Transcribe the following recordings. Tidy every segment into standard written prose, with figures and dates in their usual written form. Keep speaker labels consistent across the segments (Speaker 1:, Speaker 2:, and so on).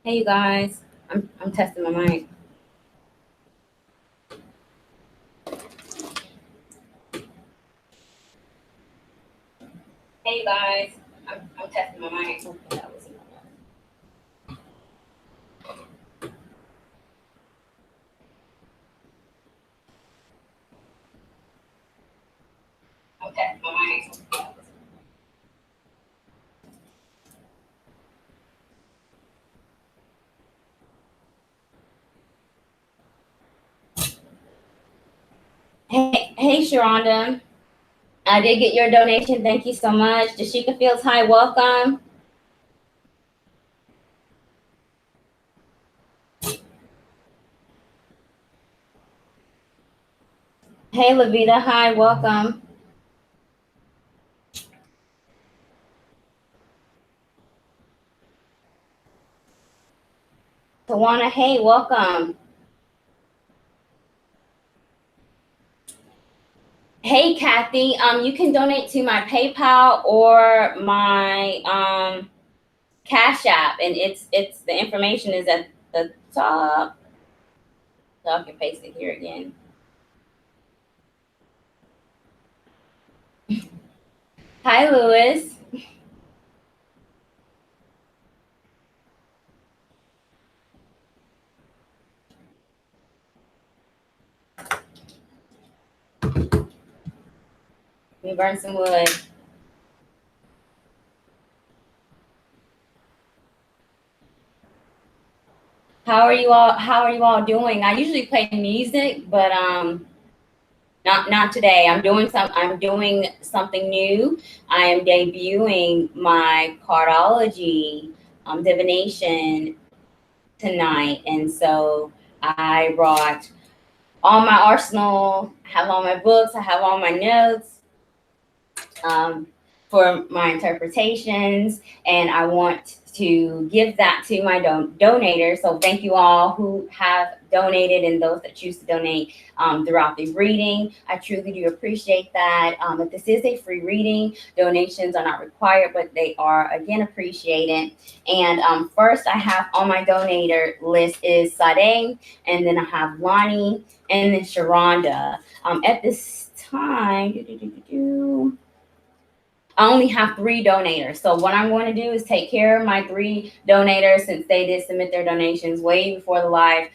Speaker 1: Hey, you guys. I'm testing my mic. Hey, you guys. I'm testing my mic. Okay, that was enough. I'm testing my mic. Hey, Sharonda. I did get your donation. Thank you so much. Dashika Fields, hi, welcome. Hey, Lavita, hi, welcome. Tawana, hey, welcome. Hey, Kathy, you can donate to my PayPal or my Cash App, and it's the information is at the top. So I can paste it here again. Hi, Lewis. Let me burn some wood. How are you all doing? I usually play music, but not today. I'm doing something new. I am debuting my cardology divination tonight, and so I brought all my arsenal. I have all my books. I have all my notes for my interpretations, and I want to give that to my donators. So thank you all who have donated and those that choose to donate throughout the reading. I truly do appreciate that. But this is a free reading. Donations are not required, but they are again appreciated. And first, I have on my donator list is 𝙍𝙤, and then I have Lonnie, and then Sharonda. At this time, I only have 3 donators. So what I'm going to do is take care of my 3 donators since they did submit their donations way before the live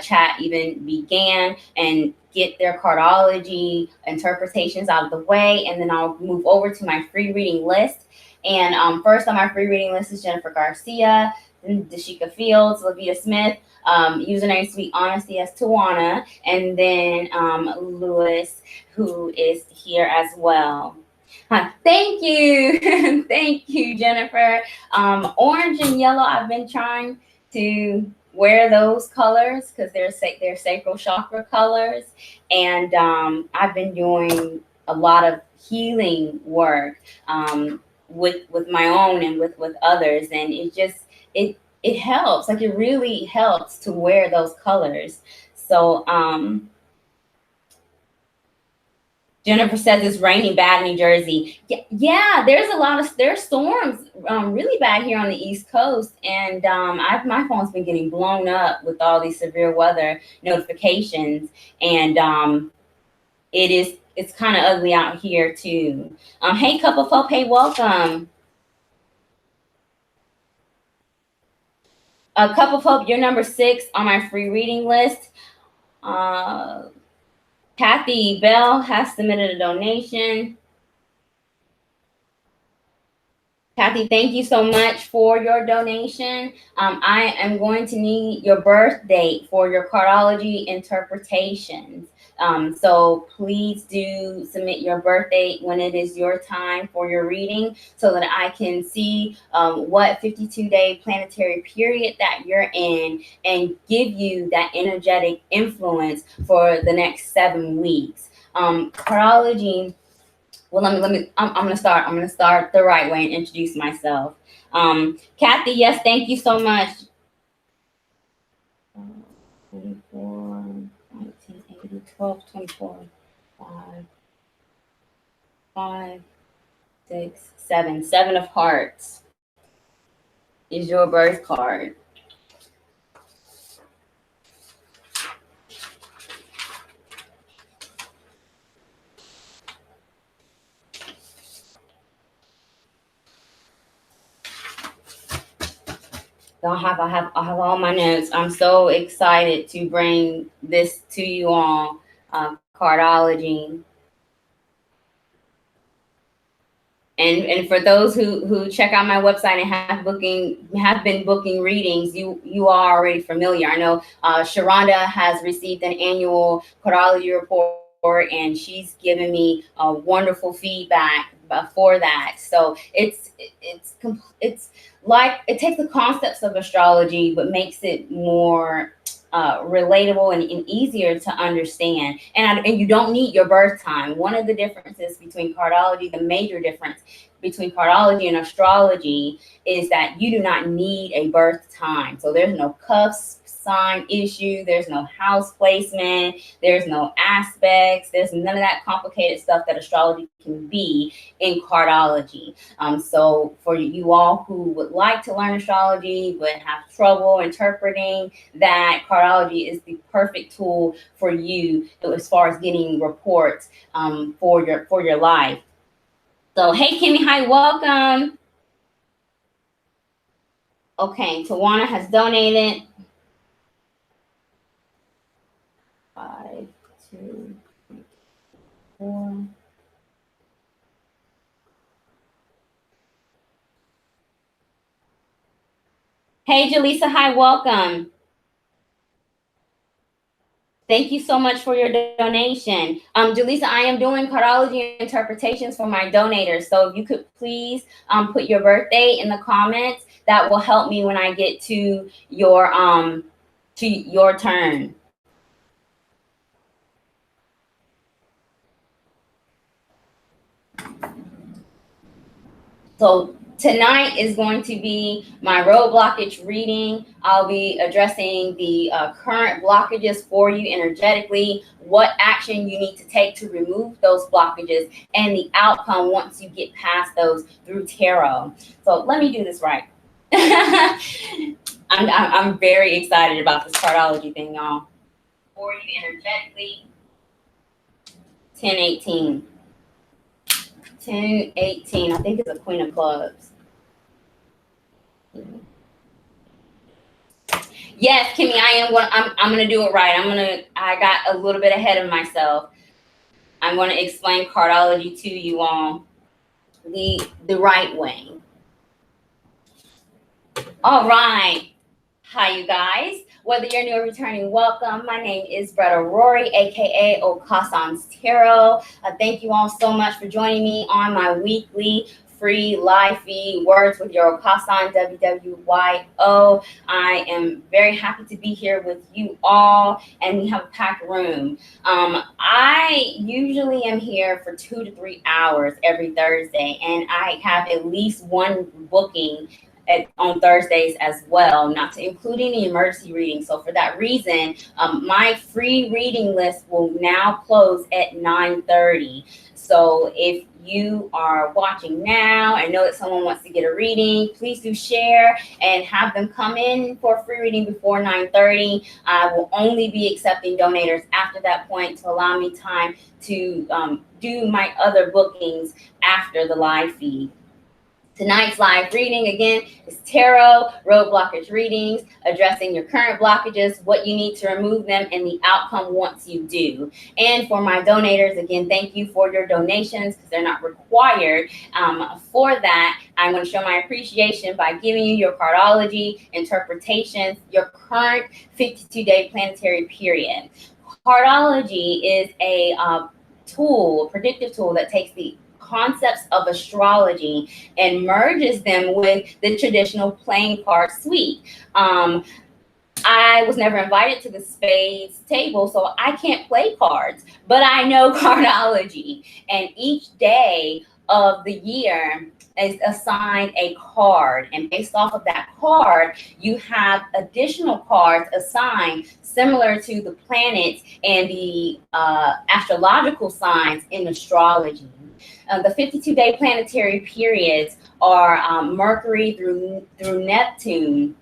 Speaker 1: chat even began, and get their cardology interpretations out of the way. And then I'll move over to my free reading list. And first on my free reading list is Jennifer Garcia, then Dashika Fields, Lavita Smith, username Sweet Honesty as Tawana, and then Lewis, who is here as well. Thank you. Thank you, Jennifer. Orange and yellow, I've been trying to wear those colors because they're sacral chakra colors. And I've been doing a lot of healing work with my own and with others. And it helps. Like, it really helps to wear those colors. So Jennifer says it's raining bad in New Jersey. Yeah, there's storms really bad here on the East Coast, and my phone's been getting blown up with all these severe weather notifications, and it's kind of ugly out here too. Hey, Couple Folk, hey, welcome. Couple Folk, you're number 6 on my free reading list. Kathy Bell has submitted a donation. Kathy, thank you so much for your donation. I am going to need your birth date for your cardology interpretations. So please do submit your birth date when it is your time for your reading, so that I can see what 52-day planetary period that you're in and give you that energetic influence for the next 7 weeks. Cardology Well, I'm gonna start the right way and introduce myself. Kathy, yes, thank you so much. 24, 1980, 12, 24, 5, 5, 6, 7. 7 of hearts is your birth card. I have all my notes. I'm so excited to bring this to you all. Cardology. And for those who check out my website and have been booking readings, you are already familiar. I know Sharonda has received an annual cardology report, and she's given me wonderful feedback for that. So it's like it takes the concepts of astrology but makes it more relatable and easier to understand. And you don't need your birth time. One of the differences between cardology, the major difference between cardology and astrology, is that you do not need a birth time. So there's no cusp sign issue, there's no house placement, there's no aspects, there's none of that complicated stuff that astrology can be in cardology. So for you all who would like to learn astrology but have trouble interpreting that, cardology is the perfect tool for you as far as getting reports for your life. So hey Kimmy, hi, welcome. Okay, Tawana has donated 5, 2, 4. Hey Jalisa, hi, welcome. Thank you so much for your donation. Jalisa, I am doing cardology interpretations for my donators. So if you could please put your birthday in the comments, that will help me when I get to your turn. So tonight is going to be my road blockage reading. I'll be addressing the current blockages for you energetically, what action you need to take to remove those blockages, and the outcome once you get past those through tarot. So let me do this right. I'm very excited about this cardology thing, y'all. For you energetically, 1018. 1018, I think it's a Queen of Clubs. Yes, Kimmy, I'm gonna do it right. I got a little bit ahead of myself. I'm gonna explain cardology to you all the right way. All right. Hi, you guys. Whether you're new or returning, welcome. My name is Bretta Rory, aka OkaasansTarot. Thank you all so much for joining me on my weekly free live feed, Words with Your Okaasan, WWYO. I am very happy to be here with you all, and we have a packed room. I usually am here for 2 to 3 hours every Thursday, and I have at least one booking on Thursdays as well, not to including the emergency reading. So for that reason, my free reading list will now close at 9:30. So if you are watching now and know that someone wants to get a reading, please do share and have them come in for a free reading before 9:30. I will only be accepting donators after that point to allow me time to do my other bookings after the live feed. Tonight's live reading, again, is tarot, road blockage readings, addressing your current blockages, what you need to remove them, and the outcome once you do. And for my donators, again, thank you for your donations because they're not required. For that, I want to show my appreciation by giving you your cardology interpretations, your current 52-day planetary period. Cardology is a tool, a predictive tool that takes the concepts of astrology and merges them with the traditional playing card suite. I was never invited to the spades table, so I can't play cards, but I know cardology. And each day of the year is assigned a card. And based off of that card, you have additional cards assigned similar to the planets and the astrological signs in astrology. The 52-day planetary periods are Mercury through Neptune,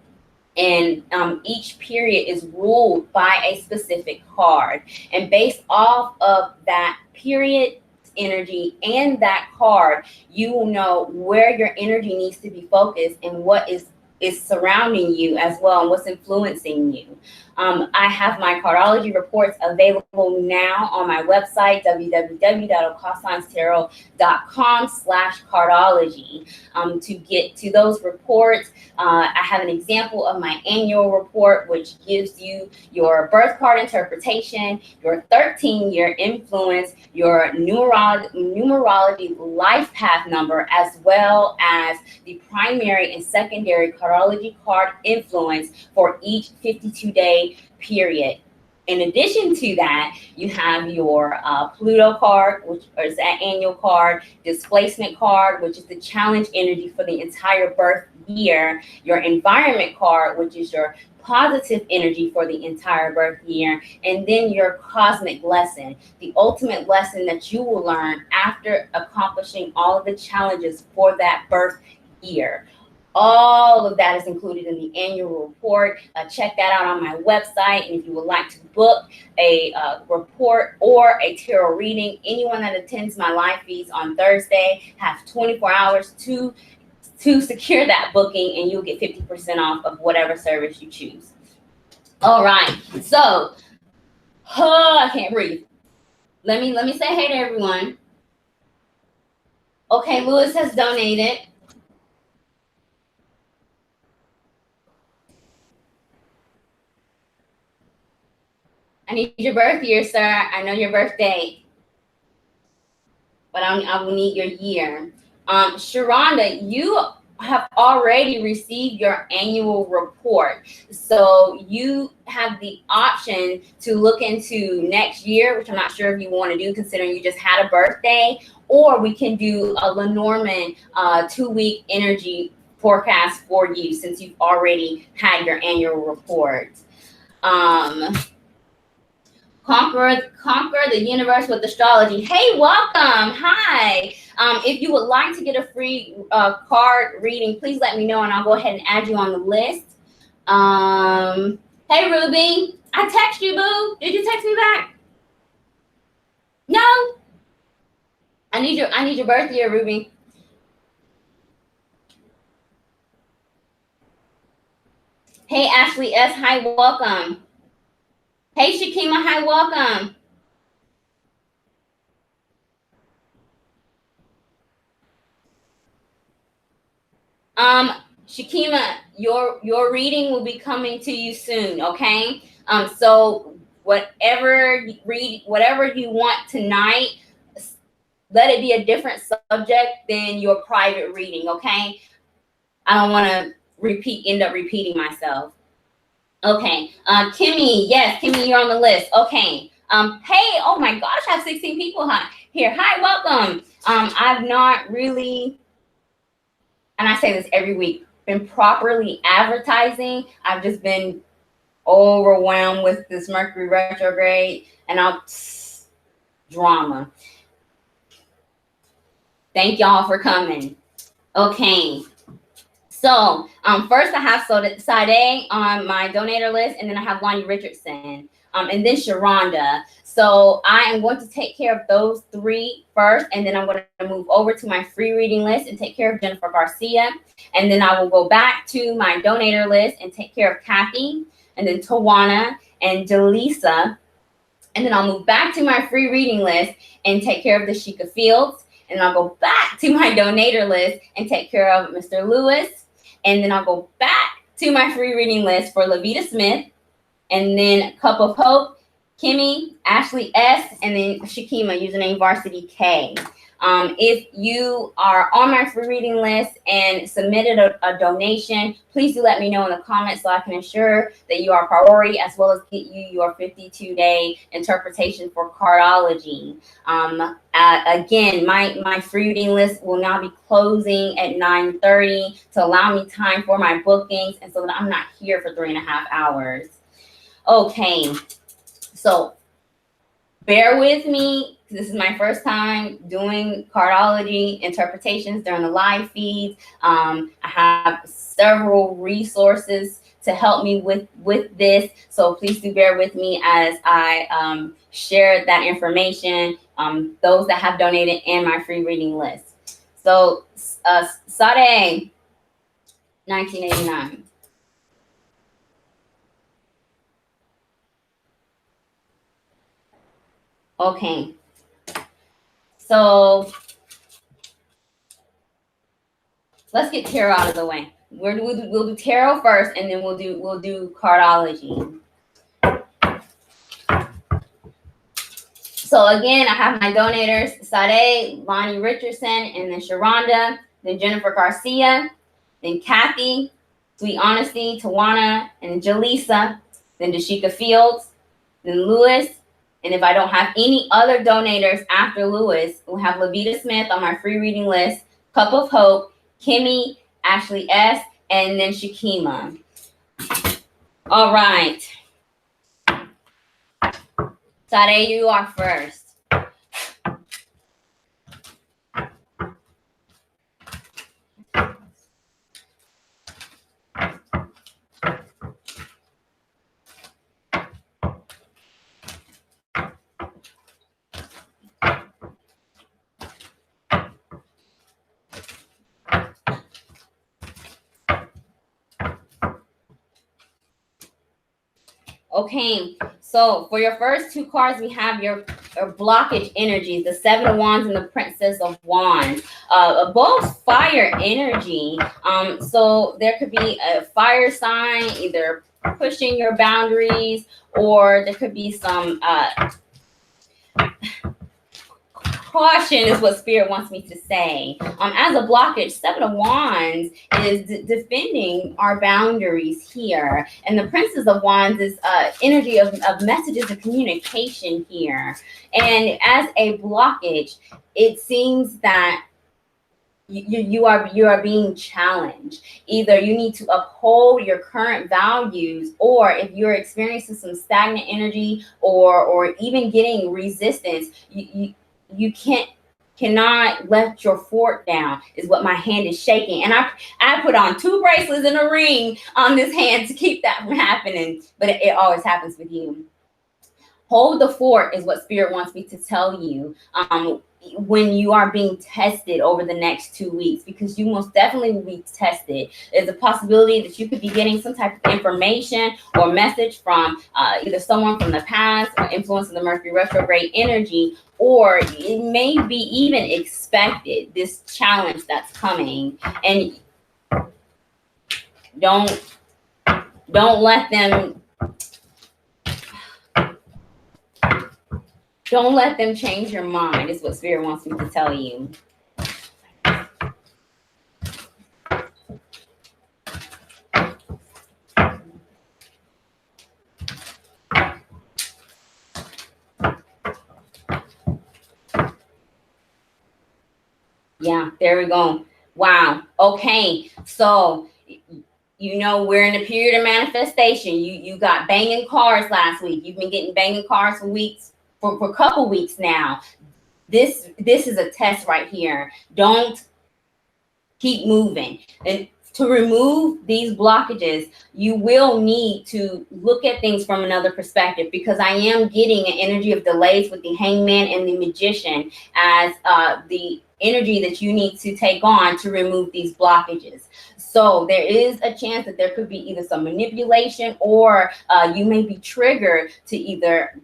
Speaker 1: and each period is ruled by a specific card. And based off of that period energy and that card, you will know where your energy needs to be focused and what is surrounding you as well, and what's influencing you. I have my cardology reports available now on my website, www.OkaasansTarot.com/cardology. To get to those reports, I have an example of my annual report, which gives you your birth card interpretation, your 13-year influence, your numerology life path number, as well as the primary and secondary cardology card influence for each 52-day period. In addition to that, you have your Pluto card, which is that annual card, displacement card, which is the challenge energy for the entire birth year, your environment card, which is your positive energy for the entire birth year, and then your cosmic lesson, the ultimate lesson that you will learn after accomplishing all of the challenges for that birth year. All of that is included in the annual report. Check that out on my website. And if you would like to book a report or a tarot reading, anyone that attends my live feeds on Thursday have 24 hours to secure that booking, and you'll get 50% off of whatever service you choose. All right, so I can't breathe. Let me say hey to everyone. Okay, Lewis has donated. I need your birth year, sir. I know your birth date, but I will need your year. Sharonda, you have already received your annual report. So you have the option to look into next year, which I'm not sure if you want to do considering you just had a birthday, or we can do a Lenormand 2-week energy forecast for you since you've already had your annual report. Conquer the universe with astrology. Hey, welcome. Hi. If you would like to get a free card reading, please let me know and I'll go ahead and add you on the list. Hey, Ruby. I text you, boo. Did you text me back? No. I need your birth year, Ruby. Hey, Ashley S. Hi, welcome. Hey, Shakima, hi, welcome. Shakima, your reading will be coming to you soon, okay? So whatever you want tonight, let it be a different subject than your private reading, okay? I don't want to end up repeating myself. Okay, Kimmy, yes, Kimmy, you're on the list. Okay, hey, oh my gosh, I have 16 people here. Hi, welcome. I've not really, and I say this every week, been properly advertising. I've just been overwhelmed with this Mercury retrograde and drama. Thank y'all for coming. Okay. So first I have Sade on my donator list, and then I have Lonnie Richardson, and then Sharonda. So I am going to take care of those three first, and then I'm going to move over to my free reading list and take care of Jennifer Garcia. And then I will go back to my donator list and take care of Kathy, and then Tawana and Jalisa. And then I'll move back to my free reading list and take care of the Sheikah Fields. And I'll go back to my donator list and take care of Mr. Lewis. And then I'll go back to my free reading list for Levita Smith, and then Cup of Hope, Kimmy, Ashley S, and then Shakima, username Varsity K. If you are on my free reading list and submitted a donation, please do let me know in the comments so I can ensure that you are priority, as well as get you your 52-day interpretation for cardology. Again, my free reading list will now be closing at 9:30 to allow me time for my bookings and so that I'm not here for 3.5 hours. Okay, so bear with me. This is my first time doing cardology interpretations during the live feeds. I have several resources to help me with this. So please do bear with me as I share that information, those that have donated and my free reading list. So 𝙍𝙤𝙖𝙙 1989. Okay. So let's get tarot out of the way. We'll do tarot first, and then we'll do cardology. So again, I have my donators: 𝙍𝙤, Lonnie Richardson, and then Sharonda, then Jennifer Garcia, then Kathy, Sweet Honesty, Tawana, and Jalisa, then Dashika Fields, then Lewis. And if I don't have any other donators after Lewis, we'll have Lavita Smith on my free reading list, Cup of Hope, Kimmy, Ashley S, and then Shakima. All right. 𝙍𝙤, you are first. Okay, so for your first two cards, we have your blockage energies, the Seven of Wands and the Princess of Wands. Both fire energy. So there could be a fire sign, either pushing your boundaries, or there could be some caution is what Spirit wants me to say. As a blockage, Seven of Wands is defending our boundaries here. And the Princess of Wands is energy of messages and communication here. And as a blockage, it seems that you are being challenged. Either you need to uphold your current values, or if you're experiencing some stagnant energy or even getting resistance, you cannot let your fort down, is what my hand is shaking. And I put on 2 bracelets and a ring on this hand to keep that from happening, but it always happens with you. Hold the fort is what Spirit wants me to tell you when you are being tested over the next 2 weeks, because you most definitely will be tested. There's a possibility that you could be getting some type of information or message from either someone from the past or influence of the Mercury retrograde energy, or it may be even expected, this challenge that's coming. And don't let them change your mind, is what Spirit wants me to tell you. Yeah, there we go. Wow. Okay. So, we're in a period of manifestation. You got banging cards last week. You've been getting banging cards for weeks, for a couple weeks now. This is a test right here. Don't keep moving. And to remove these blockages, you will need to look at things from another perspective, because I am getting an energy of delays with the Hangman and the Magician as the energy that you need to take on to remove these blockages. So there is a chance that there could be either some manipulation, or you may be triggered to either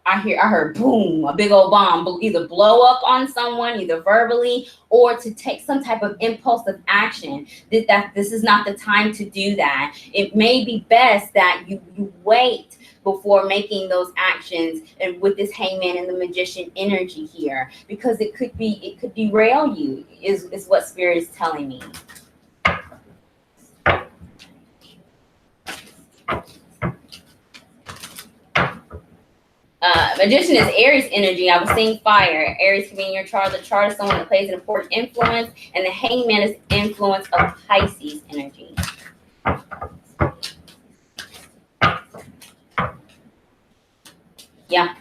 Speaker 1: I heard boom, a big old bomb, either blow up on someone, either verbally, or to take some type of impulsive action. That this is not the time to do that. It may be best that you wait before making those actions, and with this Hangman and the Magician energy here, because it could derail you, is what Spirit is telling me. Magician is Aries energy. I was seeing fire. Aries can be in your chart. The chart is someone that plays an important influence, and the Hangman is influence of Pisces energy. Yeah.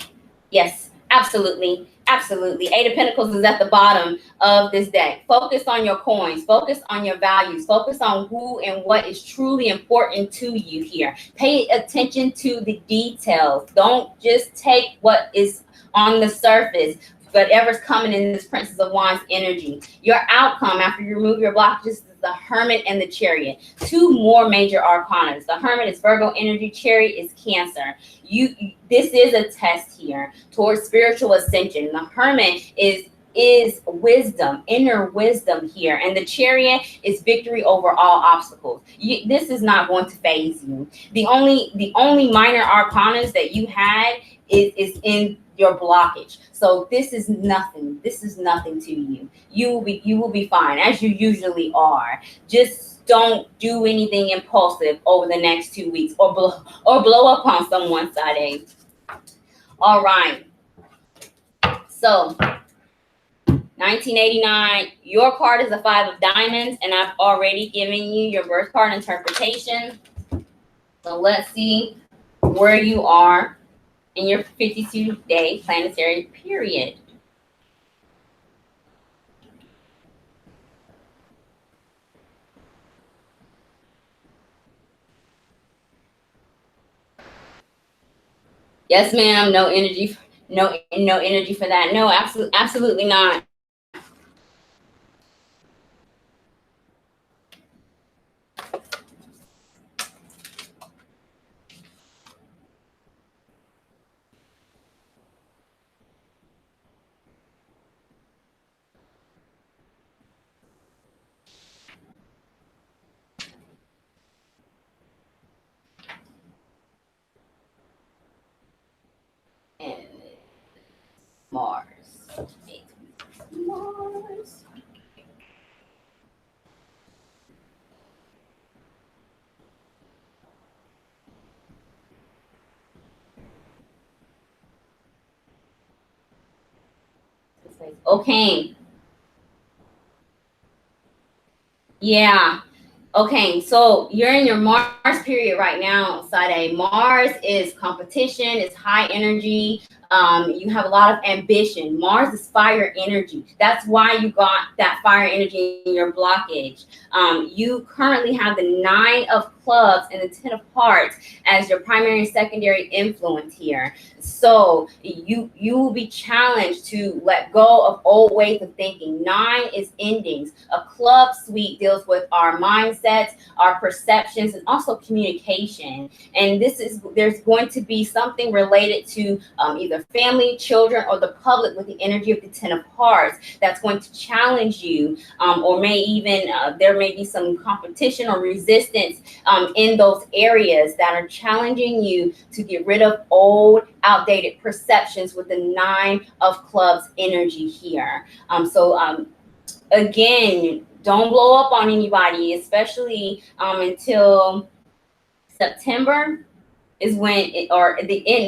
Speaker 1: Yes. Absolutely. Absolutely. Eight of Pentacles is at the bottom of this deck. Focus on your coins. Focus on your values. Focus on who and what is truly important to you here. Pay attention to the details. Don't just take what is on the surface, whatever's coming in this Princess of Wands energy. Your outcome after you remove your blockages is the Hermit and the Chariot. Two more major arcanas. The Hermit is Virgo energy. Chariot is Cancer. This is a test here towards spiritual ascension. The Hermit is wisdom, inner wisdom here, and the Chariot is victory over all obstacles. This is not going to phase you. The only minor arcanas that you had is in your blockage. So this is nothing. This is nothing to you. You will be fine, as you usually are. Just don't do anything impulsive over the next 2 weeks, or blow up on someone, Sade. All right. So 1989, your card is a 5 of diamonds, and I've already given you your birth card interpretation. So let's see where you are in your 52-day planetary period. Yes, ma'am. No energy. No energy for that. No, absolutely not. And Mars. Mars. Okay. Yeah. Okay, so you're in your Mars period right now, Sade. Mars is competition, it's high energy. You have a lot of ambition. Mars is fire energy. That's why you got that fire energy in your blockage. You currently have the 9 of clubs and the 10 of hearts as your primary and secondary influence here. So you will be challenged to let go of old ways of thinking. 9 is endings. A club suite deals with our mindsets, our perceptions, and also communication. And there's going to be something related to either family, children, or the public with the energy of the 10 of hearts that's going to challenge you, or may even there may be some competition or resistance in those areas that are challenging you to get rid of old, outdated perceptions with the 9 of clubs energy here. Again, don't blow up on anybody, especially until September is when,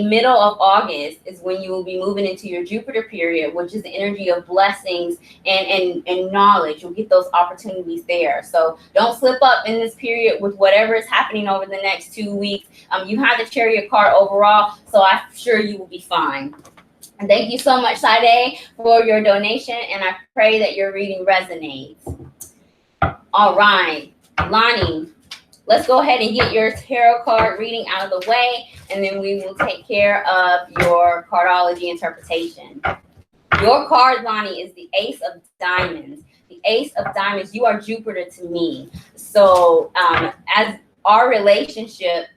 Speaker 1: middle of August is when you will be moving into your Jupiter period, which is the energy of blessings and knowledge. You'll get those opportunities there. So don't slip up in this period with whatever is happening over the next 2 weeks. You have the Chariot card overall, so I'm sure you will be fine. And thank you so much, Sade, for your donation, and I pray that your reading resonates. All right, Lonnie, let's go ahead and get your tarot card reading out of the way, and then we will take care of your cardology interpretation. Your card, Lonnie, is the Ace of Diamonds. The Ace of Diamonds, you are Jupiter to me. So as our relationship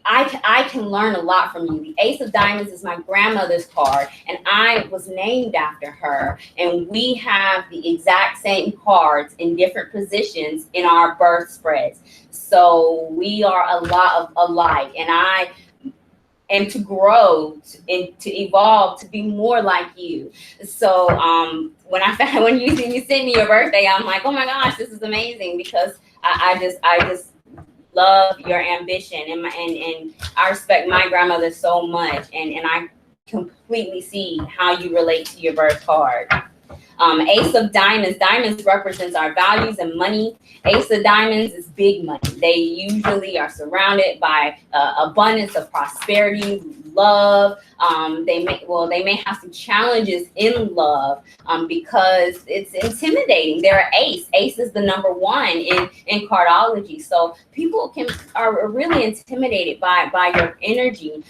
Speaker 1: I can learn a lot from you. The Ace of Diamonds is my grandmother's card, and I was named after her. And we have the exact same cards in different positions in our birth spreads. So we are a lot of alike. And to grow and to evolve to be more like you. So when you sent me your birthday, I'm like, oh my gosh, this is amazing, because I just love your ambition, and I respect my grandmother so much, and I completely see how you relate to your birth card. Ace of Diamonds. Diamonds represents our values and money. Ace of Diamonds is big money. They usually are surrounded by abundance of prosperity, love. They may have some challenges in love because it's intimidating. They're an ace. Ace is the number one in cardology. So people are really intimidated by your energy,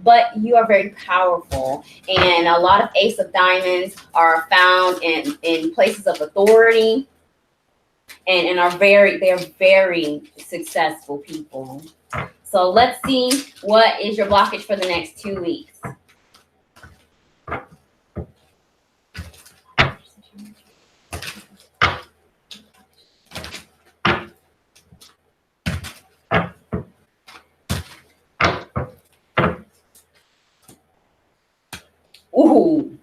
Speaker 1: but you are very powerful. And a lot of Ace of Diamonds are found in places of authority, and they're very successful people. So let's see, what is your blockage for the next 2 weeks? Ooh.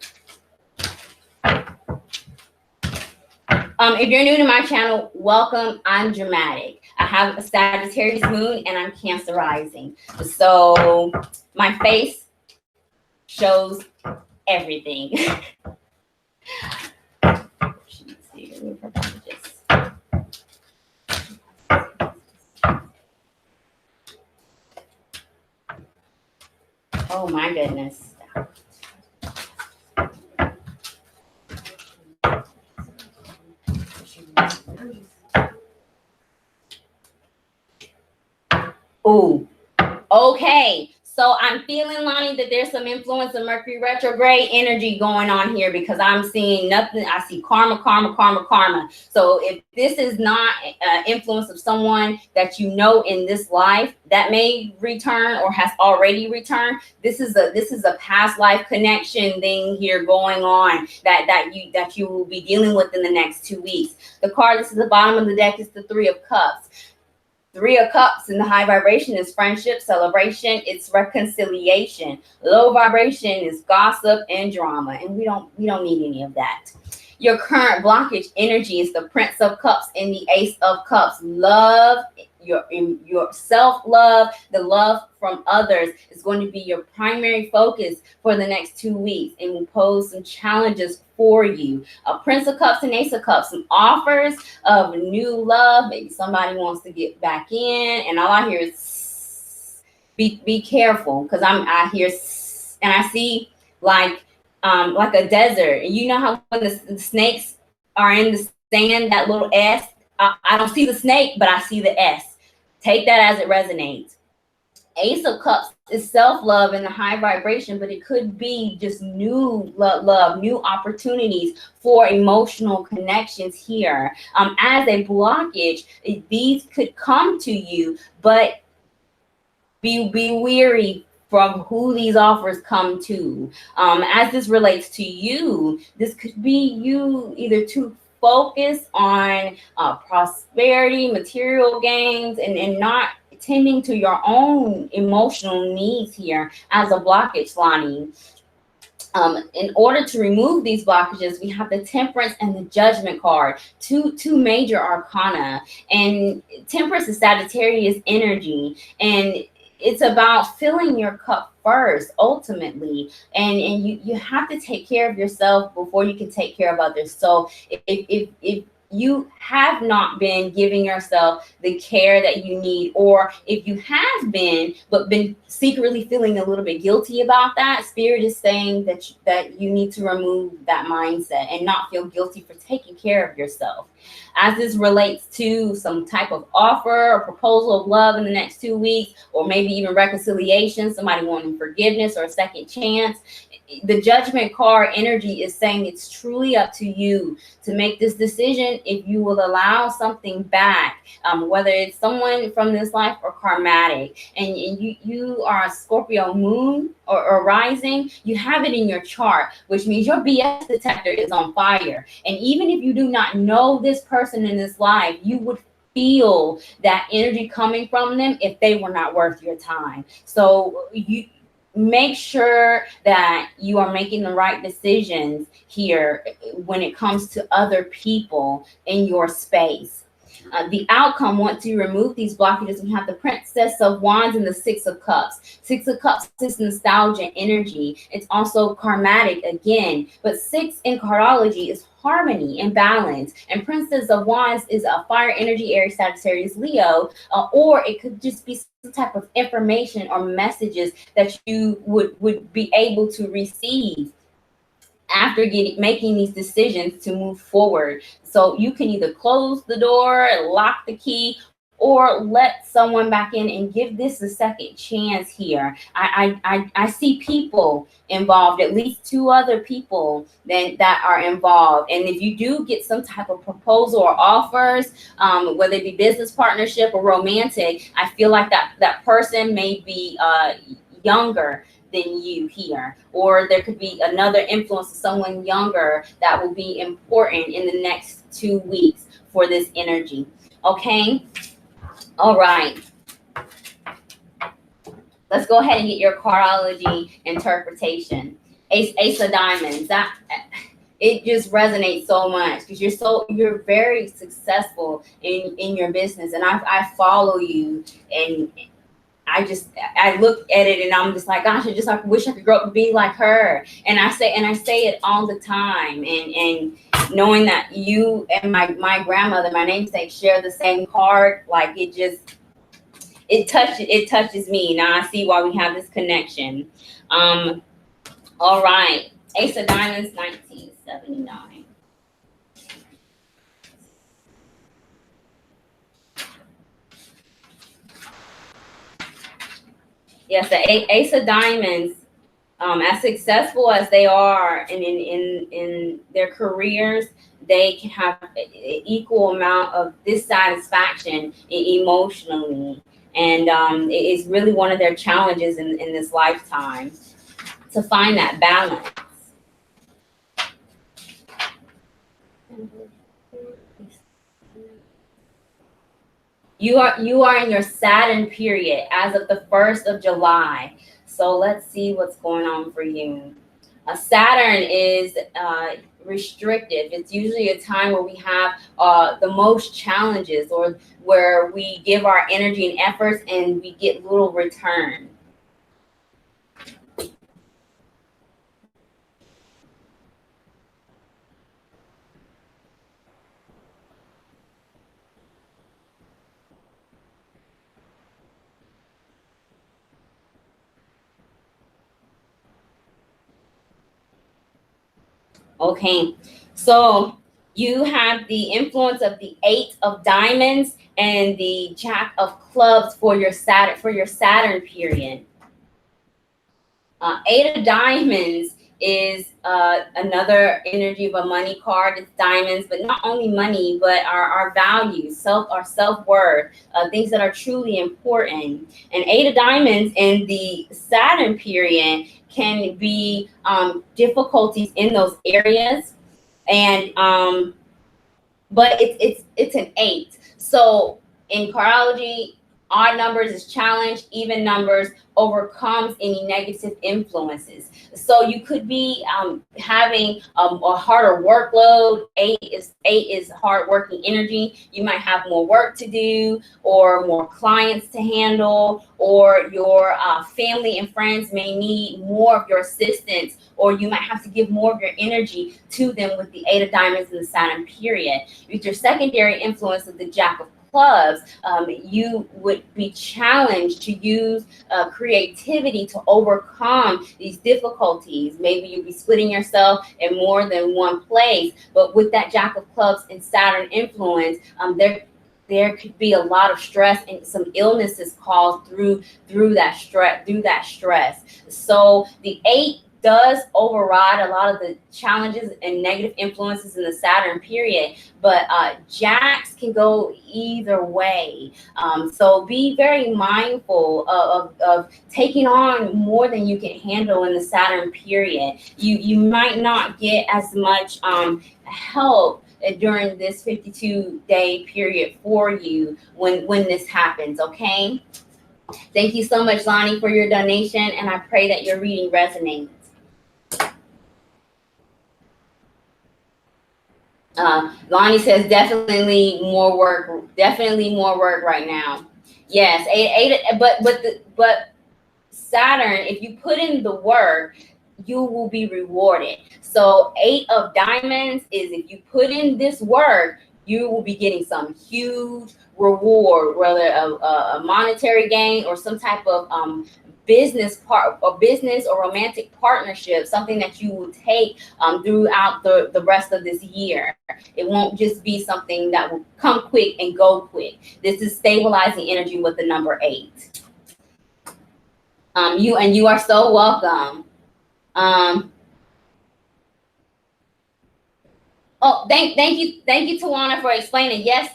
Speaker 1: If you're new to my channel, welcome. I'm dramatic. I have a Sagittarius moon and I'm Cancer rising. So my face shows everything. Oh my goodness. Ooh, okay. So I'm feeling, Lonnie, that there's some influence of Mercury retrograde energy going on here, because I'm seeing nothing. I see karma, karma, karma, karma. So if this is not influence of someone that you know in this life that may return or has already returned, this is a past life connection thing here going on that you will be dealing with in the next 2 weeks. The card that's at the bottom of the deck is the Three of Cups. Three of Cups in the high vibration is friendship, celebration, it's reconciliation. Low vibration is gossip and drama, and we don't need any of that. Your current blockage energy is the Prince of Cups and the Ace of Cups. Love, your self-love, the love from others is going to be your primary focus for the next 2 weeks, and will pose some challenges for you. A Prince of Cups and Ace of Cups, some offers of new love. Maybe somebody wants to get back in, and all I hear is be careful, because I hear and I see like a desert. And you know how when the snakes are in the sand, that little S, I don't see the snake, but I see the S. Take that as it resonates. Ace of Cups is self-love in the high vibration, but it could be just new love, new opportunities for emotional connections here. As a blockage, these could come to you, but be weary from who these offers come to. As this relates to you, this could be you either too focused on prosperity, material gains, and not tending to your own emotional needs here as a blockage, Lonnie. In order to remove these blockages, we have the Temperance and the Judgment card, two major arcana. And Temperance is Sagittarius energy, and it's about filling your cup first, ultimately. And you have to take care of yourself before you can take care of others. So if you have not been giving yourself the care that you need, or if you have been but been secretly feeling a little bit guilty about that, Spirit is saying that you need to remove that mindset and not feel guilty for taking care of yourself. As this relates to some type of offer or proposal of love in the next 2 weeks, or maybe even reconciliation, somebody wanting forgiveness or a second chance, the Judgment card energy is saying it's truly up to you to make this decision if you will allow something back, whether it's someone from this life or karmatic, and you are a Scorpio moon or rising, you have it in your chart, which means your BS detector is on fire. And even if you do not know this person in this life, you would feel that energy coming from them if they were not worth your time. So you make sure that you are making the right decisions here when it comes to other people in your space. The outcome, once you remove these blockages, we have the Princess of Wands and the Six of Cups. Six of Cups is nostalgia energy. It's also karmatic again, but six in cardiology is harmony and balance. And Princess of Wands is a fire energy, Aries, Sagittarius, Leo, or it could just be some type of information or messages that you would be able to receive after making these decisions to move forward. So you can either close the door, lock the key, or let someone back in and give this a second chance here. I see people involved, at least two other people that are involved. And if you do get some type of proposal or offers, whether it be business partnership or romantic, I feel like that person may be younger than you here, or there could be another influence of someone younger that will be important in the next 2 weeks for this energy. Okay, all right, let's go ahead and get your cardiology interpretation. Ace of Diamonds, that it just resonates so much because you're very successful in your business, and I follow you, and I look at it and I'm just like, gosh, I wish I could grow up to be like her. And I say it all the time. And knowing that you and my grandmother, my namesake, share the same card, like it touches me. Now I see why we have this connection. All right. Ace of Diamonds, 1979. Yes, the Ace of Diamonds, as successful as they are in their careers, they can have an equal amount of dissatisfaction emotionally. And it is really one of their challenges in this lifetime to find that balance. You are in your Saturn period as of the 1st of July. So let's see what's going on for you. Saturn is restrictive. It's usually a time where we have the most challenges, or where we give our energy and efforts and we get little return. Okay, so you have the influence of the 8 of Diamonds and the Jack of Clubs for your Saturn period. 8 of Diamonds is another energy of a money card. It's diamonds, but not only money, but our values, our self-worth, things that are truly important. And 8 of Diamonds in the Saturn period can be difficulties in those areas, and but it's an 8. So in cardiology, odd numbers is challenge, even numbers overcomes any negative influences. So you could be having a harder workload. 8 is hard working energy. You might have more work to do, or more clients to handle, or your family and friends may need more of your assistance, or you might have to give more of your energy to them with the 8 of Diamonds in the Saturn period. With your secondary influence of the Jack of Clubs, you would be challenged to use creativity to overcome these difficulties. Maybe you'll be splitting yourself in more than one place, but with that Jack of Clubs and Saturn influence, there could be a lot of stress and some illnesses caused through that stress. So the 8 does override a lot of the challenges and negative influences in the Saturn period, but Jacks can go either way. So be very mindful of taking on more than you can handle in the Saturn period. You might not get as much help during this 52-day period for you when this happens, okay? Thank you so much, Lonnie, for your donation, and I pray that your reading resonates. Lonnie says definitely more work right now. Yes, but Saturn, if you put in the work, you will be rewarded. So 8 of diamonds is if you put in this work, you will be getting some huge reward, whether a monetary gain or some type of business or romantic partnership, something that you will take throughout the rest of this year. It won't just be something that will come quick and go quick. This is stabilizing energy with the number 8. You are so welcome. Oh, thank you, Tawana, for explaining. Yes,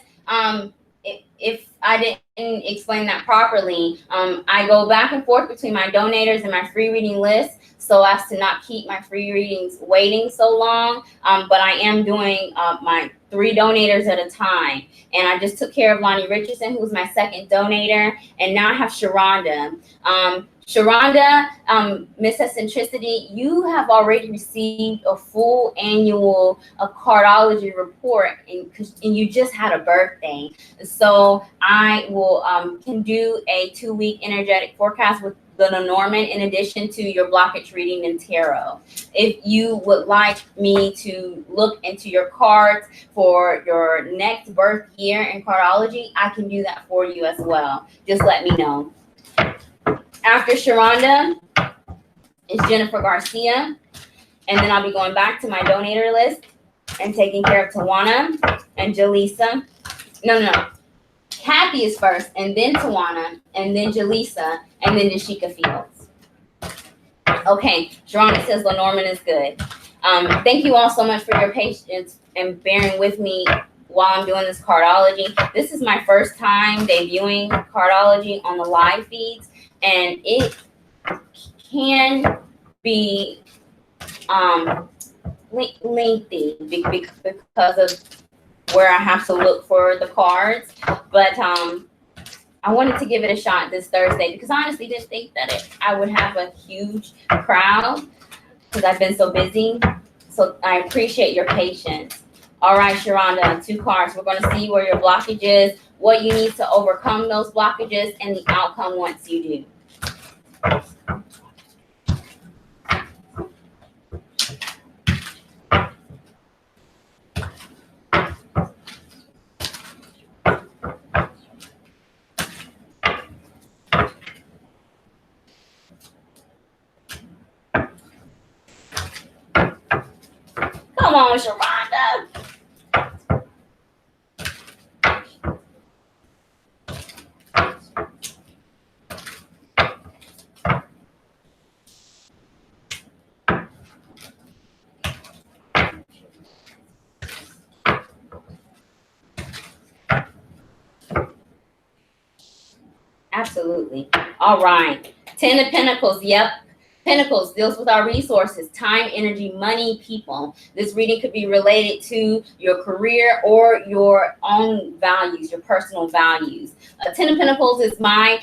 Speaker 1: if I didn't explain that properly, I go back and forth between my donators and my free reading list so as to not keep my free readings waiting so long. But I am doing my 3 donators at a time. And I just took care of Lonnie Richardson, who was my second donator. And now I have Sharonda. Sharonda, Miss Eccentricity, you have already received a full annual cardology report, and you just had a birthday. So I will can do a 2-week energetic forecast with the Lenormand in addition to your blockage reading and tarot. If you would like me to look into your cards for your next birth year in cardology, I can do that for you as well. Just let me know. After Sharonda is Jennifer Garcia, and then I'll be going back to my donator list and taking care of Tawana and Jalisa. No. Kathy is first, and then Tawana, and then Jalisa, and then Dashika Fields. Okay, Sharonda says Lenormand is good. Thank you all so much for your patience and bearing with me while I'm doing this cardology. This is my first time debuting cardology on the live feeds, and it can be lengthy because of where I have to look for the cards. But I wanted to give it a shot this Thursday because I honestly didn't think that I would have a huge crowd because I've been so busy. So I appreciate your patience. All right, Sharonda, 2 cards. We're going to see where your blockage is, what you need to overcome those blockages, and the outcome once you do. Come on, Sharonda. Absolutely. All right. 10 of Pentacles. Yep. Pentacles deals with our resources, time, energy, money, people. This reading could be related to your career or your own values, your personal values. 10 of Pentacles is my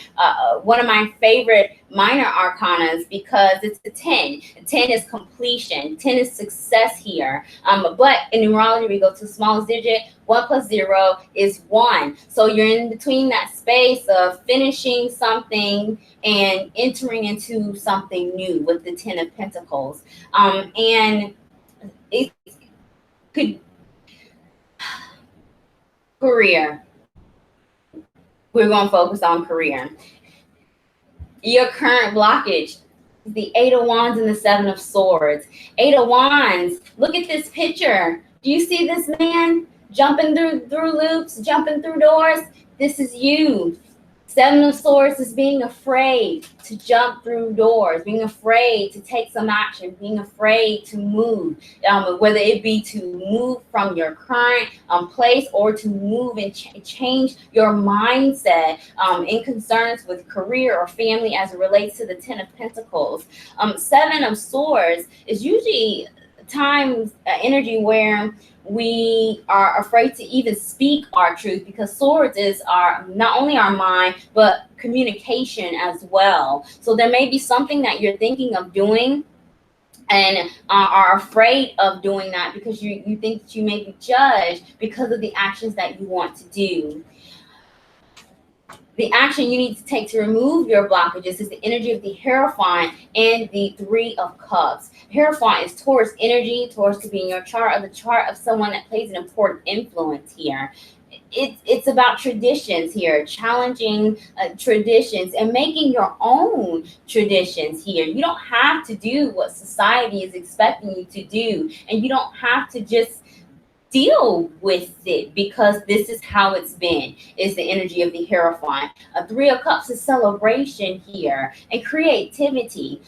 Speaker 1: one of my favorite minor arcanas because it's a 10. 10 is completion. 10 is success here. But in numerology, we go to the smallest digit. 1 plus 0 is 1. So you're in between that space of finishing something and entering into something new with the 10 of Pentacles. And it could career. We're going to focus on career. Your current blockage, the 8 of Wands and the 7 of Swords. 8 of Wands. Look at this picture. Do you see this man jumping through loops, jumping through doors? This is you. Seven of Swords is being afraid to jump through doors, being afraid to take some action, being afraid to move, whether it be to move from your current place or to move and change your mindset in concerns with career or family as it relates to the Ten of Pentacles. Seven of Swords is usually times energy where we are afraid to even speak our truth, because swords is our not only our mind but communication as well. So there may be something that you're thinking of doing and are afraid of doing that because you think that you may be judged because of the actions that you want to do. The action you need to take to remove your blockages is the energy of the Hierophant and the Three of Cups. Hierophant is Taurus energy. Taurus could be in your chart, or the chart of someone that plays an important influence here. It's about traditions here, challenging traditions and making your own traditions here. You don't have to do what society is expecting you to do, and you don't have to just deal with it because this is how it's been, is the energy of the Hierophant. Three of Cups is celebration here and creativity.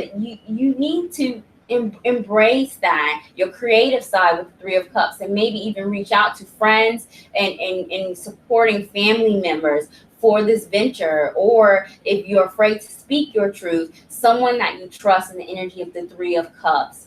Speaker 1: You need to embrace that, your creative side with the Three of Cups, and maybe even reach out to friends and supporting family members for this venture. Or if you're afraid to speak your truth, someone that you trust in the energy of the Three of Cups.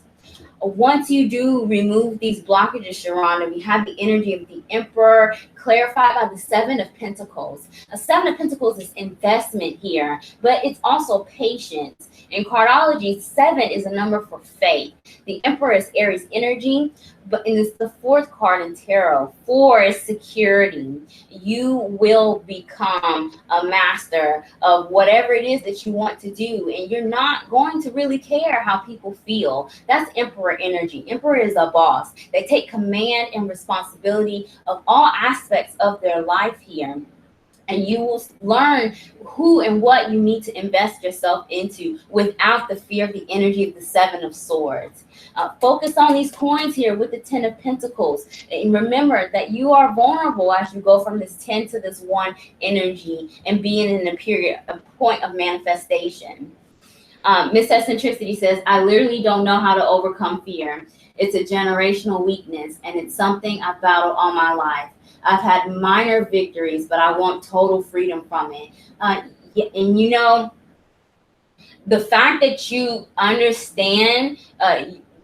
Speaker 1: Once you do remove these blockages, Sharonda, we have the energy of the Emperor, clarified by the Seven of Pentacles. A Seven of Pentacles is investment here, but it's also patience. In cardology, 7 is a number for faith. The Emperor is Aries energy, but it's the fourth card in tarot. 4 is security. You will become a master of whatever it is that you want to do, and you're not going to really care how people feel. That's Emperor energy. Emperor is a boss. They take command and responsibility of all aspects of their life here. And you will learn who and what you need to invest yourself into without the fear of the energy of the Seven of Swords. Focus on these coins here with the Ten of Pentacles. And remember that you are vulnerable as you go from this 10 to this 1 energy and being in a point of manifestation. Miss Eccentricity says, I literally don't know how to overcome fear. It's a generational weakness, and it's something I've battled all my life. I've had minor victories, but I want total freedom from it. And you know, the fact that you understand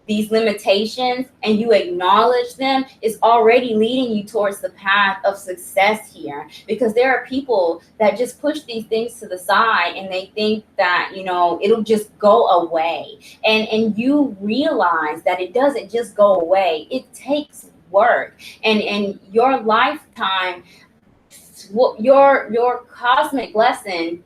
Speaker 1: these limitations and you acknowledge them is already leading you towards the path of success here, because there are people that just push these things to the side and they think that, you know, it'll just go away. And you realize that it doesn't just go away. It takes work, and your lifetime, your cosmic lesson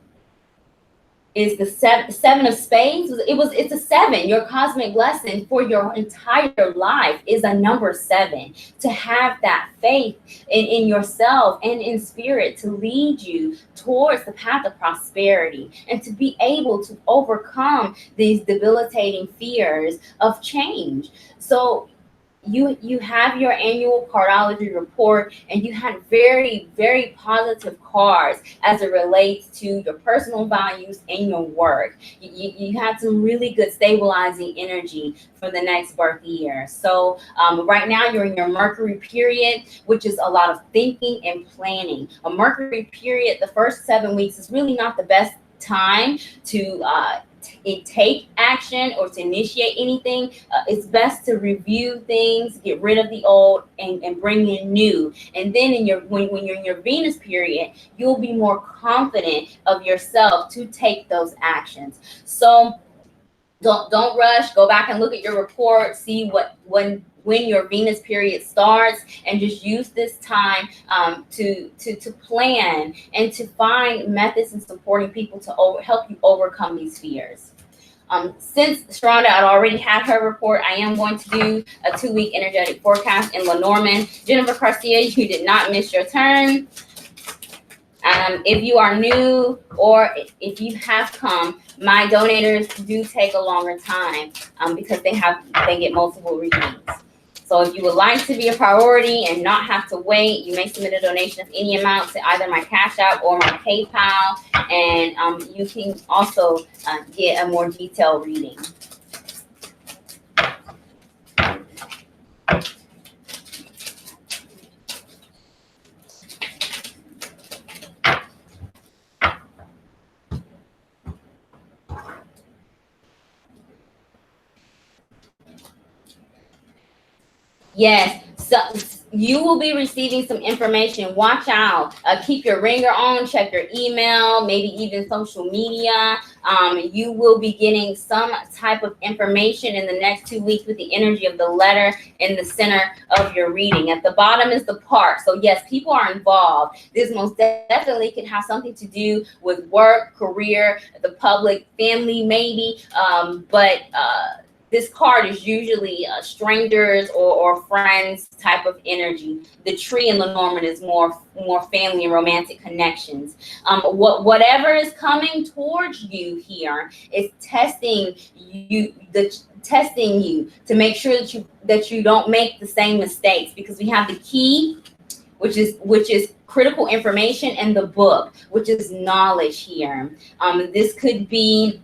Speaker 1: is the seven of spades. It's a 7. Your cosmic lesson for your entire life is a number 7. To have that faith in yourself and in spirit to lead you towards the path of prosperity, and to be able to overcome these debilitating fears of change. So you have your annual cardology report, and you had very, very positive cards as it relates to your personal values and your work. You had some really good stabilizing energy for the next birth year. So right now you're in your Mercury period, which is a lot of thinking and planning. A Mercury period, the first 7 weeks, is really not the best time to take action or to initiate anything. It's best to review things, get rid of the old, and bring in new. And then when you're in your Venus period, you'll be more confident of yourself to take those actions. So don't rush. Go back and look at your report, see when your Venus period starts, and just use this time to plan and to find methods in supporting people to help you overcome these fears. Since Sharonda had already had her report, I am going to do a 2-week energetic forecast in Lenormand. Jennifer Garcia, you did not miss your turn. If you are new or if you have come, my donators do take a longer time because they get multiple readings. So if you would like to be a priority and not have to wait, you may submit a donation of any amount to either my Cash App or my PayPal, and you can also get a more detailed reading. Yes, so you will be receiving some information. Watch out. Keep your ringer on. Check your email, maybe even social media. You will be getting some type of information in the next 2 weeks with the energy of the letter in the center of your reading. At the bottom is the part. So yes, people are involved. This most definitely could have something to do with work, career, the public, family, maybe. But this card is usually strangers or friends type of energy. The tree in Lenormand is more family and romantic connections. Whatever is coming towards you here is testing you to make sure that you don't make the same mistakes, because we have the key, which is critical information, and the book, which is knowledge here. This could be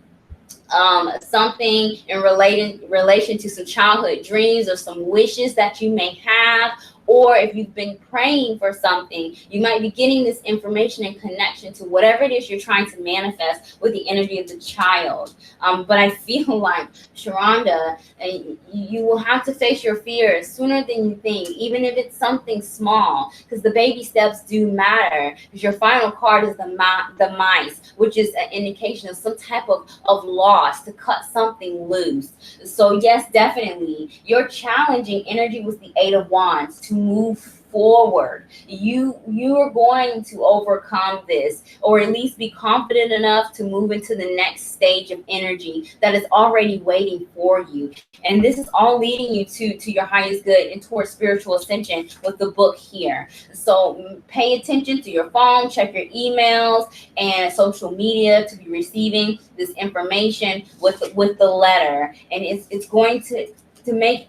Speaker 1: something in relation to some childhood dreams or some wishes that you may have, or if you've been praying for something, you might be getting this information in connection to whatever it is you're trying to manifest with the energy of the child. But I feel like, Sharonda, you will have to face your fears sooner than you think, even if it's something small, because the baby steps do matter. Because your final card is the mice, which is an indication of some type of loss, to cut something loose. So yes, definitely, your challenging energy was the Eight of Wands, to move forward. You are going to overcome this, or at least be confident enough to move into the next stage of energy that is already waiting for you. And this is all leading you to your highest good and towards spiritual ascension with the book here. So pay attention to your phone, check your emails and social media to be receiving this information with the letter. And it's going to make,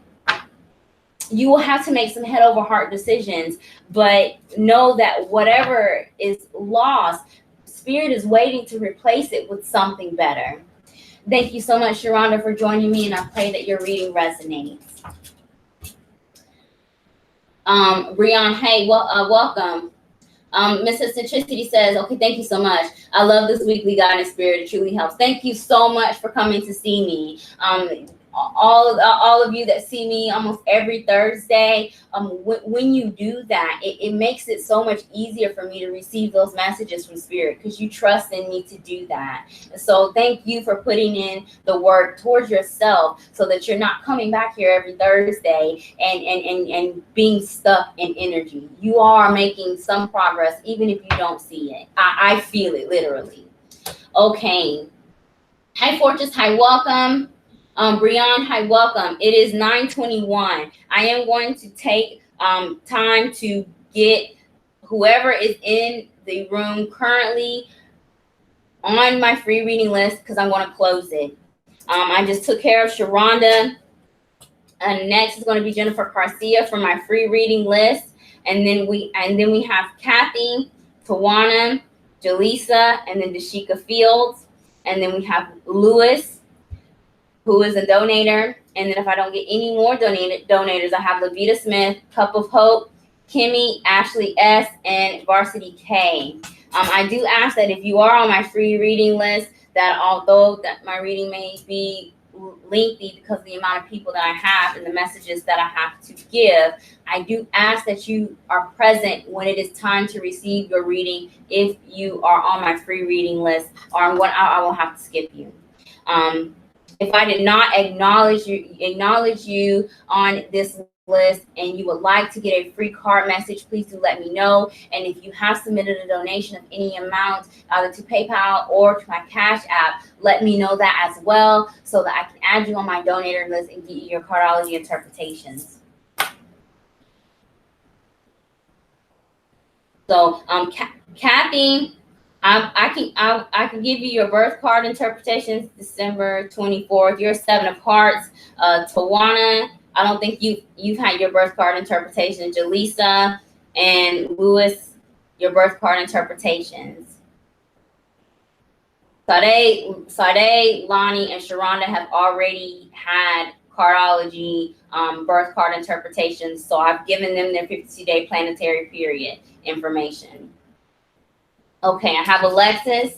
Speaker 1: you will have to make some head over heart decisions, but know that whatever is lost, Spirit is waiting to replace it with something better. Thank you so much, Sharonda, for joining me, and I pray that your reading resonates. Brian, hey, welcome. Mrs. Centricity says, okay, thank you so much. I love this weekly guidance, Spirit. It truly helps. Thank you so much for coming to see me. All of you that see me almost every Thursday, when you do that, it makes it so much easier for me to receive those messages from Spirit, because you trust in me to do that. So thank you for putting in the work towards yourself, so that you're not coming back here every Thursday and being stuck in energy. You are making some progress, even if you don't see it. I feel it literally. Okay. Hi, Fortress. Hi, welcome. Brian, hi, welcome. It is 9:21. I am going to take time to get whoever is in the room currently on my free reading list, because I'm going to close it. I just took care of Sharonda. And next is going to be Jennifer Garcia for my free reading list. And then we have Kathy, Tawana, Jalisa, and then Dashika Fields. And then we have Lewis, who is a donator. And then if I don't get any more donators, I have Levita Smith, Cup of Hope, Kimmy, Ashley S., and Varsity K. I do ask that if you are on my free reading list, that although that my reading may be lengthy because of the amount of people that I have and the messages that I have to give, I do ask that you are present when it is time to receive your reading if you are on my free reading list, or I will have to skip you. If I did not acknowledge you on this list and you would like to get a free card message, please do let me know. And if you have submitted a donation of any amount, either to PayPal or to my Cash App, let me know that as well, so that I can add you on my donator list and get you your cardology interpretations. So, Kathy, I can give you your birth card interpretations December 24th. You're 7 of Hearts. Tawana, I don't think you've had your birth card interpretation. Jalisa and Lewis, your birth card interpretations. Sade, Lonnie, and Sharonda have already had cardology birth card interpretations, so I've given them their 52-day planetary period information. Okay, I have Alexis.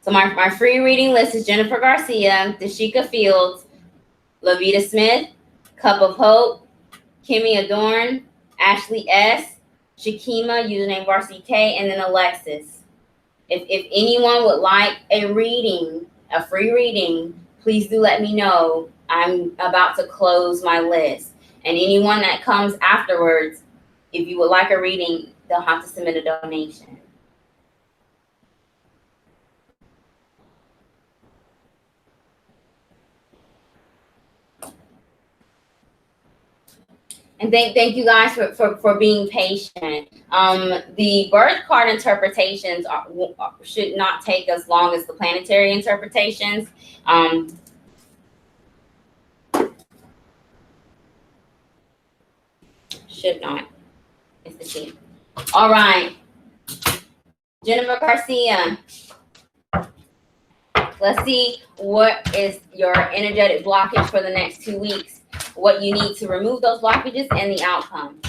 Speaker 1: So my free reading list is Jennifer Garcia, Dashika Fields, Lavita Smith, Cup of Hope, Kimmy Adorn, Ashley S, Shakima, username Varsity K, and then Alexis. If anyone would like a reading, a free reading, please do let me know. I'm about to close my list. And anyone that comes afterwards, if you would like a reading, they'll have to submit a donation. And thank you guys for being patient. The birth card interpretations should not take as long as the planetary interpretations. Should not. It's the key. All right. Jennifer Garcia. Let's see what is your energetic blockage for the next 2 weeks. What you need to remove those blockages and the outcome.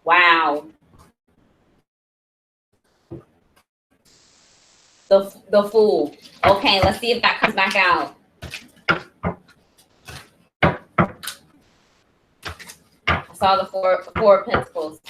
Speaker 1: Wow. The Fool. Okay, let's see if that comes back out. I saw the four of Pentacles.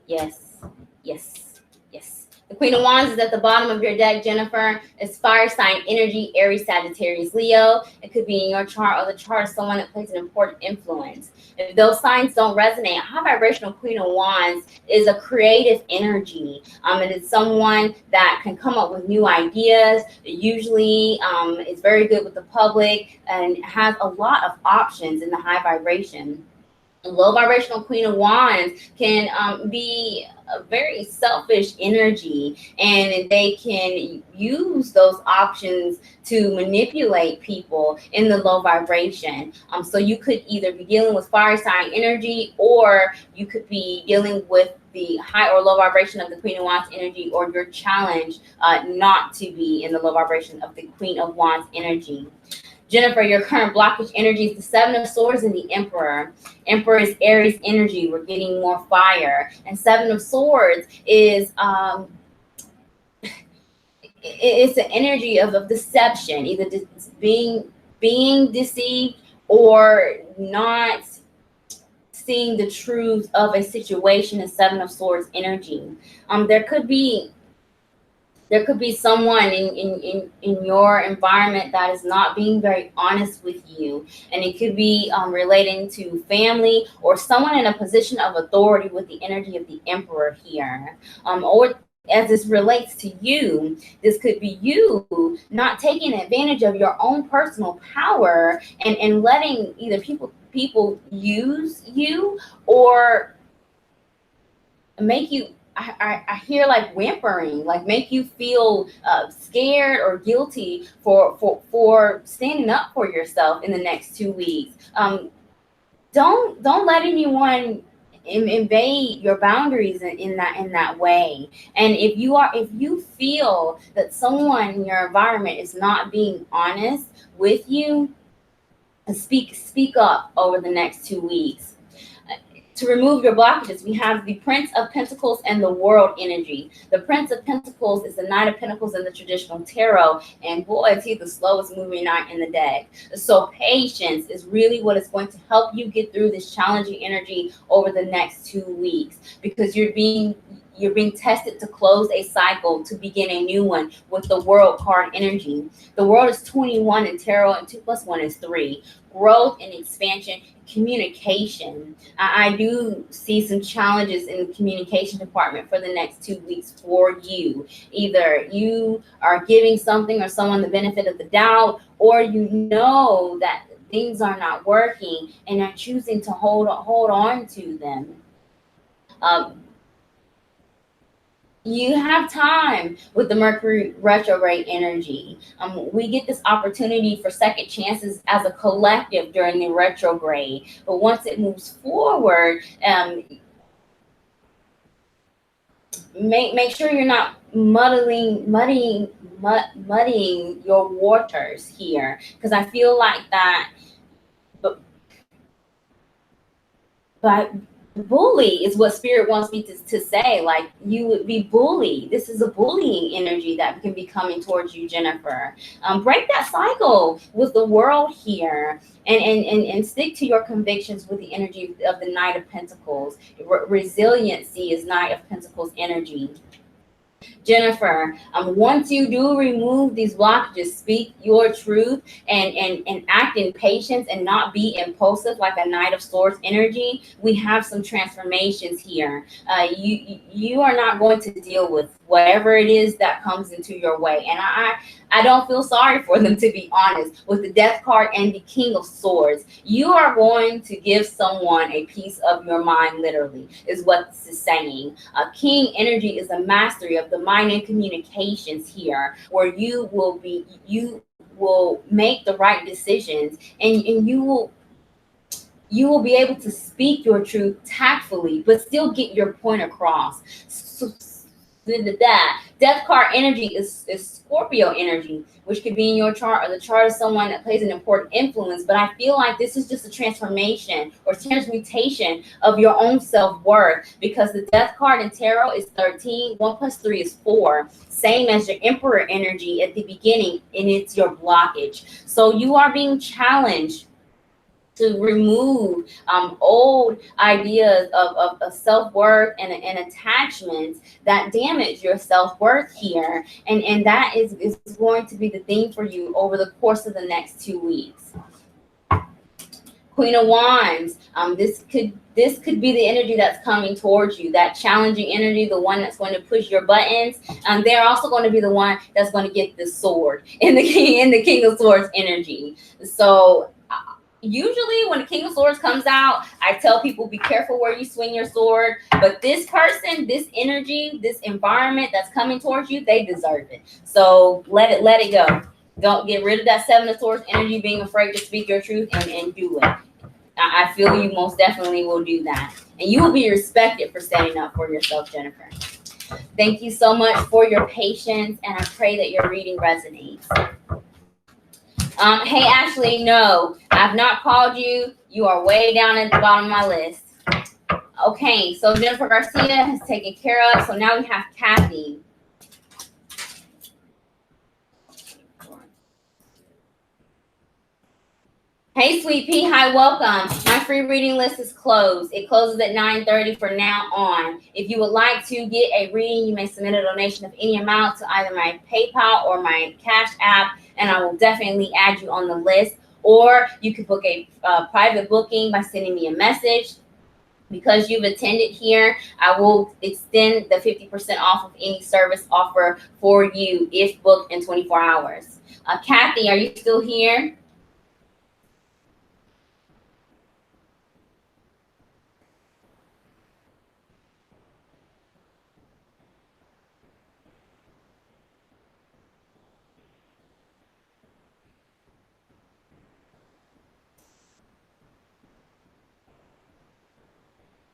Speaker 1: Yes, yes, yes. The Queen of Wands is at the bottom of your deck, Jennifer. It's fire sign energy, Aries, Sagittarius, Leo. It could be in your chart or the chart of someone that plays an important influence. If those signs don't resonate, high vibrational Queen of Wands is a creative energy. It is someone that can come up with new ideas. It usually is very good with the public and has a lot of options in the high vibration. Low vibrational Queen of Wands can be a very selfish energy, and they can use those options to manipulate people in the low vibration. So you could either be dealing with fire sign energy, or you could be dealing with the high or low vibration of the Queen of Wands energy, or your challenge not to be in the low vibration of the Queen of Wands energy. Jennifer, your current blockage energy is the Seven of Swords and the Emperor. Emperor is Aries energy. We're getting more fire. And Seven of Swords is it's an energy of deception, either being deceived or not seeing the truth of a situation. In Seven of Swords energy. There could be someone in your environment that is not being very honest with you. And it could be relating to family or someone in a position of authority with the energy of the Emperor here. Or as this relates to you, this could be you not taking advantage of your own personal power and letting either people use you or make you, I hear like whimpering, like make you feel scared or guilty for standing up for yourself in the next 2 weeks. Don't let anyone invade your boundaries in that way. And if you feel that someone in your environment is not being honest with you, speak up over the next 2 weeks. To remove your blockages, we have the Prince of Pentacles and the World energy. The Prince of Pentacles is the Knight of Pentacles in the traditional tarot, and boy, is he the slowest moving knight in the deck. So patience is really what is going to help you get through this challenging energy over the next 2 weeks, because you're being tested to close a cycle, to begin a new one with the World card energy. The World is 21 in tarot, and 2 plus 1 is 3. Growth and expansion, communication. I do see some challenges in the communication department for the next 2 weeks for you. Either you are giving something or someone the benefit of the doubt, or you know that things are not working and are choosing to hold on to them. You have time with the Mercury retrograde energy. We get this opportunity for second chances as a collective during the retrograde. But once it moves forward, make sure you're not muddying your waters here, because I feel like that. But bully is what spirit wants me to say. Like, you would be bullied. This is a bullying energy that can be coming towards you, Jennifer. Break that cycle with the World here, and stick to your convictions with the energy of the Knight of Pentacles. Resiliency is Knight of Pentacles energy. Jennifer, once you do remove these blockages, speak your truth and act in patience and not be impulsive like a Knight of Swords energy. We have some transformations here. You are not going to deal with whatever it is that comes into your way. And I don't feel sorry for them, to be honest. With the Death card and the King of Swords, you are going to give someone a piece of your mind, literally, is what this is saying. King energy is a mastery of the mind and communications here, where you will make the right decisions, and you will be able to speak your truth tactfully, but still get your point across. So, that Death card energy is Scorpio energy, which could be in your chart or the chart of someone that plays an important influence. But I feel like this is just a transformation or transmutation of your own self-worth, because the Death card in tarot is 13. 1 plus 3 is 4. Same as your Emperor energy at the beginning, and it's your blockage. So you are being challenged to remove old ideas of self-worth and attachments that damage your self-worth here. And that is going to be the theme for you over the course of the next 2 weeks. Queen of Wands, this could be the energy that's coming towards you, that challenging energy, the one that's going to push your buttons. They're also going to be the one that's going to get the sword in the King of Swords energy. So usually when the King of Swords comes out, I tell people, be careful where you swing your sword. But this person, this energy, this environment that's coming towards you, they deserve it. So let it go. Don't get rid of that Seven of Swords energy, being afraid to speak your truth, and do it. I feel you most definitely will do that. And you will be respected for standing up for yourself, Jennifer. Thank you so much for your patience, and I pray that your reading resonates. Hey, Ashley, no, I've not called you. You are way down at the bottom of my list. Okay, so Jennifer Garcia has taken care of. So now we have Kathy. Hey, Sweet Pea, hi, welcome. My free reading list is closed. It closes at 9:30 from now on. If you would like to get a reading, you may submit a donation of any amount to either my PayPal or my Cash App, and I will definitely add you on the list. Or you could book a private booking by sending me a message. Because you've attended here, I will extend the 50% off of any service offer for you if booked in 24 hours. Kathy, are you still here?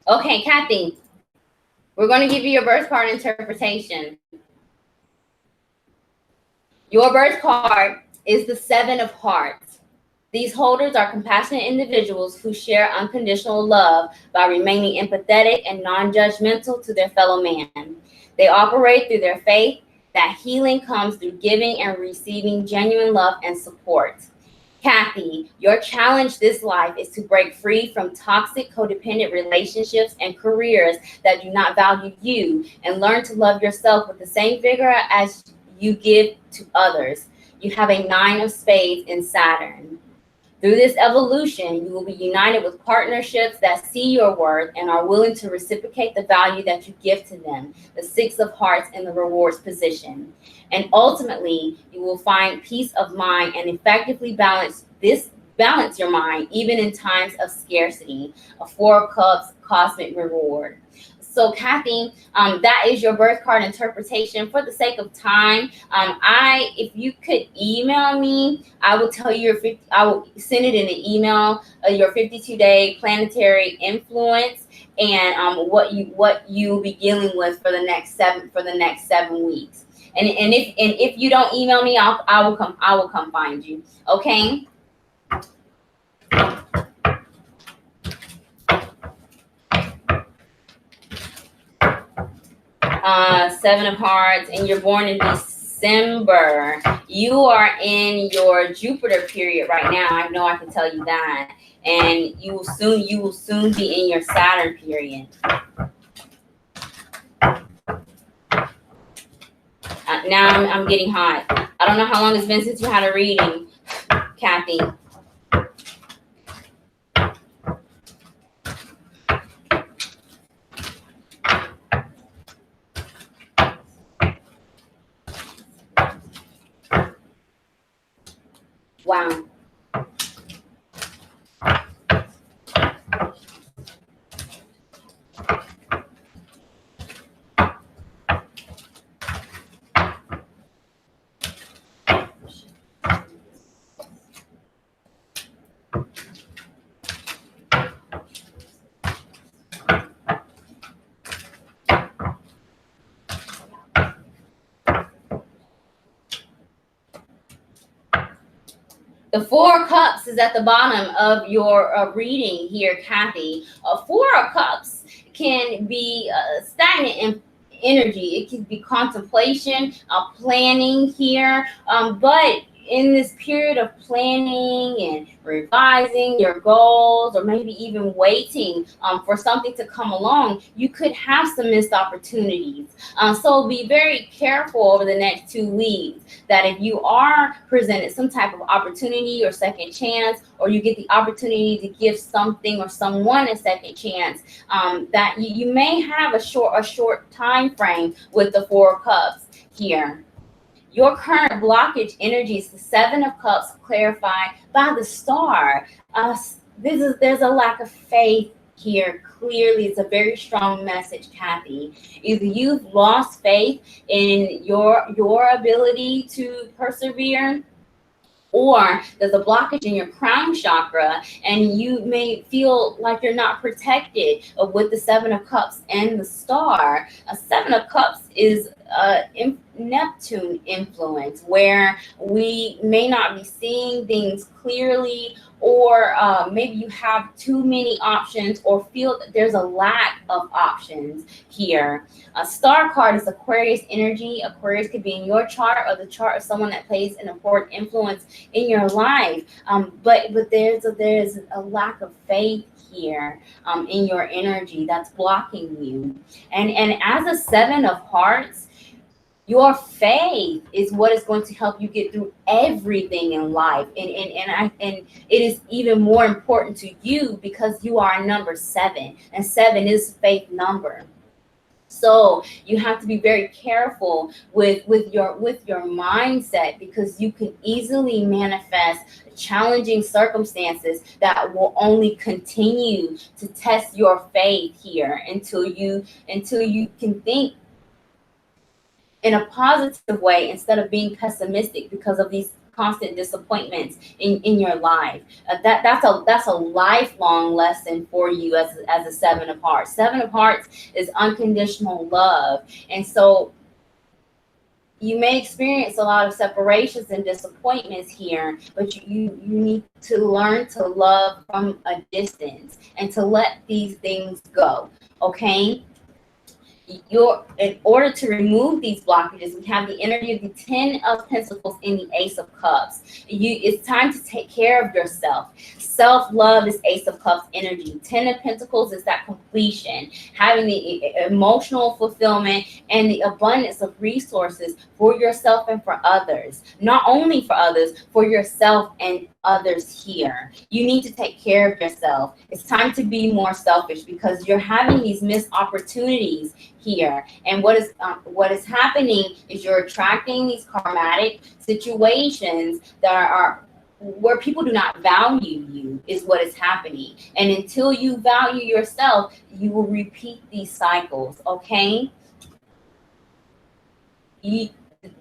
Speaker 1: Okay, Kathy, we're going to give you your birth card interpretation. Your birth card is the 7 of Hearts. These holders are compassionate individuals who share unconditional love by remaining empathetic and non-judgmental to their fellow man. They operate through their faith that healing comes through giving and receiving genuine love and support. Kathy, your challenge this life is to break free from toxic codependent relationships and careers that do not value you, and learn to love yourself with the same vigor as you give to others. You have a 9 of spades in Saturn. Through this evolution, you will be united with partnerships that see your worth and are willing to reciprocate the value that you give to them, the 6 of hearts in the rewards position. And ultimately, you will find peace of mind and effectively balance your mind, even in times of scarcity. A 4 of cups, cosmic reward. So Kathy, that is your birth card interpretation. For the sake of time, if you could email me, I will tell you I will send it in an email, your 52-day planetary influence, and what you'll be dealing with for the next 7 weeks. And if you don't email me, I will come find you. Okay. 7 of hearts, and you're born in December. You are in your Jupiter period right now. I know I can tell you that. And you will soon be in your Saturn period. Now I'm getting hot. I don't know how long it's been since you had a reading, Kathy. Wow. The 4 of Cups is at the bottom of your reading here, Kathy. 4 of Cups can be stagnant energy. It can be contemplation, planning here, but in this period of planning and revising your goals, or maybe even waiting for something to come along, you could have some missed opportunities. So be very careful over the next 2 weeks that if you are presented some type of opportunity or second chance, or you get the opportunity to give something or someone a second chance, that you may have a short time frame with the 4 of Cups here. Your current blockage energy is the 7 of Cups, clarified by the star. There's a lack of faith here. Clearly, it's a very strong message, Kathy. Either you've lost faith in your ability to persevere, or there's a blockage in your crown chakra, and you may feel like you're not protected with the 7 of Cups and the star. A 7 of Cups is Neptune influence, where we may not be seeing things clearly, or maybe you have too many options, or feel that there's a lack of options here. A star card is Aquarius energy. Aquarius could be in your chart or the chart of someone that plays an important influence in your life. But there's a lack of faith here in your energy that's blocking you. And as a 7 of hearts, your faith is what is going to help you get through everything in life. And it is even more important to you because you are number 7, and 7 is a faith number. So you have to be very careful with your mindset, because you can easily manifest challenging circumstances that will only continue to test your faith here until you can think in a positive way instead of being pessimistic because of these constant disappointments in your life. That's a lifelong lesson for you as a 7 of hearts. 7 of hearts is unconditional love. And so you may experience a lot of separations and disappointments here, but you need to learn to love from a distance and to let these things go, okay? In order to remove these blockages, we have the energy of the 10 of Pentacles and the Ace of Cups. It's time to take care of yourself. Self-love is Ace of Cups energy. 10 of Pentacles is that completion, having the emotional fulfillment and the abundance of resources for yourself and for others. Not only for others, for yourself and others here. You need to take care of yourself. It's time to be more selfish because you're having these missed opportunities here. And what is happening is you're attracting these karmatic situations that are where people do not value you, is what is happening. And until you value yourself, you will repeat these cycles, okay?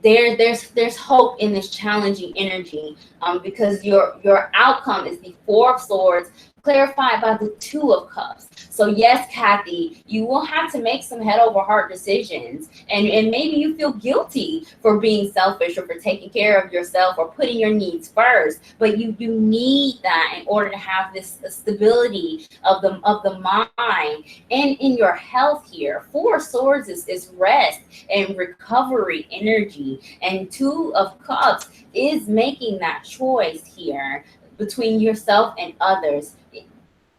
Speaker 1: There's hope in this challenging energy, because your outcome is the 4 of Swords, clarified by the 2 of Cups. So yes, Kathy, you will have to make some head over heart decisions, and maybe you feel guilty for being selfish or for taking care of yourself or putting your needs first, but you do need that in order to have this stability of the mind and in your health here. 4 of Swords is rest and recovery energy, and 2 of Cups is making that choice here between yourself and others.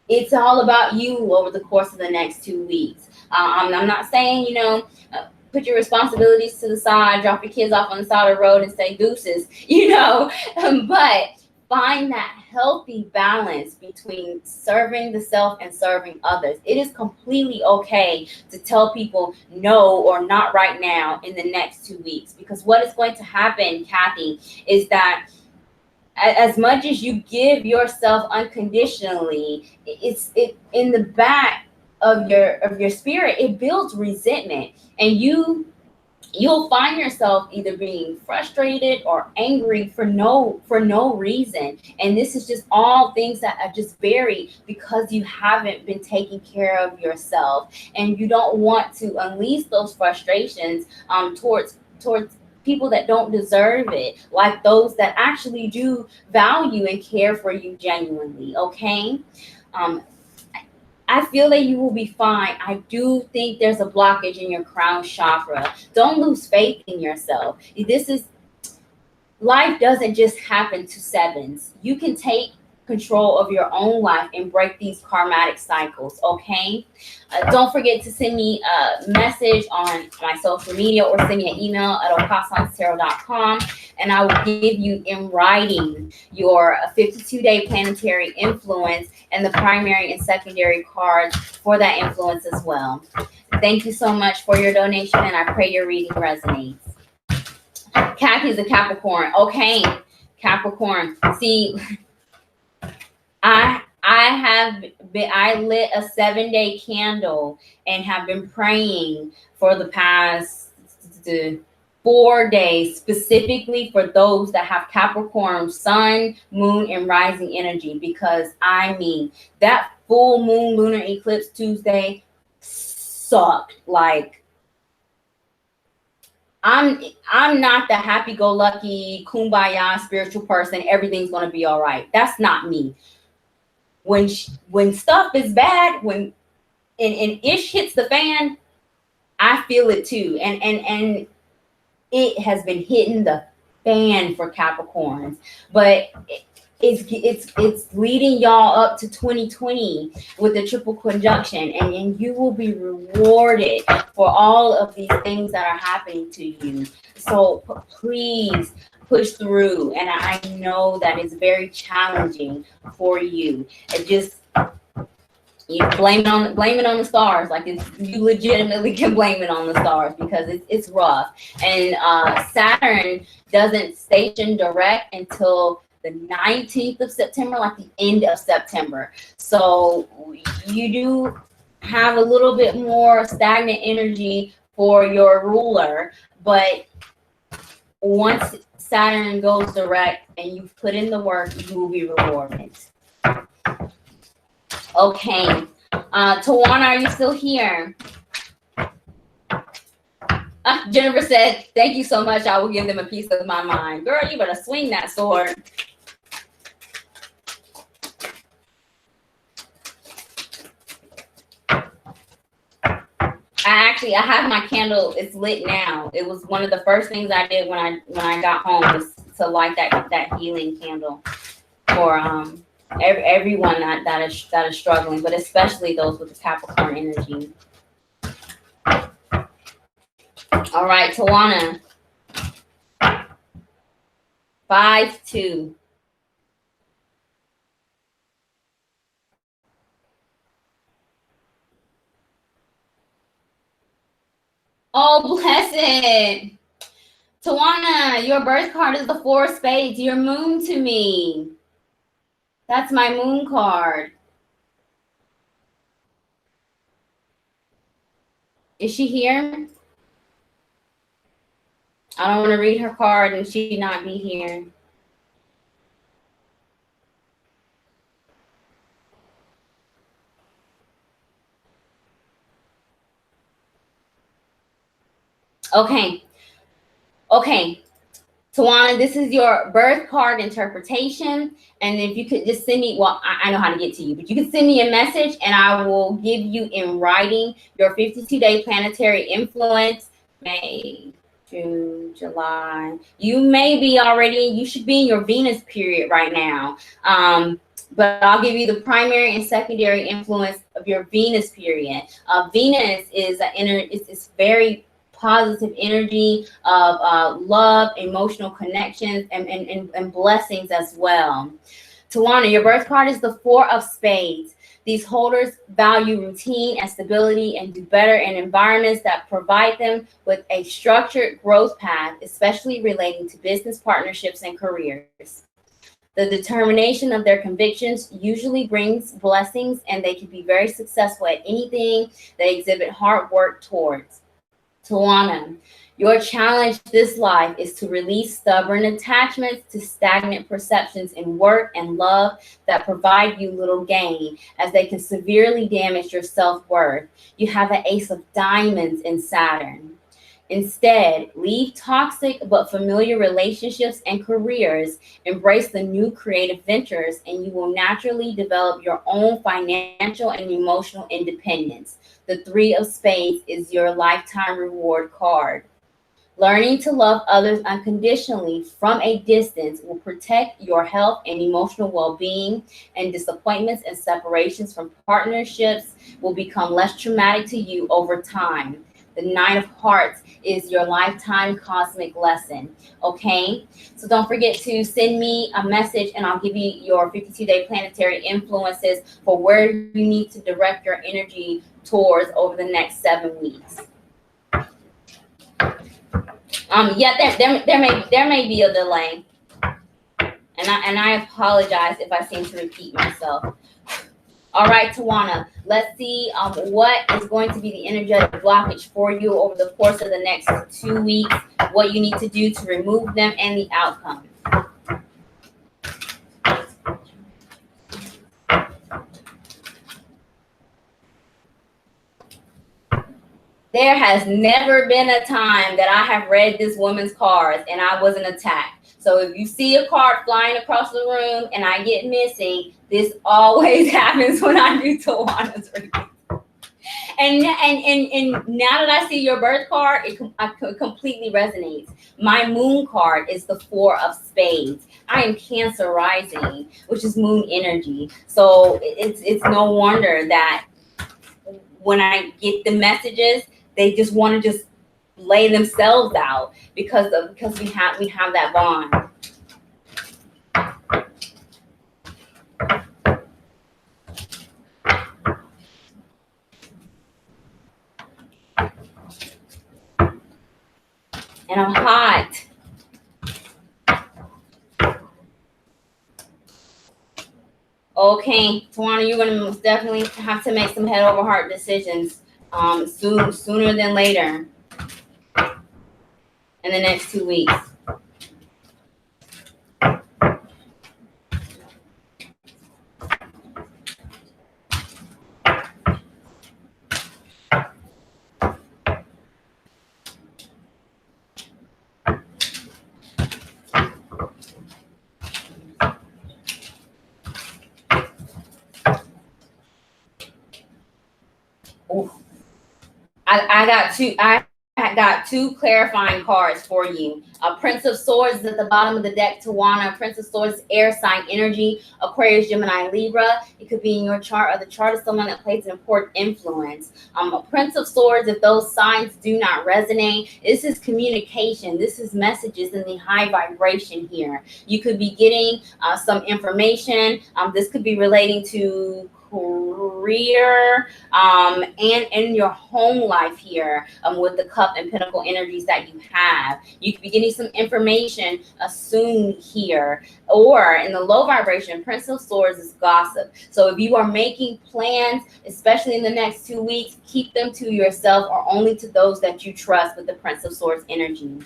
Speaker 1: It's all about you over the course of the next 2 weeks. I'm not saying, put your responsibilities to the side, drop your kids off on the side of the road and say deuces, but find that healthy balance between serving the self and serving others. It is completely okay to tell people no or not right now in the next 2 weeks, because what is going to happen, Kathy, is that as much as you give yourself unconditionally, it in the back of your spirit, it builds resentment, and you'll find yourself either being frustrated or angry for no reason. And this is just all things that are just buried because you haven't been taking care of yourself, and you don't want to unleash those frustrations towards people that don't deserve it, like those that actually do value and care for you genuinely, okay? I feel that you will be fine. I do think there's a blockage in your crown chakra. Don't lose faith in yourself. Life doesn't just happen to 7s. You can take control of your own life and break these karmatic cycles, okay? Don't forget to send me a message on my social media or send me an email at OkaasansTarot.com, and I will give you in writing your 52-day planetary influence and the primary and secondary cards for that influence as well. Thank you so much for your donation, and I pray your reading resonates. Kathy's a Capricorn. Okay, Capricorn. See, I lit a 7-day candle and have been praying for the past 4 days, specifically for those that have Capricorn sun, moon, and rising energy, because that full moon lunar eclipse Tuesday sucked. Like, I'm not the happy-go-lucky, kumbaya spiritual person. Everything's gonna be all right. That's not me. When stuff is bad, when ish hits the fan, I feel it too, and it has been hitting the fan for Capricorns, but it's leading y'all up to 2020 with the triple conjunction, and you will be rewarded for all of these things that are happening to you. So please push through, and I know that it's very challenging for you. You blame it on the stars. Like, you legitimately can blame it on the stars, because it's rough. And Saturn doesn't station direct until the 19th of September, like the end of September. So you do have a little bit more stagnant energy for your ruler, but once Saturn goes direct and you've put in the work, you will be rewarded. Okay, Tawana, are you still here? Jennifer said, thank you so much. I will give them a piece of my mind. Girl, you better swing that sword. I have my candle. It's lit now. It was one of the first things I did when I got home was to light that healing candle for everyone that is struggling, but especially those with the Capricorn energy. All right, Tawana. 5-2. Oh, blessed. Tawana, your birth card is the 4 of spades. Your moon to me. That's my moon card. Is she here? I don't want to read her card and she not be here. Okay. Tawana, this is your birth card interpretation. And if you could just send me, well, I know how to get to you, but you can send me a message and I will give you in writing your 52-day planetary influence. May, June, July. You may be already, you should be in your Venus period right now. But I'll give you the primary and secondary influence of your Venus period. Venus is it's very positive energy of love, emotional connections, and blessings as well. Tawana, your birth card is the 4 of spades. These holders value routine and stability and do better in environments that provide them with a structured growth path, especially relating to business partnerships and careers. The determination of their convictions usually brings blessings, and they can be very successful at anything they exhibit hard work towards. Tawana, your challenge this life is to release stubborn attachments to stagnant perceptions in work and love that provide you little gain, as they can severely damage your self-worth. You have an Ace of Diamonds in Saturn. Instead, leave toxic but familiar relationships and careers, embrace the new creative ventures, and you will naturally develop your own financial and emotional independence. The 3 of spades is your lifetime reward card. Learning to love others unconditionally from a distance will protect your health and emotional well-being, and disappointments and separations from partnerships will become less traumatic to you over time. The 9 of Hearts is your lifetime cosmic lesson. Okay? So don't forget to send me a message and I'll give you your 52-day planetary influences for where you need to direct your energy towards over the next 7 weeks. There may be a delay. And I apologize if I seem to repeat myself. All right, Tawana, let's see what is going to be the energetic blockage for you over the course of the next 2 weeks, what you need to do to remove them, and the outcome. There has never been a time that I have read this woman's cards and I wasn't attacked. So if you see a card flying across the room and I get missing, this always happens when I do Tawana's reading. And now that I see your birth card, it completely resonates. My moon card is the 4 of spades. I am Cancer rising, which is moon energy. So it's no wonder that when I get the messages, they just want to just lay themselves out because we have that bond. And I'm hot. Okay, Tawana, you're gonna most definitely have to make some head over heart decisions sooner than later in the next 2 weeks. I got two clarifying cards for you. Prince of Swords is at the bottom of the deck, Tawana. Prince of Swords, air sign energy, Aquarius, Gemini, Libra. It could be in your chart, or the chart of someone that plays an important influence. Prince of Swords, if those signs do not resonate, this is communication. This is messages in the high vibration here. You could be getting some information. This could be relating to career and in your home life here, with the cup and pentacle energies that you have. You could be getting some information soon here. Or in the low vibration, Prince of Swords is gossip. So if you are making plans, especially in the next 2 weeks, keep them to yourself or only to those that you trust with the Prince of Swords energy.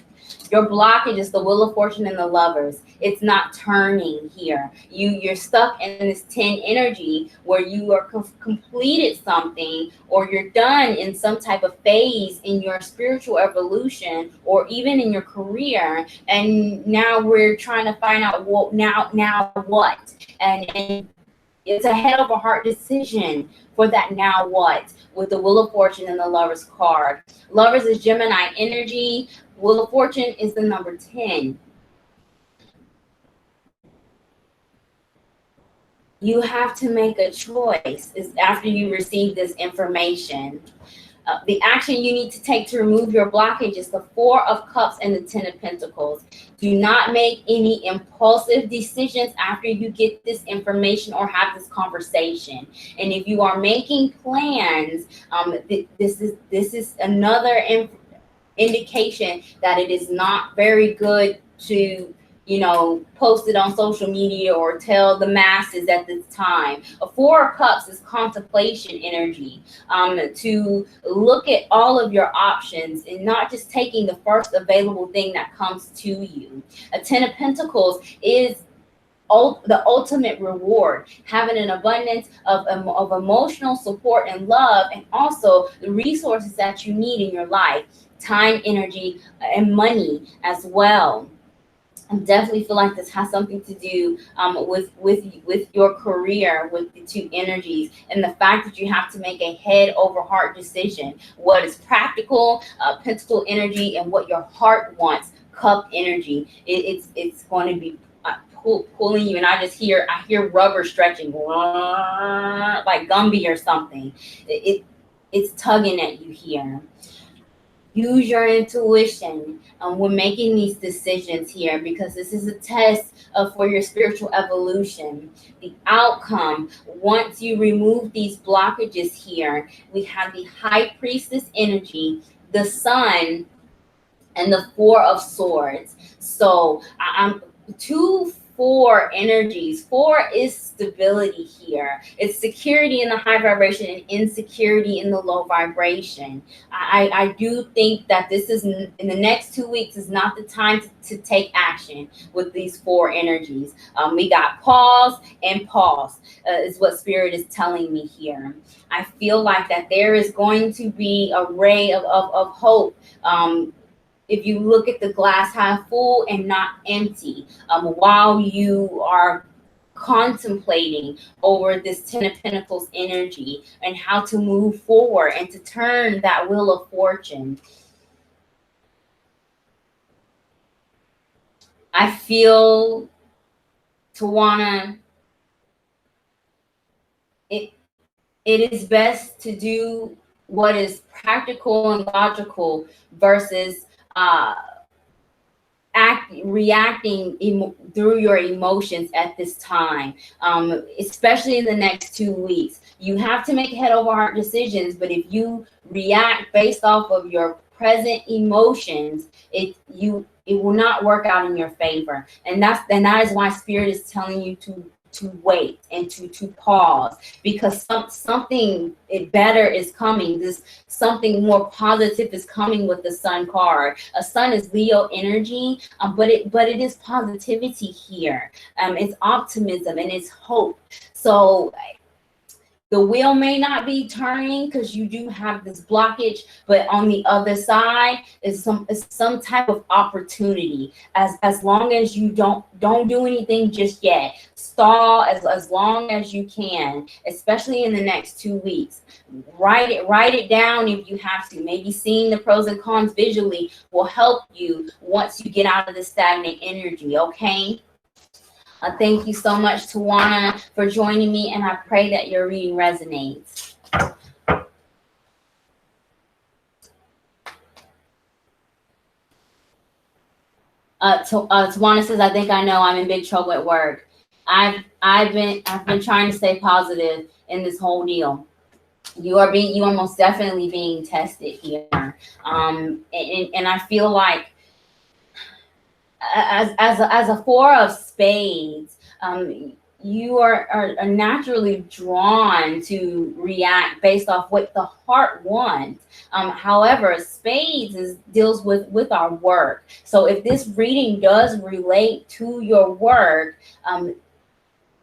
Speaker 1: Your blockage is the Wheel of Fortune and the Lovers. It's not turning here. You're stuck in this 10 energy where you are completed something, or you're done in some type of phase in your spiritual evolution, or even in your career. And now we're trying to find out what now what. And it's a head over heart decision for that now what, with the Wheel of Fortune and the Lovers card. Lovers is Gemini energy. Wheel of Fortune is the number 10. You have to make a choice after you receive this information. The action you need to take to remove your blockage is the Four of Cups and the Ten of Pentacles. Do not make any impulsive decisions after you get this information or have this conversation. And if you are making plans, this is another indication that it is not very good to, post it on social media or tell the masses at this time. A Four of Cups is contemplation energy, to look at all of your options and not just taking the first available thing that comes to you. A Ten of Pentacles is the ultimate reward, having an abundance of emotional support and love, and also the resources that you need in your life, time, energy, and money as well. I definitely feel like this has something to do with your career, with the two energies, and the fact that you have to make a head over heart decision. What is practical, pentacle energy, and what your heart wants, cup energy. It's going to be pulling you, and I hear rubber stretching, like Gumby or something. It's tugging at you here. Use your intuition when making these decisions here, because this is a test for your spiritual evolution. The outcome, once you remove these blockages here, we have the High Priestess energy, the Sun, and the Four of Swords. So I'm 4 energies. 4 is stability here. It's security in the high vibration and insecurity in the low vibration. I do think that this is, in the next 2 weeks, is not the time to take action with these 4 energies. We got pause and pause, is what Spirit is telling me here. I feel like that there is going to be a ray of hope, if you look at the glass half full and not empty, while you are contemplating over this Ten of Pentacles energy and how to move forward and to turn that Wheel of Fortune. I feel, Tawana, it is best to do what is practical and logical versus reacting through your emotions at this time, especially in the next 2 weeks. You have to make head over heart decisions, but if you react based off of your present emotions, it will not work out in your favor. And that is why Spirit is telling you to wait and to pause, because something better is coming. Something more positive is coming with the Sun card. A Sun is Leo energy, but it is positivity here. It's optimism and it's hope. So the wheel may not be turning because you do have this blockage, but on the other side is some type of opportunity. As long as you don't do anything just yet, stall as long as you can, especially in the next 2 weeks. Write it down if you have to. Maybe seeing the pros and cons visually will help you once you get out of the stagnant energy. Okay. Thank you so much, Tawana, for joining me, and I pray that your reading resonates. Tawana says, "I think I know I'm in big trouble at work. I've been trying to stay positive in this whole deal. You are most definitely being tested here, and I feel like." As a four of spades, you are naturally drawn to react based off what the heart wants. However, spades deals with our work. So if this reading does relate to your work,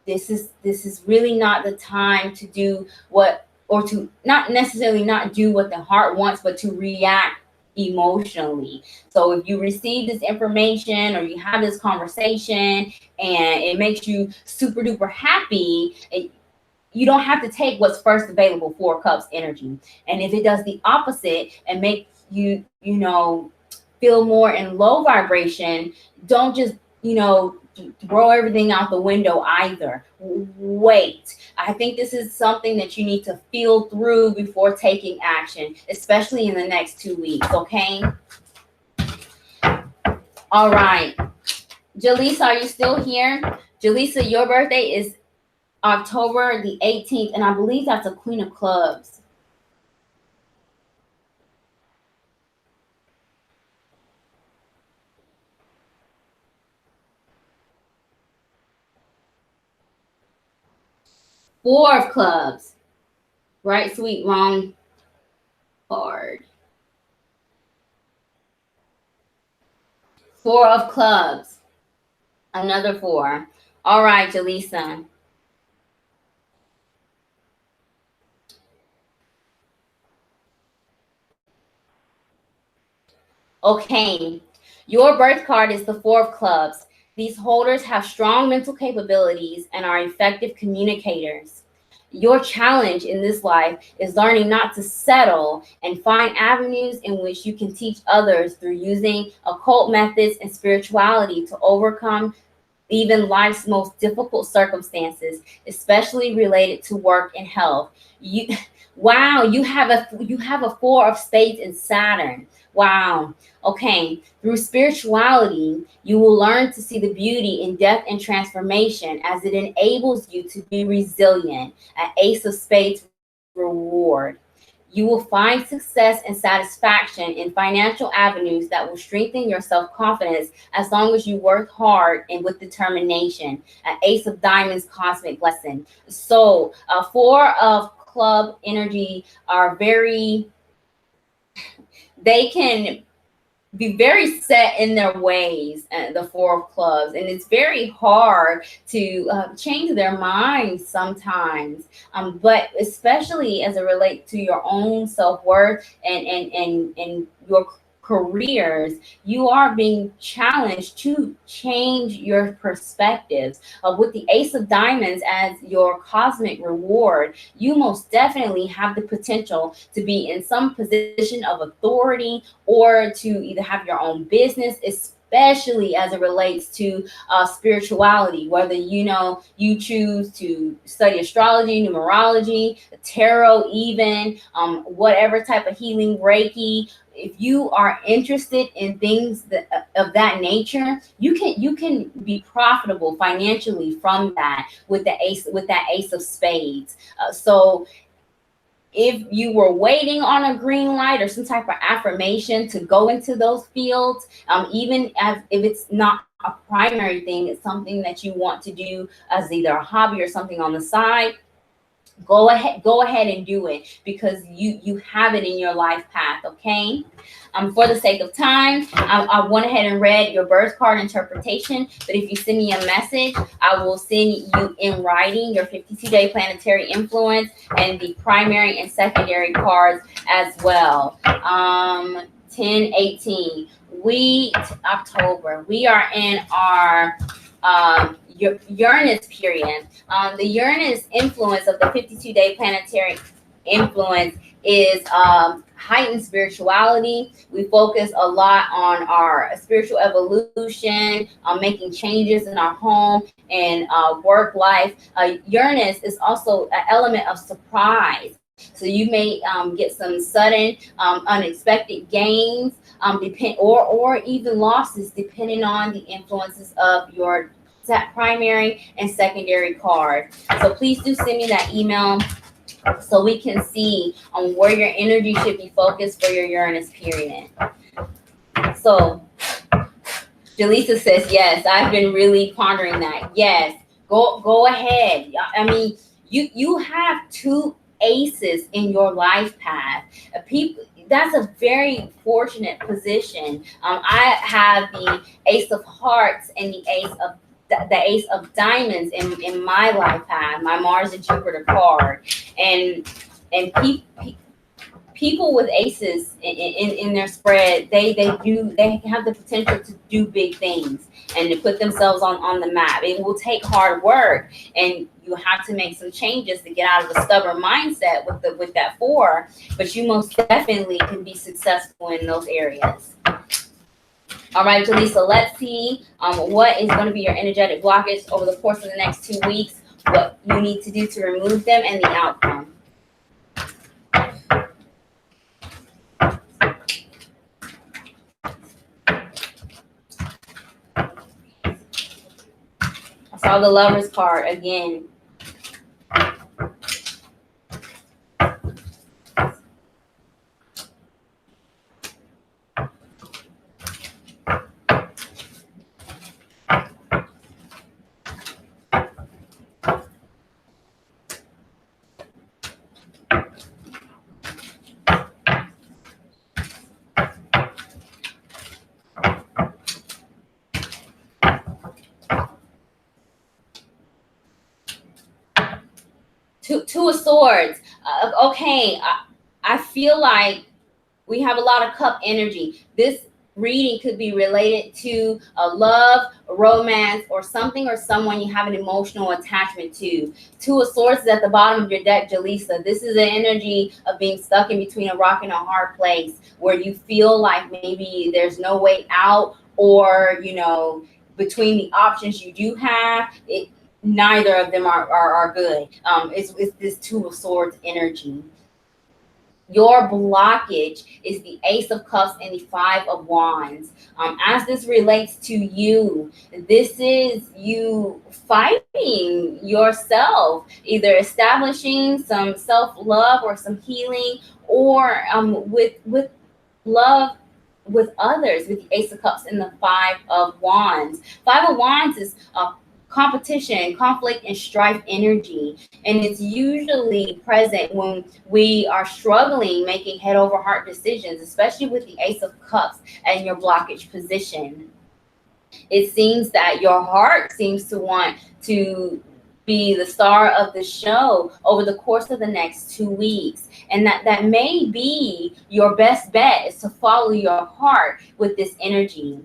Speaker 1: this is really not the time to do what, or to not necessarily not do what the heart wants, but to react emotionally. So if you receive this information or you have this conversation and it makes you super duper happy, you don't have to take what's first available, Four Cups energy. And if it does the opposite and make you feel more in low vibration, don't just throw everything out the window either. Wait. I think this is something that you need to feel through before taking action, especially in the next 2 weeks. Okay. All right. Jalisa, are you still here? Jalisa, your birthday is October the 18th, and I believe that's a Queen of Clubs. Four of Clubs. Right, sweet, wrong, card. Four of Clubs. Another four. All right, Jalisa. Okay. Your birth card is the Four of Clubs. These holders have strong mental capabilities and are effective communicators. Your challenge in this life is learning not to settle and find avenues in which you can teach others through using occult methods and spirituality to overcome even life's most difficult circumstances, especially related to work and health. Wow, you have a Four of Spades in Saturn. Wow. Okay. Through spirituality, you will learn to see the beauty in death and transformation as it enables you to be resilient. An Ace of Spades reward. You will find success and satisfaction in financial avenues that will strengthen your self-confidence as long as you work hard and with determination. An Ace of Diamonds cosmic lesson. So Four of Club energy are they can be very set in their ways, the Four of Clubs, and it's very hard to change their minds sometimes, but especially as it relates to your own self-worth and your careers, you are being challenged to change your perspectives. With the Ace of Diamonds as your cosmic reward, you most definitely have the potential to be in some position of authority or to either have your own business, especially as it relates to spirituality, whether you choose to study astrology, numerology, tarot, even whatever type of healing, Reiki. If you are interested in things of that nature, you can be profitable financially from that with that Ace of Spades. So if you were waiting on a green light or some type of affirmation to go into those fields, even if it's not a primary thing, it's something that you want to do as either a hobby or something on the side, go ahead and do it, because you have it in your life path. Okay. For the sake of time, I went ahead and read your birth card interpretation, but if you send me a message, I will send you in writing your 52-day planetary influence and the primary and secondary cards as well. 10/18, October, we are in our Uranus period. The Uranus influence of the 52-day planetary influence is heightened spirituality. We focus a lot on our spiritual evolution, making changes in our home and work life. Uranus is also an element of surprise. So you may get some sudden, unexpected gains, or even losses, depending on the influences of your primary and secondary card. So please do send me that email so we can see where your energy should be focused for your Uranus period. So Jalisa says, yes, I've been really pondering that. Yes, go ahead. I mean, you have 2 aces in your life path. That's a very fortunate position. I have the Ace of Hearts and the Ace of Diamonds in my life path, my Mars and Jupiter card, and people with aces in their spread, they have the potential to do big things and to put themselves on the map. It will take hard work, and you have to make some changes to get out of a stubborn mindset with that 4, but you most definitely can be successful in those areas. All right, Jalisa, let's see what is going to be your energetic blockage over the course of the next 2 weeks, what you need to do to remove them, and the outcome. I saw the Lover's card again. Two of Swords. Okay, I feel like we have a lot of cup energy. This reading could be related to a love, a romance, or something or someone you have an emotional attachment to. 2 of Swords is at the bottom of your deck, Jalisa. This is the energy of being stuck in between a rock and a hard place, where you feel like maybe there's no way out, or, between the options you do have, neither of them are good. It's this 2 of Swords energy. Your blockage is the Ace of Cups and the 5 of Wands. As this relates to you, this is you fighting yourself, either establishing some self-love or some healing, or with love with others, with the Ace of Cups and the 5 of Wands. 5 of Wands is competition, conflict, and strife energy. And it's usually present when we are struggling making head over heart decisions, especially with the Ace of Cups and your blockage position. It seems that your heart seems to want to be the star of the show over the course of the next 2 weeks. And that may be your best bet, is to follow your heart with this energy.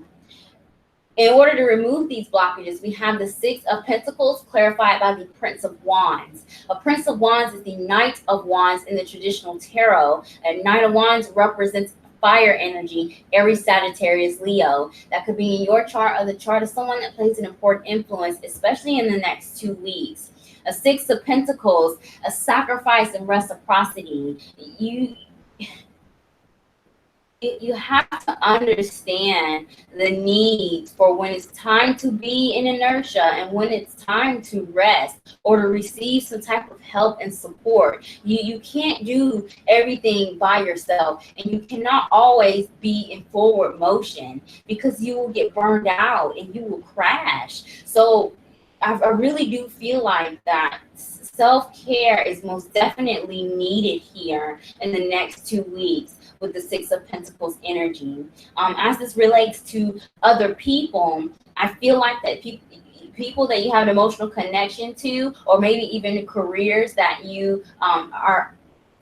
Speaker 1: In order to remove these blockages, we have the 6 of Pentacles clarified by the Prince of Wands. A Prince of Wands is the Knight of Wands in the traditional tarot. A Knight of Wands represents fire energy, Aries, Sagittarius, Leo. That could be in your chart or the chart of someone that plays an important influence, especially in the next 2 weeks. A 6 of Pentacles, a sacrifice and reciprocity. You have to understand the need for when it's time to be in inertia and when it's time to rest or to receive some type of help and support. You can't do everything by yourself, and you cannot always be in forward motion, because you will get burned out and you will crash. So I really do feel like that self-care is most definitely needed here in the next 2 weeks with the Six of Pentacles energy. As this relates to other people, I feel like that people that you have an emotional connection to, or maybe even careers that you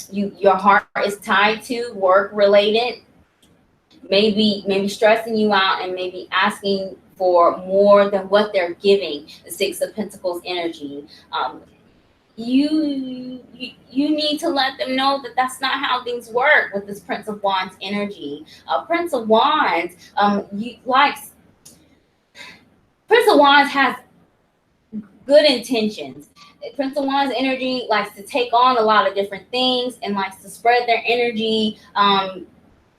Speaker 1: your heart is tied to, work related, maybe stressing you out and maybe asking for more than what they're giving. The Six of Pentacles energy. You need to let them know that that's not how things work with this Prince of Wands energy. Prince of Wands, Prince of Wands has good intentions. Prince of Wands energy likes to take on a lot of different things and likes to spread their energy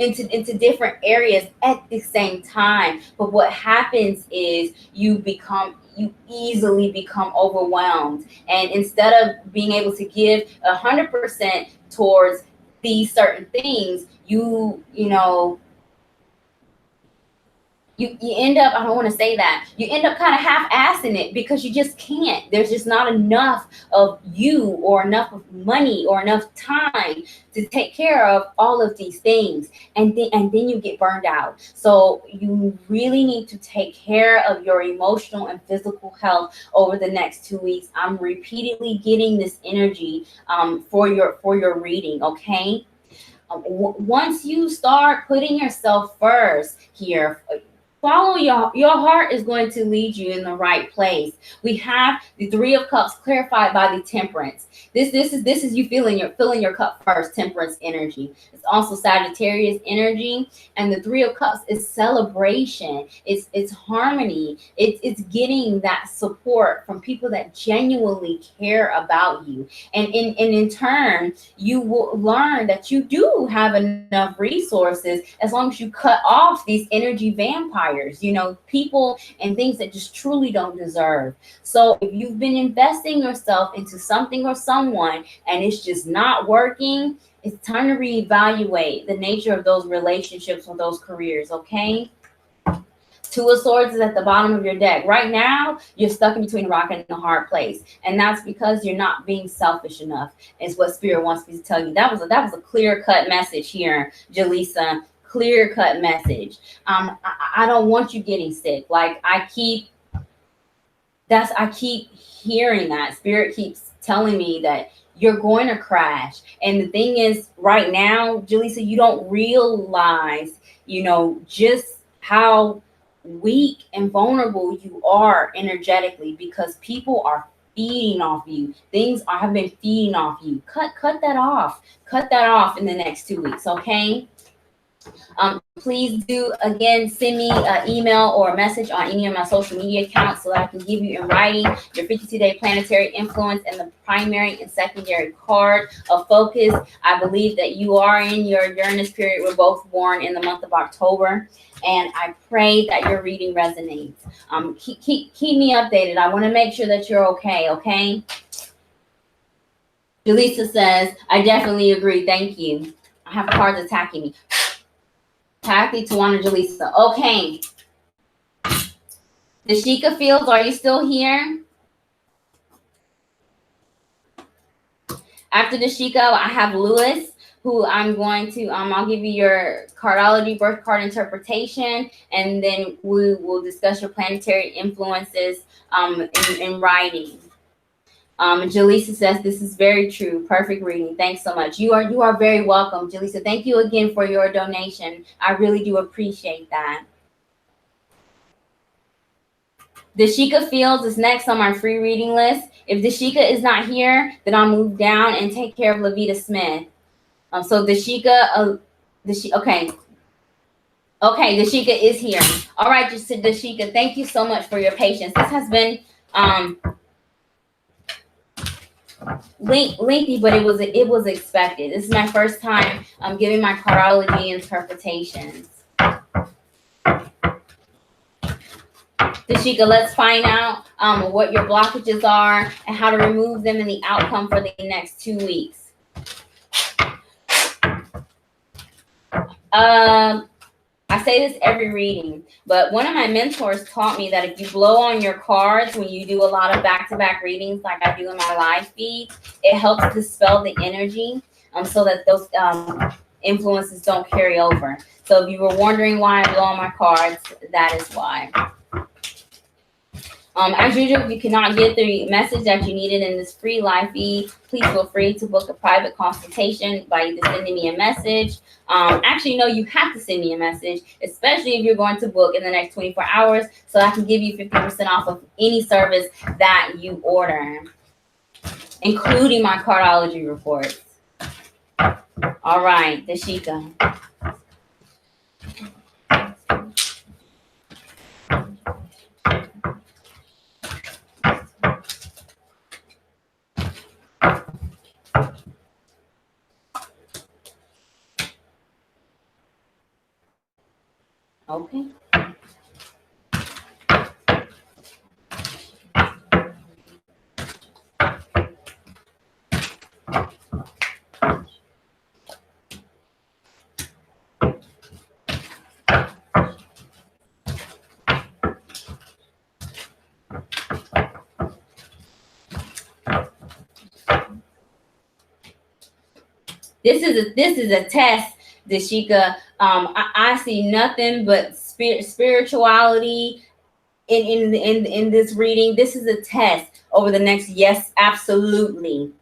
Speaker 1: into different areas at the same time. But what happens is you easily become overwhelmed, and instead of being able to give 100% towards these certain things, you end up, I don't want to say that, you end up kind of half-assing it because you just can't. There's just not enough of you or enough of money or enough time to take care of all of these things. And then you get burned out. So you really need to take care of your emotional and physical health over the next 2 weeks. I'm repeatedly getting this energy for your reading, okay? Once you start putting yourself first here, follow your heart is going to lead you in the right place. We have the Three of Cups clarified by the Temperance. This is you filling your cup first, Temperance energy. It's also Sagittarius energy, and the Three of Cups is celebration. It's harmony. It's getting that support from people that genuinely care about you, and in turn, you will learn that you do have enough resources as long as you cut off these energy vampires. People and things that just truly don't deserve. So if you've been investing yourself into something or someone and it's just not working, it's time to reevaluate the nature of those relationships or those careers, okay? Two of Swords is at the bottom of your deck. Right now, you're stuck in between a rock and a hard place. And that's because you're not being selfish enough, is what Spirit wants me to tell you. That was a clear-cut message here, Jalisa. Clear-cut message. I don't want you getting sick. Like I keep hearing that. Spirit keeps telling me that you're going to crash. And the thing is, right now, Jalisa, you don't realize, just how weak and vulnerable you are energetically, because people are feeding off you. Things have been feeding off you. Cut that off. Cut that off in the next 2 weeks, okay? Please do, again, send me an email or a message on any of my social media accounts so that I can give you in writing your 52-day planetary influence and the primary and secondary card of focus. I believe that you are in your Uranus period. We're both born in the month of October, and I pray that your reading resonates. Keep me updated. I want to make sure that you're okay? Jalisa says, I definitely agree. Thank you. I have cards attacking me. Kathy, Tawana, Jalisa. Okay. Dashika Fields, are you still here? After Dashika, I have Lewis, who I'm going to, I'll give you your cardology, birth card interpretation, and then we will discuss your planetary influences in writing. Jalisa says, this is very true. Perfect reading. Thanks so much. You are very welcome, Jalisa. Thank you again for your donation. I really do appreciate that. Dashika Fields is next on my free reading list. If Dashika is not here, then I'll move down and take care of Lavita Smith. So Dashika, okay. Okay, Dashika is here. All right, just to Dashika, thank you so much for your patience. This has been lengthy, but it was expected. This is my first time giving my cardology interpretations. Dashika, let's find out what your blockages are and how to remove them and the outcome for the next 2 weeks. I say this every reading, but one of my mentors taught me that if you blow on your cards when you do a lot of back-to-back readings like I do in my live feed, it helps dispel the energy so that those influences don't carry over. So if you were wondering why I blow on my cards, that is why. As usual, if you cannot get the message that you needed in this free live feed, please feel free to book a private consultation by either sending me a message. Actually, no, you have to send me a message, especially if you're going to book in the next 24 hours, so I can give you 50% off of any service that you order, including my cardology reports. All right, Dashika. Okay. This is a test, Dashika. I see nothing but spirituality in this reading. This is a test over the next, yes, absolutely.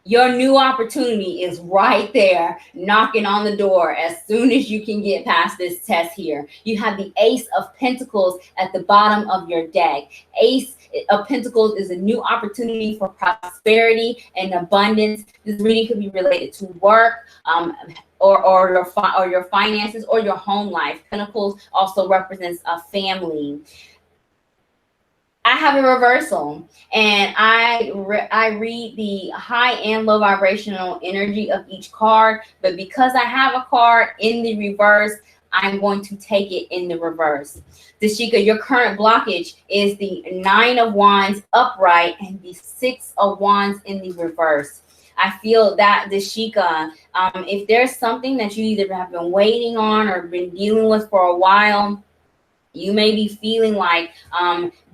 Speaker 1: Your new opportunity is right there, knocking on the door as soon as you can get past this test here. You have the Ace of Pentacles at the bottom of your deck. Ace of Pentacles is a new opportunity for prosperity and abundance. This reading could be related to work, or your finances or your home life. Pentacles also represents a family. I have a reversal, and I read the high and low vibrational energy of each card, but because I have a card in the reverse, I'm going to take it in the reverse. Dashika, your current blockage is the 9 of Wands upright and the 6 of Wands in the reverse. I feel that, Dashika, if there's something that you either have been waiting on or been dealing with for a while, you may be feeling like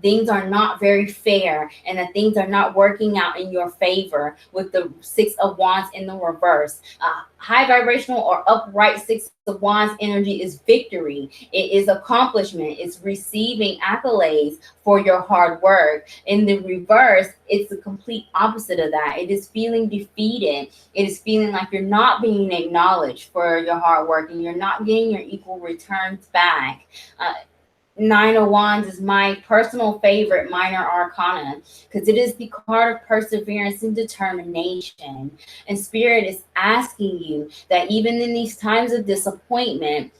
Speaker 1: things are not very fair and that things are not working out in your favor with the 6 of Wands in the reverse. High vibrational or upright 6 of Wands energy is victory. It is accomplishment. It's receiving accolades for your hard work. In the reverse, it's the complete opposite of that. It is feeling defeated. It is feeling like you're not being acknowledged for your hard work and you're not getting your equal returns back. 9 of Wands is my personal favorite minor arcana because it is the card of perseverance and determination. And Spirit is asking you that even in these times of disappointment,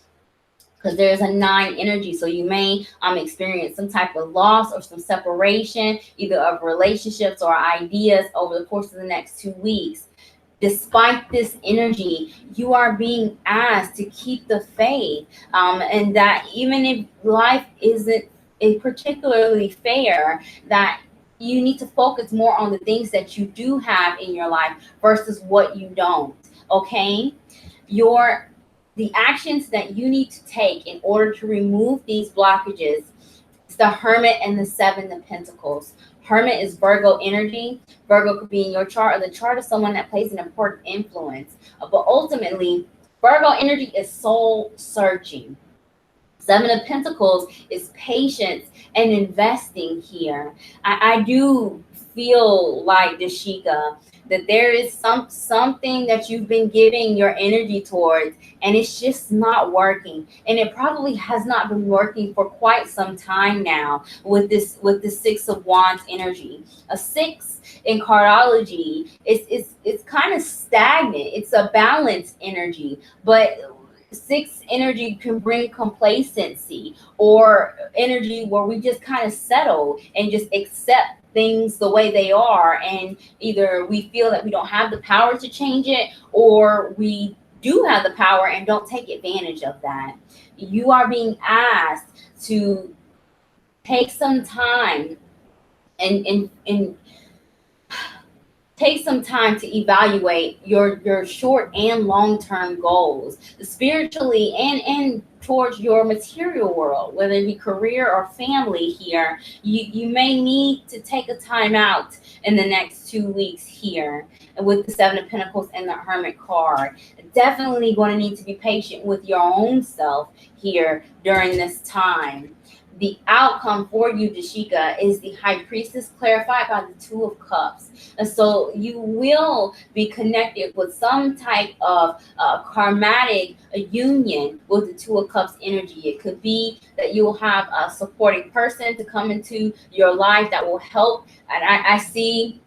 Speaker 1: because there's a 9 energy, so you may experience some type of loss or some separation, either of relationships or ideas over the course of the next 2 weeks. Despite this energy, you are being asked to keep the faith, and that even if life isn't particularly fair, that you need to focus more on the things that you do have in your life versus what you don't. Okay, the actions that you need to take in order to remove these blockages is the Hermit and the 7 of Pentacles. Hermit is Virgo energy. Virgo could be in your chart or the chart of someone that plays an important influence. But ultimately, Virgo energy is soul searching. 7 of Pentacles is patience and investing here. I do feel like, Dashika, that there is something that you've been giving your energy towards and it's just not working, and it probably has not been working for quite some time now with this 6 of Wands energy. A 6 in cardology it's kind of stagnant. It's a balanced energy, but 6 energy can bring complacency or energy where we just kind of settle and just accept things the way they are, and either we feel that we don't have the power to change it or we do have the power and don't take advantage of that. You are being asked to take some time and take some time to evaluate your short and long-term goals, spiritually and towards your material world, whether it be career or family here. You may need to take a time out in the next 2 weeks here with the Seven of Pentacles and the Hermit card. Definitely going to need to be patient with your own self here during this time. The outcome for you, Dashika, is the High Priestess, clarified by the Two of Cups. And so you will be connected with some type of karmatic union with the Two of Cups energy. It could be that you will have a supporting person to come into your life that will help. And I see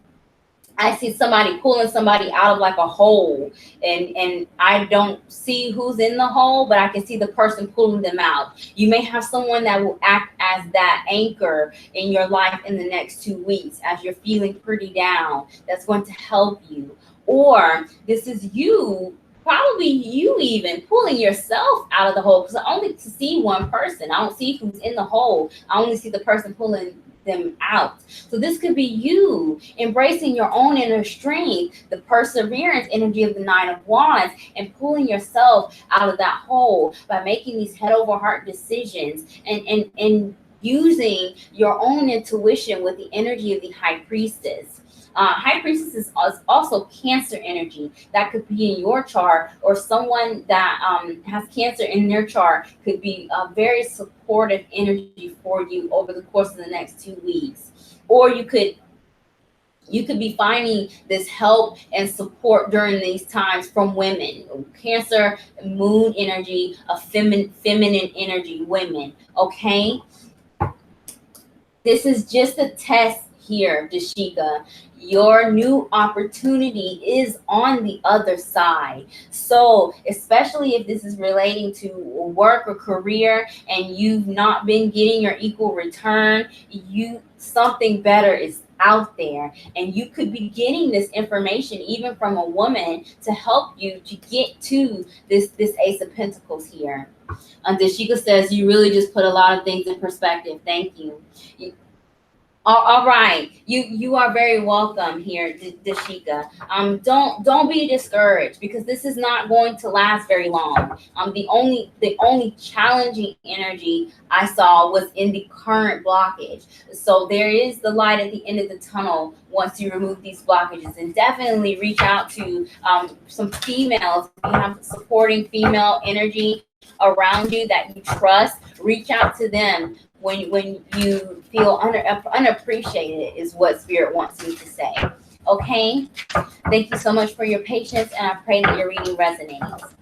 Speaker 1: somebody pulling somebody out of like a hole, and I don't see who's in the hole, but I can see the person pulling them out. You may have someone that will act as that anchor in your life in the next 2 weeks as you're feeling pretty down. That's going to help you. Or this is you, probably you even pulling yourself out of the hole, because I only see one person. I don't see who's in the hole. I only see the person pulling them out. So this could be you embracing your own inner strength, the perseverance energy of the Nine of Wands, and pulling yourself out of that hole by making these head over heart decisions and using your own intuition with the energy of the High Priestess. High Priestess is also Cancer energy. That could be in your chart, or someone that has Cancer in their chart could be a very supportive energy for you over the course of the next 2 weeks. Or you could be finding this help and support during these times from women. Cancer, moon energy, a feminine energy, women. Okay, this is just a test here, Dashika. Your new opportunity is on the other side. So especially if this is relating to work or career and you've not been getting your equal return, something better is out there, and you could be getting this information even from a woman to help you to get to this Ace of Pentacles here. Dashika says you really just put a lot of things in perspective. Thank you. All right, you are very welcome here, Dashika. Don't be discouraged, because this is not going to last very long. The only challenging energy I saw was in the current blockage. So there is the light at the end of the tunnel once you remove these blockages. And definitely reach out to some females. If you have supporting female energy around you that you trust, reach out to them when you feel unappreciated, is what Spirit wants me to say. Okay, thank you so much for your patience, and I pray that your reading resonates.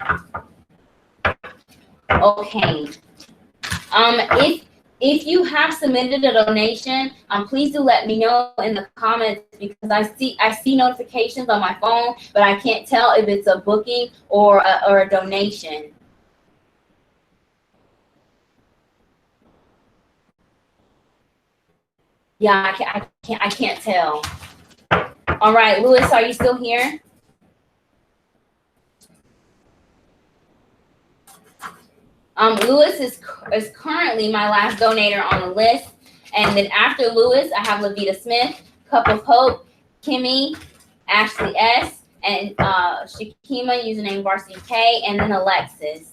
Speaker 1: Okay, if you have submitted a donation, please do let me know in the comments, because I see notifications on my phone, but I can't tell if it's a booking or a donation. Yeah, I can't tell. All right, Lewis, are you still here? Lewis is currently my last donator on the list, and then after Lewis, I have Lavita Smith, Cup of Hope, Kimmy, Ashley S, and Shakima, username Varsity K, and then Alexis.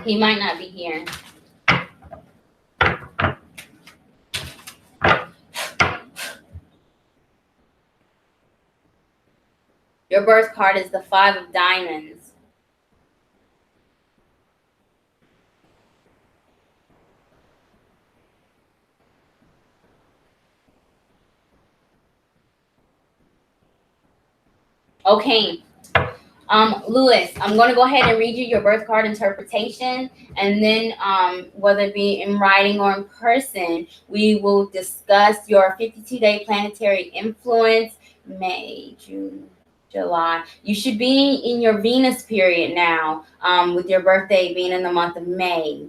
Speaker 1: He might not be here. Your birth card is the Five of Diamonds. Okay. Lewis, I'm going to go ahead and read you your birth card interpretation, and then whether it be in writing or in person, we will discuss your 52-day planetary influence, May, June, July. You should be in your Venus period now, with your birthday being in the month of May.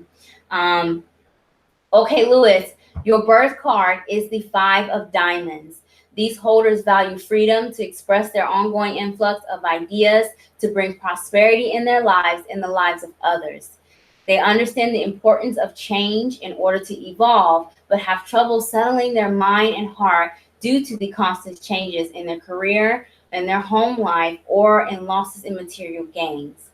Speaker 1: Okay, Lewis, your birth card is the Five of Diamonds. These holders value freedom to express their ongoing influx of ideas, to bring prosperity in their lives and the lives of others. They understand the importance of change in order to evolve, but have trouble settling their mind and heart due to the constant changes in their career, in their home life, or in losses in material gains.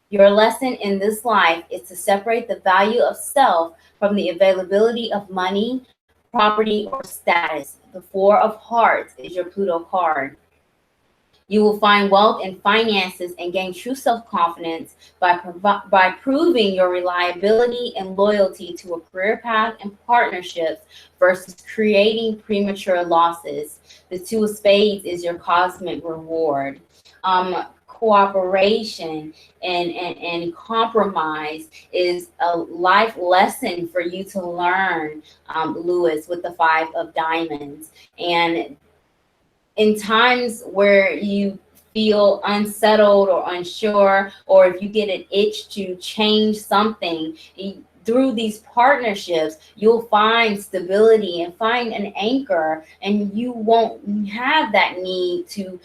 Speaker 1: Your lesson in this life is to separate the value of self from the availability of money, property, or status. The Four of Hearts is your Pluto card. You will find wealth and finances and gain true self-confidence by proving your reliability and loyalty to a career path and partnerships versus creating premature losses. The Two of Spades is your cosmic reward. Cooperation and compromise is a life lesson for you to learn, Lewis, with the Five of Diamonds. And in times where you feel unsettled or unsure, or if you get an itch to change something, through these partnerships, you'll find stability and find an anchor, and you won't have that need to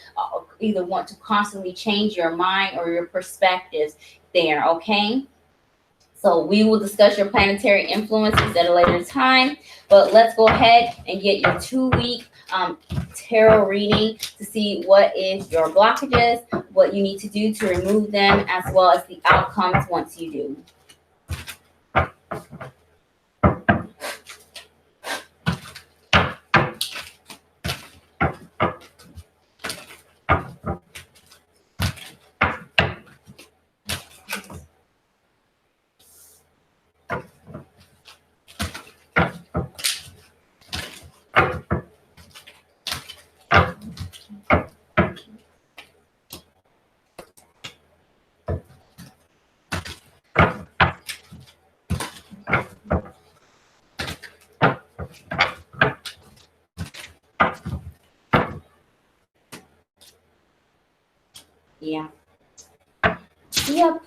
Speaker 1: either want to constantly change your mind or your perspectives there, okay? So we will discuss your planetary influences at a later time, but let's go ahead and get your 2-week tarot reading to see what is your blockages, what you need to do to remove them, as well as the outcomes once you do. Yeah. Yep.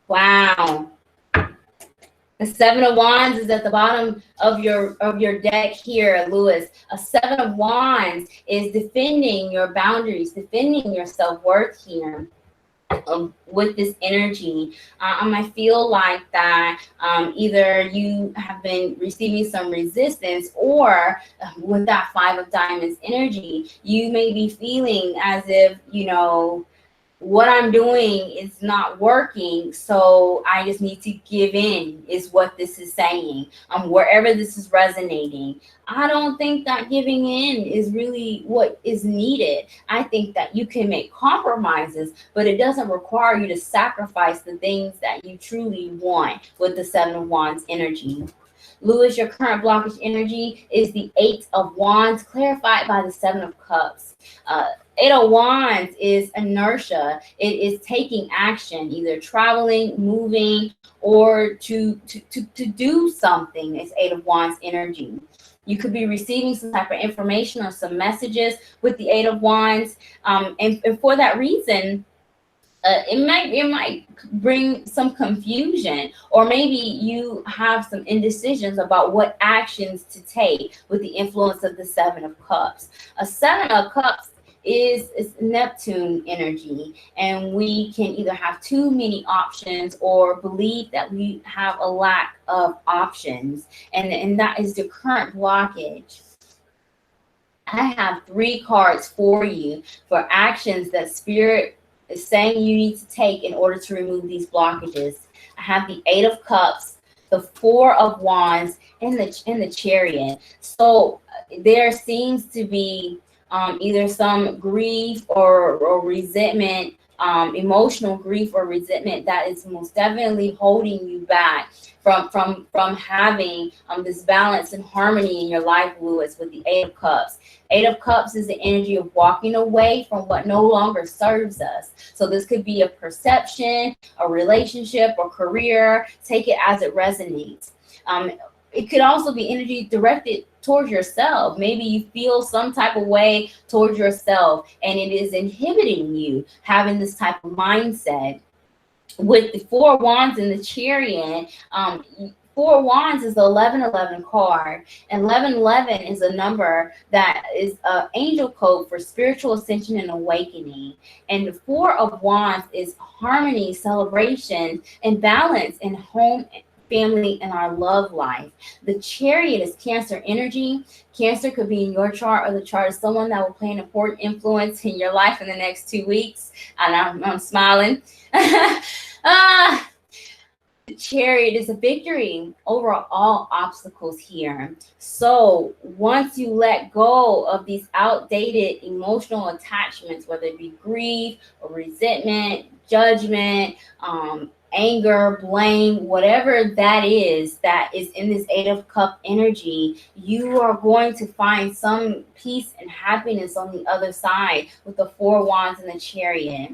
Speaker 1: Wow. The Seven of Wands is at the bottom of your deck here, Lewis. A Seven of Wands is defending your boundaries, defending your self-worth here. With this energy, I feel like that either you have been receiving some resistance, or with that Five of Diamonds energy, you may be feeling as if, you know, what I'm doing is not working, so I just need to give in, is what this is saying. Wherever this is resonating, I don't think that giving in is really what is needed. I think that you can make compromises, but it doesn't require you to sacrifice the things that you truly want with the Seven of Wands energy. Lewis, your current blockage energy is the Eight of Wands, clarified by the Seven of Cups. Eight of Wands is inertia. It is taking action, either traveling, moving, or to do something. It's Eight of Wands energy. You could be receiving some type of information or some messages with the Eight of Wands. And for that reason, it might bring some confusion, or maybe you have some indecisions about what actions to take with the influence of the Seven of Cups. A Seven of Cups is Neptune energy, and we can either have too many options or believe that we have a lack of options, and that is the current blockage. I have 3 cards for you for actions that Spirit is saying you need to take in order to remove these blockages. I have the Eight of Cups, the Four of Wands, and the Chariot. So there seems to be either some grief or resentment, emotional grief or resentment that is most definitely holding you back from having this balance and harmony in your life, Lewis, with the Eight of Cups. Eight of Cups is the energy of walking away from what no longer serves us. So this could be a perception, a relationship, or career. Take it as it resonates. It could also be energy directed towards yourself. Maybe you feel some type of way towards yourself, and it is inhibiting you having this type of mindset. With the Four of Wands and the Chariot, Four of Wands is the 1111 card. And 1111 is a number that is an angel code for spiritual ascension and awakening. And the Four of Wands is harmony, celebration, and balance in home, family, and our love life. The Chariot is Cancer energy. Cancer could be in your chart or the chart of someone that will play an important influence in your life in the next 2 weeks. And I'm smiling. The Chariot is a victory over all obstacles here. So once you let go of these outdated emotional attachments, whether it be grief or resentment, judgment, anger, blame, whatever that is in this Eight of Cup energy, you are going to find some peace and happiness on the other side with the Four of Wands and the Chariot.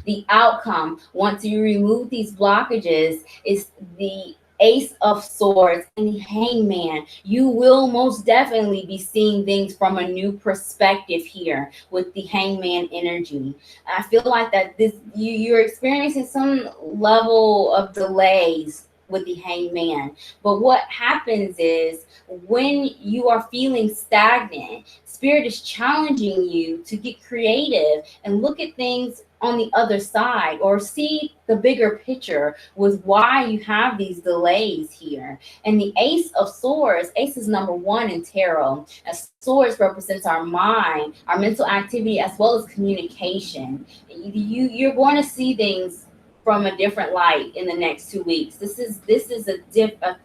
Speaker 1: The outcome, once you remove these blockages, is the Ace of Swords and the Hangman. You will most definitely be seeing things from a new perspective here with the Hangman energy. I feel like that you're experiencing some level of delays with the Hangman. But what happens is when you are feeling stagnant, Spirit is challenging you to get creative and look at things on the other side, or see the bigger picture with why you have these delays here. And the Ace of Swords, Ace is number 1 in tarot, as swords represents our mind, our mental activity, as well as communication. You're going to see things from a different light in the next 2 weeks. This is a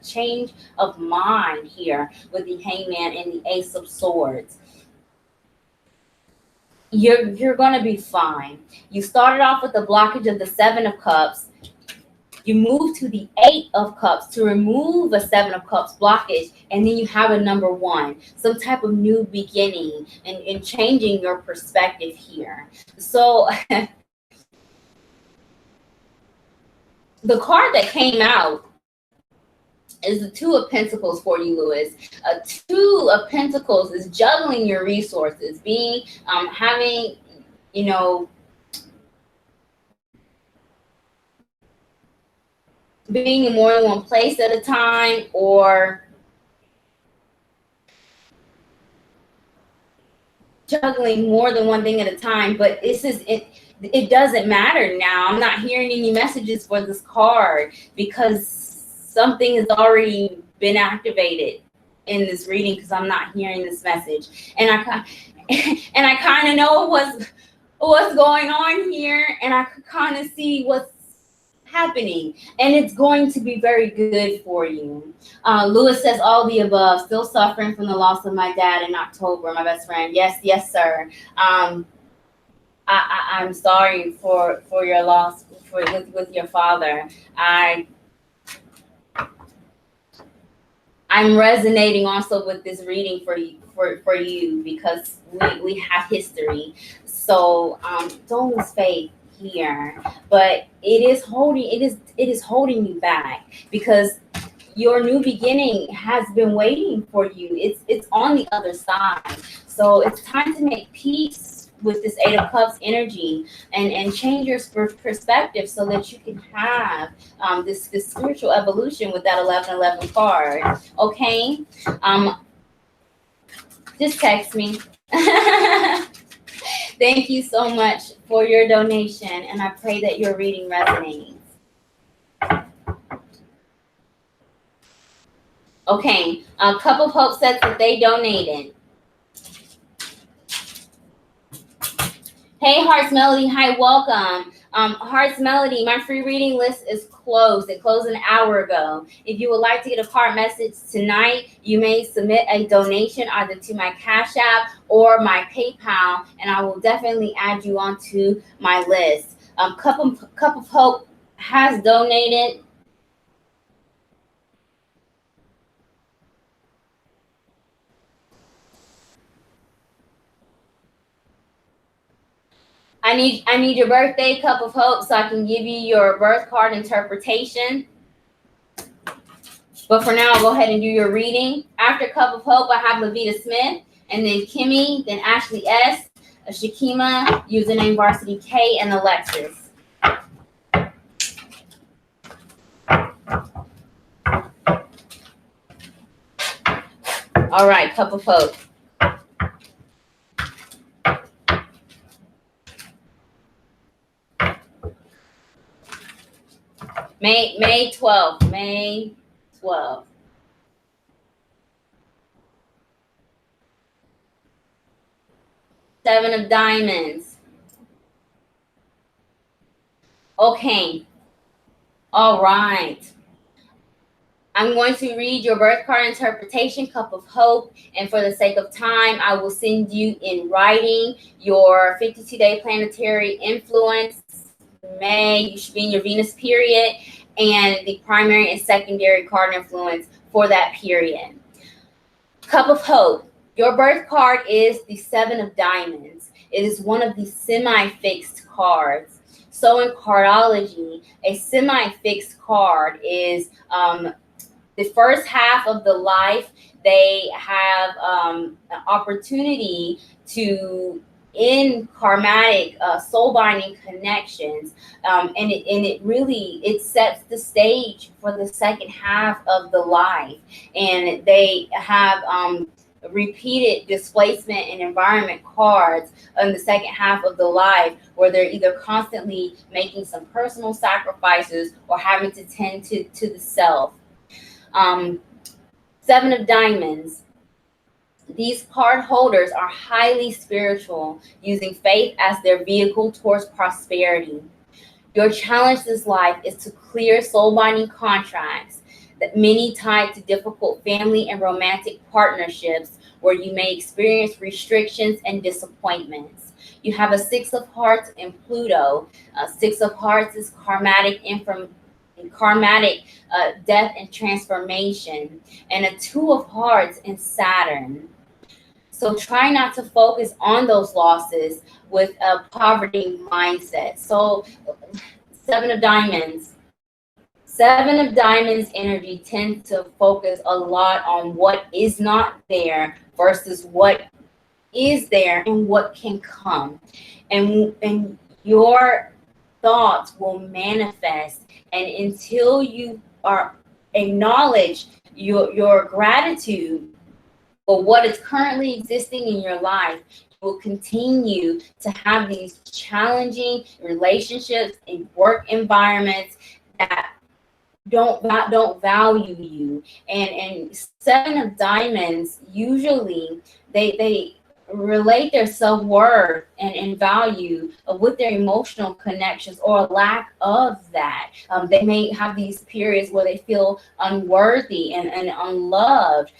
Speaker 1: change of mind here with the Hangman and the Ace of Swords. You're going to be fine. You started off with the blockage of the Seven of Cups. You move to the Eight of Cups to remove a Seven of Cups blockage, and then you have a number 1, some type of new beginning and changing your perspective here. So the card that came out is the Two of Pentacles for you, Lewis. A Two of Pentacles is juggling your resources, being having, being in more than one place at a time, or juggling more than one thing at a time. But it doesn't matter now. I'm not hearing any messages for this card because something has already been activated in this reading, because I'm not hearing this message. And I kind of know what's going on here, and I could kind of see what's happening, and it's going to be very good for you. Lewis says all the above. Still suffering from the loss of my dad in October, my best friend. Yes, sir. I'm sorry for your loss with your father. I'm resonating also with this reading for you because we have history. So don't lose faith here, but it is holding you back, because your new beginning has been waiting for you. It's on the other side. So it's time to make peace with this Eight of Cups energy and change your perspective so that you can have this spiritual evolution with that 1111 card. Okay? Just text me. Thank you so much for your donation, and I pray that your reading resonates. Okay, a Cup of Hope says that they donated. Hey, Hearts Melody. Hi, welcome. Hearts Melody, my free reading list is closed. It closed an hour ago. If you would like to get a card message tonight, you may submit a donation either to my Cash App or my PayPal, and I will definitely add you onto my list. Cup of Hope has donated. I need your birthday, Cup of Hope, so I can give you your birth card interpretation. But for now, I'll go ahead and do your reading. After Cup of Hope, I have Lavita Smith, and then Kimmy, then Ashley S, Shakima, username Varsity K, and Alexis. All right, Cup of Hope. May 12th. May 12th. Seven of Diamonds. Okay. All right. I'm going to read your birth card interpretation, Cup of Hope, and for the sake of time, I will send you in writing your 52-day planetary influence. May, you should be in your Venus period, and the primary and secondary card influence for that period. Cup of Hope. Your birth card is the Seven of Diamonds. It is one of the semi-fixed cards. So in cardology, a semi-fixed card is the first half of the life. They have an opportunity to in karmatic soul binding connections, and it really sets the stage for the second half of the life, and they have repeated displacement and environment cards in the second half of the life, where they're either constantly making some personal sacrifices or having to tend to the self. Seven of Diamonds. These card holders are highly spiritual, using faith as their vehicle towards prosperity. Your challenge this life is to clear soul binding contracts, that many tied to difficult family and romantic partnerships, where you may experience restrictions and disappointments. You have a Six of Hearts in Pluto. Six of Hearts is karmatic death and transformation, and a Two of Hearts in Saturn. So try not to focus on those losses with a poverty mindset. So Seven of Diamonds. Seven of Diamonds energy tends to focus a lot on what is not there versus what is there and what can come. And your thoughts will manifest. And until you are acknowledge your gratitude for what is currently existing in your life, you will continue to have these challenging relationships and work environments that don't value you. And Seven of Diamonds, usually they relate their self-worth and value with their emotional connections or lack of that. They may have these periods where they feel unworthy and unloved,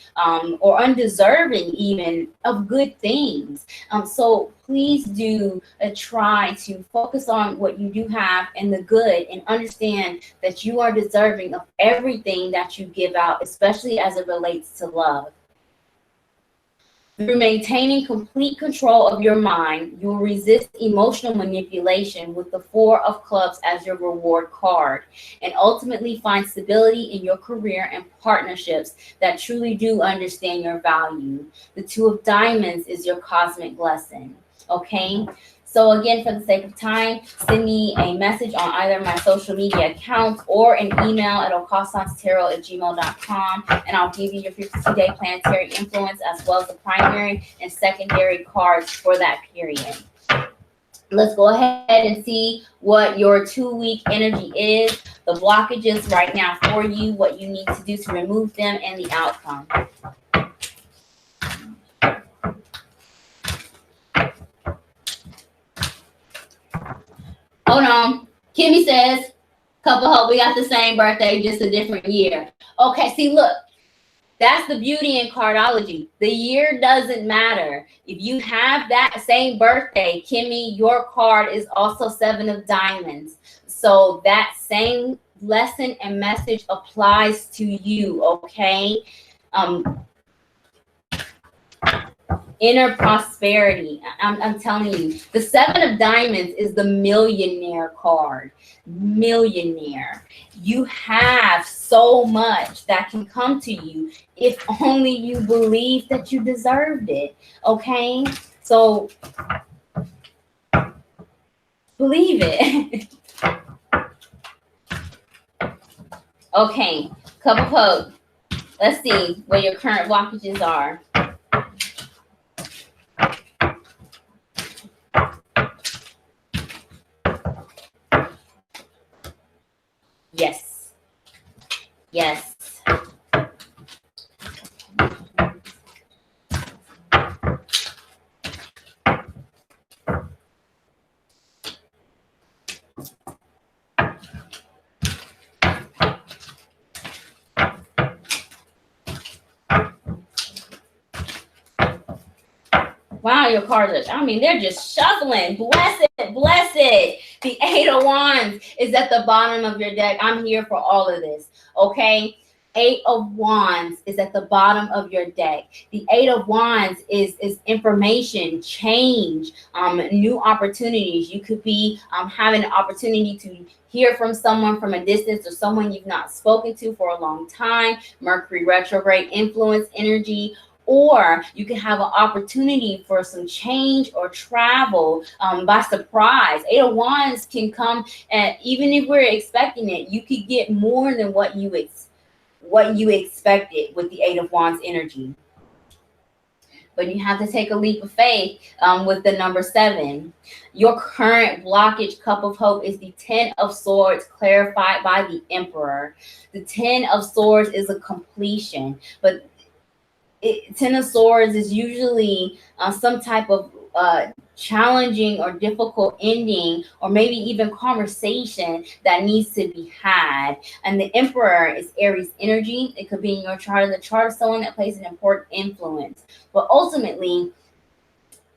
Speaker 1: or undeserving even of good things. So please do try to focus on what you do have and the good, and understand that you are deserving of everything that you give out, especially as it relates to love. Through maintaining complete control of your mind, you will resist emotional manipulation with the Four of Clubs as your reward card, and ultimately find stability in your career and partnerships that truly do understand your value. The Two of Diamonds is your cosmic blessing. Okay? So again, for the sake of time, send me a message on either my social media accounts or an email at OkaasansTarot@gmail.com, and I'll give you your 52-day planetary influence as well as the primary and secondary cards for that period. Let's go ahead and see what your 2-week energy is, the blockages right now for you, what you need to do to remove them, and the outcome. Hold on. Kimmy says, Couple Hope, we got the same birthday, just a different year. Okay, see, look, that's the beauty in cardology. The year doesn't matter. If you have that same birthday, Kimmy, your card is also Seven of Diamonds. So that same lesson and message applies to you, okay? Inner prosperity. I'm telling you, the Seven of Diamonds is the millionaire card. Millionaire. You have so much that can come to you if only you believe that you deserved it. Okay? So believe it. Okay, Cup of Hope. Let's see where your current blockages are. Yes. Yes. Wow, your cards are, I mean, they're just shuffling. Blessed, blessed. The Eight of Wands is at the bottom of your deck. I'm here for all of this, okay? Eight of Wands is at the bottom of your deck. The Eight of Wands is information, change, new opportunities. You could be having an opportunity to hear from someone from a distance or someone you've not spoken to for a long time. Mercury retrograde influence energy. Or you can have an opportunity for some change or travel by surprise. Eight of Wands can come, and even if we're expecting it, you could get more than what you expected with the Eight of Wands energy. But you have to take a leap of faith with the number 7. Your current blockage cup of hope is the 10 of Swords clarified by the Emperor. The 10 of Swords is a completion, but 10 of Swords is usually some type of challenging or difficult ending, or maybe even conversation that needs to be had. And the Emperor is Aries energy. It could be in your chart, the chart of someone that plays an important influence. But ultimately,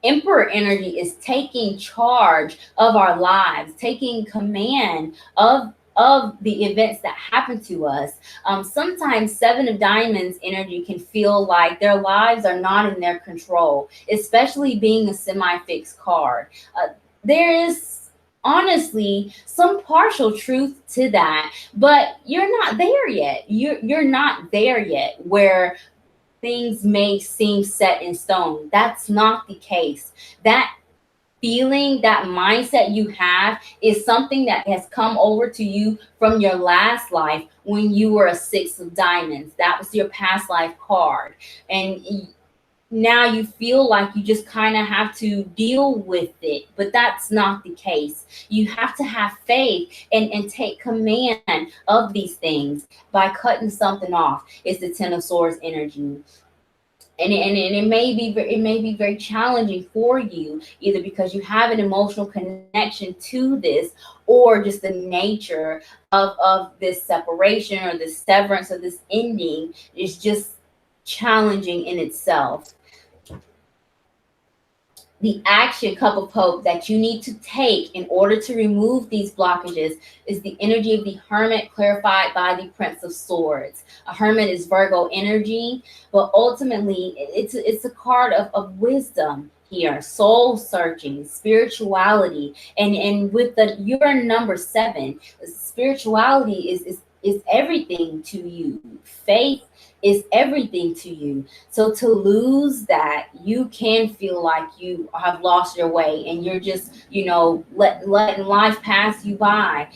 Speaker 1: Emperor energy is taking charge of our lives, taking command of the events that happen to us. Sometimes 7 of Diamonds energy can feel like their lives are not in their control, especially being a semi-fixed card. There is honestly some partial truth to that, but you're not there yet. You're not there yet where things may seem set in stone. That's not the case. That feeling, that mindset you have is something that has come over to you from your last life when you were a 6 of Diamonds. That was your past life card. And now you feel like you just kind of have to deal with it, but that's not the case. You have to have faith and take command of these things by cutting something off. It's the 10 of Swords energy. And it may be very challenging for you, either because you have an emotional connection to this, or just the nature of this separation or this severance or this ending is just challenging in itself. The action cup of hope that you need to take in order to remove these blockages is the energy of the Hermit clarified by the Prince of Swords. A Hermit is Virgo energy, but ultimately it's a card of wisdom here, soul searching, spirituality, and with your number 7, spirituality is everything to you. Faith is everything to you. So to lose that, you can feel like you have lost your way and you're just, letting life pass you by.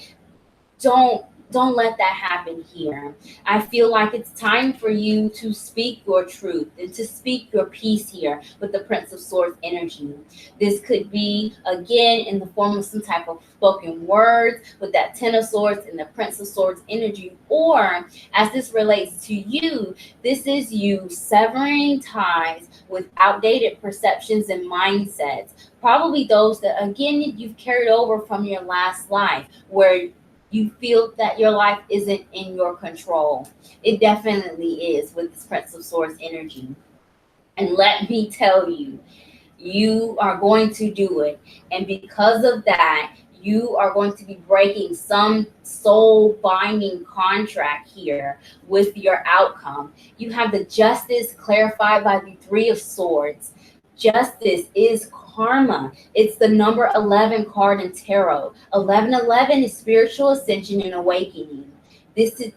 Speaker 1: Don't let that happen here. I feel like it's time for you to speak your truth and to speak your peace here with the Prince of Swords energy. This could be, again, in the form of some type of spoken words with that 10 of Swords and the Prince of Swords energy, or as this relates to you, this is you severing ties with outdated perceptions and mindsets. Probably those that, again, you've carried over from your last life, where you feel that your life isn't in your control. It definitely is with this Prince of Swords energy. And let me tell you, you are going to do it. And because of that, you are going to be breaking some soul binding contract here with your outcome. You have the Justice clarified by the 3 of Swords. Justice is karma. It's the number 11 card in tarot. 1111 is spiritual ascension and awakening.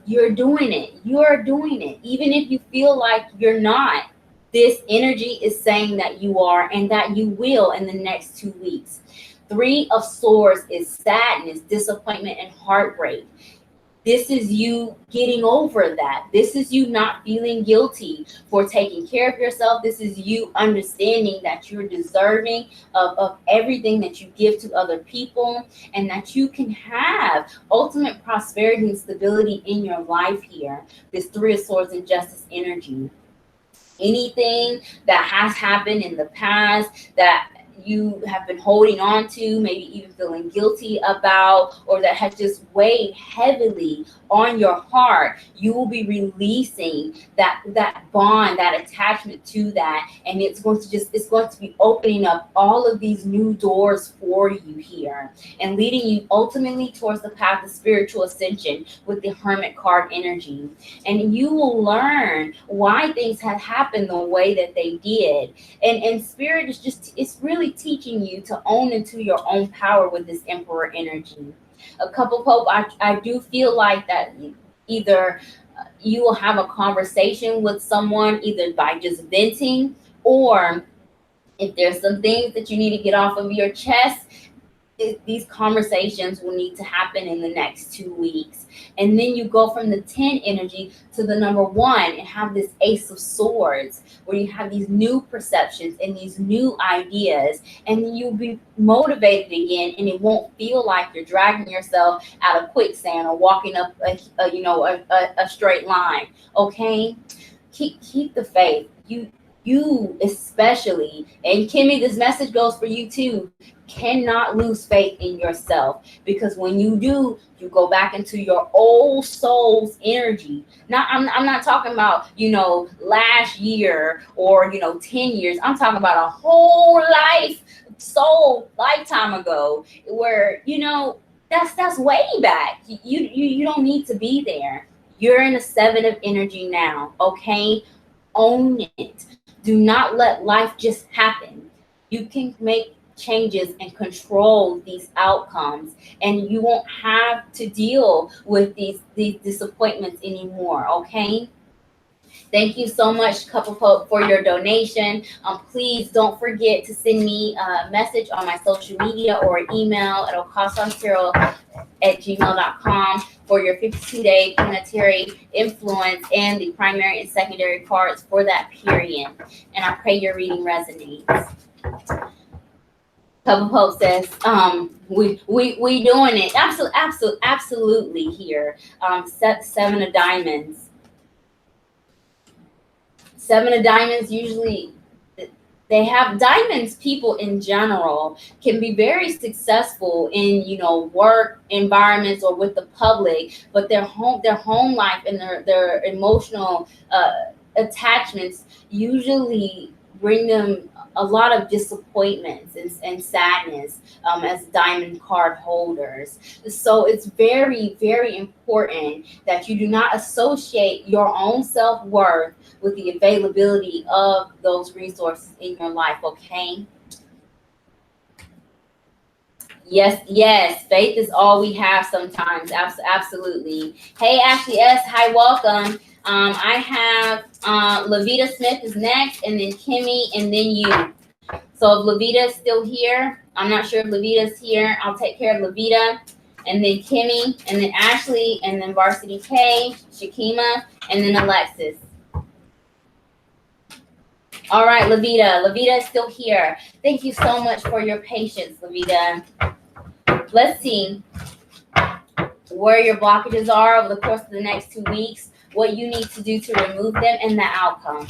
Speaker 1: You're doing it. You're doing it. Even if you feel like you're not, this energy is saying that you are and that you will in the next 2 weeks. 3 of Swords is sadness, disappointment, and heartbreak. This is you getting over that. This is you not feeling guilty for taking care of yourself. This is you understanding that you're deserving of everything that you give to other people, and that you can have ultimate prosperity and stability in your life here. This Three of Swords and Justice energy. Anything that has happened in the past that you have been holding on to, maybe even feeling guilty about, or that has just weighed heavily on your heart, you will be releasing that bond, that attachment to that, and it's going to be opening up all of these new doors for you here, and leading you ultimately towards the path of spiritual ascension with the Hermit card energy. And you will learn why things have happened the way that they did. And spirit is it's really teaching you to own into your own power with this Emperor energy. A couple Pope, I do feel like that either you will have a conversation with someone either by just venting, or if there's some things that you need to get off of your chest, these conversations will need to happen in the next 2 weeks. And then you go from the 10 energy to the number 1 and have this Ace of Swords, where you have these new perceptions and these new ideas, and you'll be motivated again, and it won't feel like you're dragging yourself out of quicksand or walking up a straight line. Okay, keep the faith. You especially, and Kimmy, this message goes for you too, cannot lose faith in yourself, because when you do, you go back into your old soul's energy. Now, I'm not talking about, last year or, 10 years. I'm talking about a whole lifetime ago, where, that's way back. You don't need to be there. You're in a 7 of energy now, okay? Own it. Do not let life just happen. You can make changes and control these outcomes, and you won't have to deal with these disappointments anymore, okay? Thank you so much, Couple Pope, for your donation. Please don't forget to send me a message on my social media or email at OkaasansTarot@gmail.com for your 52-day planetary influence and the primary and secondary cards for that period. And I pray your reading resonates. Couple Pope says, we doing it. Absolutely here. 7 of Diamonds. 7 of Diamonds, usually they have diamonds. People in general can be very successful in, work environments or with the public, but their home life and their emotional attachments usually bring them a lot of disappointments and sadness as diamond card holders. So it's very, very important that you do not associate your own self-worth with the availability of those resources in your life, okay? Yes, faith is all we have sometimes. Absolutely. Hey, Ashley S., hi, welcome. I have Lavita Smith is next, and then Kimmy, and then you. So if Lavita is still here, I'm not sure if Lavita is here. I'll take care of Lavita, and then Kimmy, and then Ashley, and then Varsity K, Shakima, and then Alexis. All right, Lavita. Lavita is still here. Thank you so much for your patience, Lavita. Let's see where your blockages are over the course of the next 2 weeks, what you need to do to remove them, and the outcome.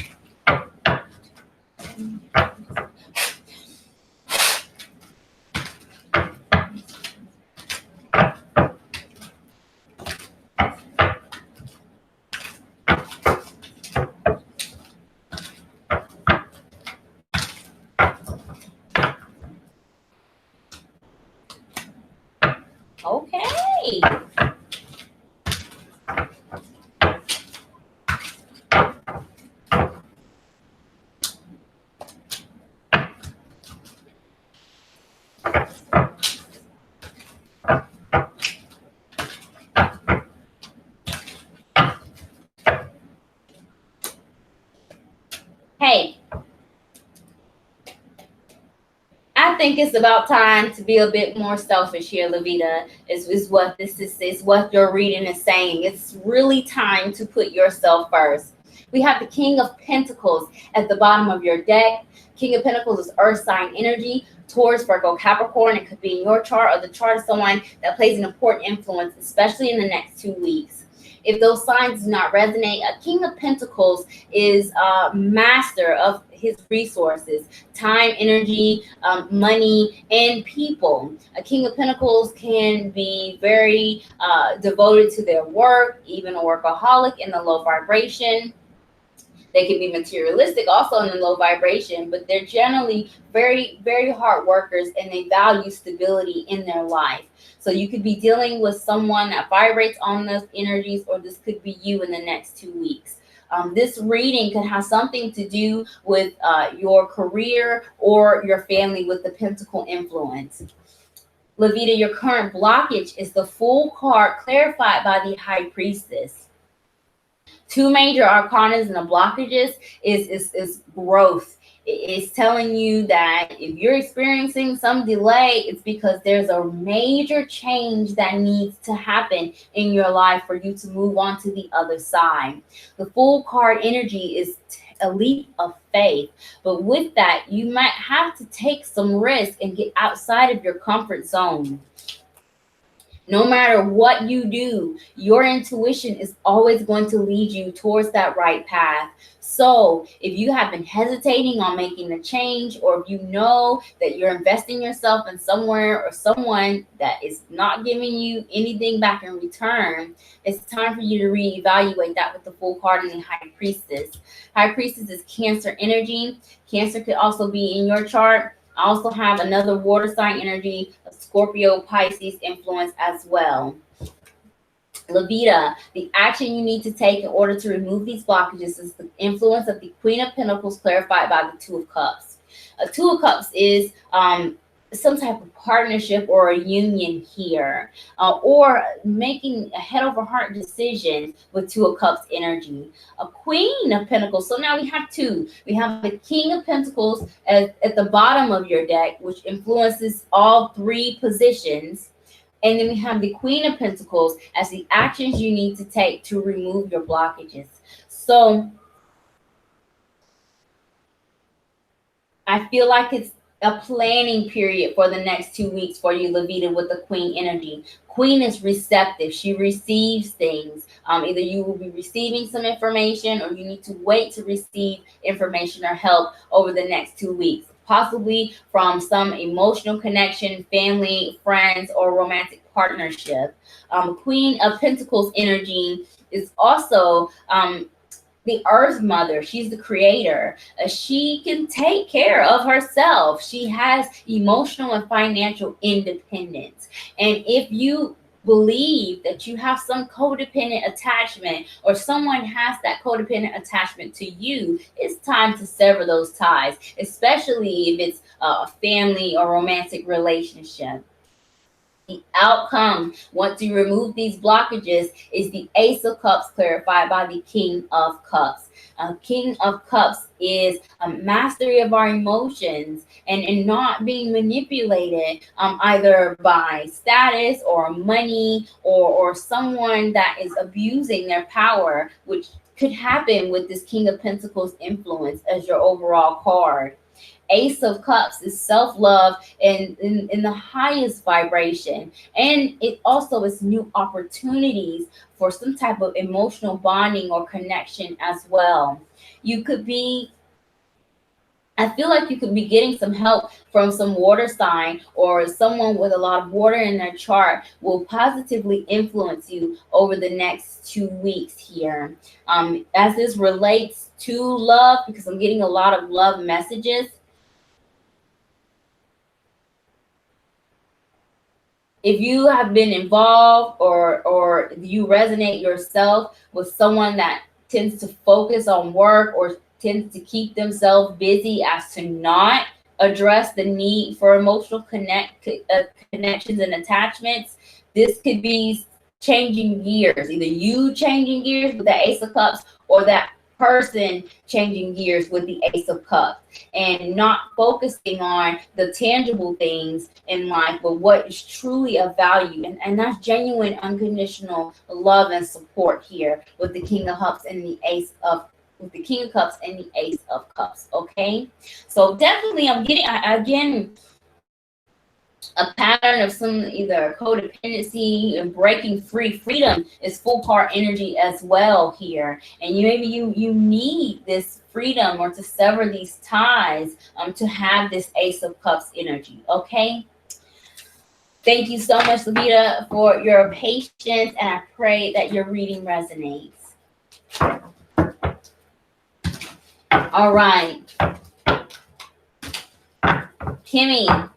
Speaker 1: Okay. Hey, I think it's about time to be a bit more selfish here, Levita, is what this is what your reading is saying. It's really time to put yourself first. We have the King of Pentacles at the bottom of your deck. King of Pentacles is earth sign energy. Taurus, Virgo, Capricorn. It could be in your chart or the chart of someone that plays an important influence, especially in the next 2 weeks. If those signs do not resonate, a King of Pentacles is a master of his resources, time, energy, money, and people. A King of Pentacles can be very devoted to their work, even a workaholic in the low vibration. They can be materialistic also in the low vibration, but they're generally very, very hard workers, and they value stability in their life. So you could be dealing with someone that vibrates on those energies, or this could be you in the next 2 weeks. This reading can have something to do with your career or your family with the Pentacle influence. Levita, your current blockage is the Fool card clarified by the High Priestess. 2 major arcanas in the blockages is growth. It's telling you that if you're experiencing some delay, it's because there's a major change that needs to happen in your life for you to move on to the other side. The Fool card energy is a leap of faith, but with that, you might have to take some risk and get outside of your comfort zone. No matter what you do, your intuition is always going to lead you towards that right path. So if you have been hesitating on making a change, or if you know that you're investing yourself in somewhere or someone that is not giving you anything back in return, it's time for you to reevaluate that with the Fool card and the High Priestess. High Priestess is Cancer energy. Cancer could also be in your chart. I also have another water sign energy, a Scorpio, Pisces influence as well. Levita, the action you need to take in order to remove these blockages is the influence of the Queen of Pentacles clarified by the Two of Cups. A Two of Cups is some type of partnership or a union here, or making a head over heart decision with Two of Cups energy. A Queen of Pentacles, so now we have 2. We have the King of Pentacles at the bottom of your deck, which influences all 3 positions. And then we have the Queen of Pentacles as the actions you need to take to remove your blockages. So I feel like it's a planning period for the next 2 weeks for you, Levita, with the Queen energy. Queen is receptive. She receives things. Either you will be receiving some information, or you need to wait to receive information or help over the next 2 weeks, possibly from some emotional connection, family, friends, or romantic partnership. Queen of Pentacles energy is also the Earth Mother. She's the creator. She can take care of herself. She has emotional and financial independence. And if you believe that you have some codependent attachment, or someone has that codependent attachment to you, it's time to sever those ties, especially if it's a family or romantic relationship. The outcome, once you remove these blockages, is the Ace of Cups clarified by the King of Cups. King of Cups is a mastery of our emotions and not being manipulated either by status or money or someone that is abusing their power, which could happen with this King of Pentacles influence as your overall card. Ace of Cups is self-love and in the highest vibration. And it also is new opportunities for some type of emotional bonding or connection as well. I feel like you could be getting some help from some water sign, or someone with a lot of water in their chart will positively influence you over the next 2 weeks here. As this relates to love, because I'm getting a lot of love messages, if you have been involved or you resonate yourself with someone that tends to focus on work or tends to keep themselves busy as to not address the need for emotional connections and attachments, this could be changing gears. Either you changing gears with the Ace of Cups, or that person changing gears with the Ace of Cups and not focusing on the tangible things in life, but what is truly of value. And that's genuine, unconditional love and support here with the King of Cups and the Ace of with the King of Cups and the Ace of Cups. Okay, so definitely I'm getting again a pattern of some either codependency and breaking free. Freedom is full part energy as well here, and you need this freedom or to sever these ties to have this Ace of Cups energy. Okay, thank you so much, Levita, for your patience, and I pray that your reading resonates. All right, Kimmy,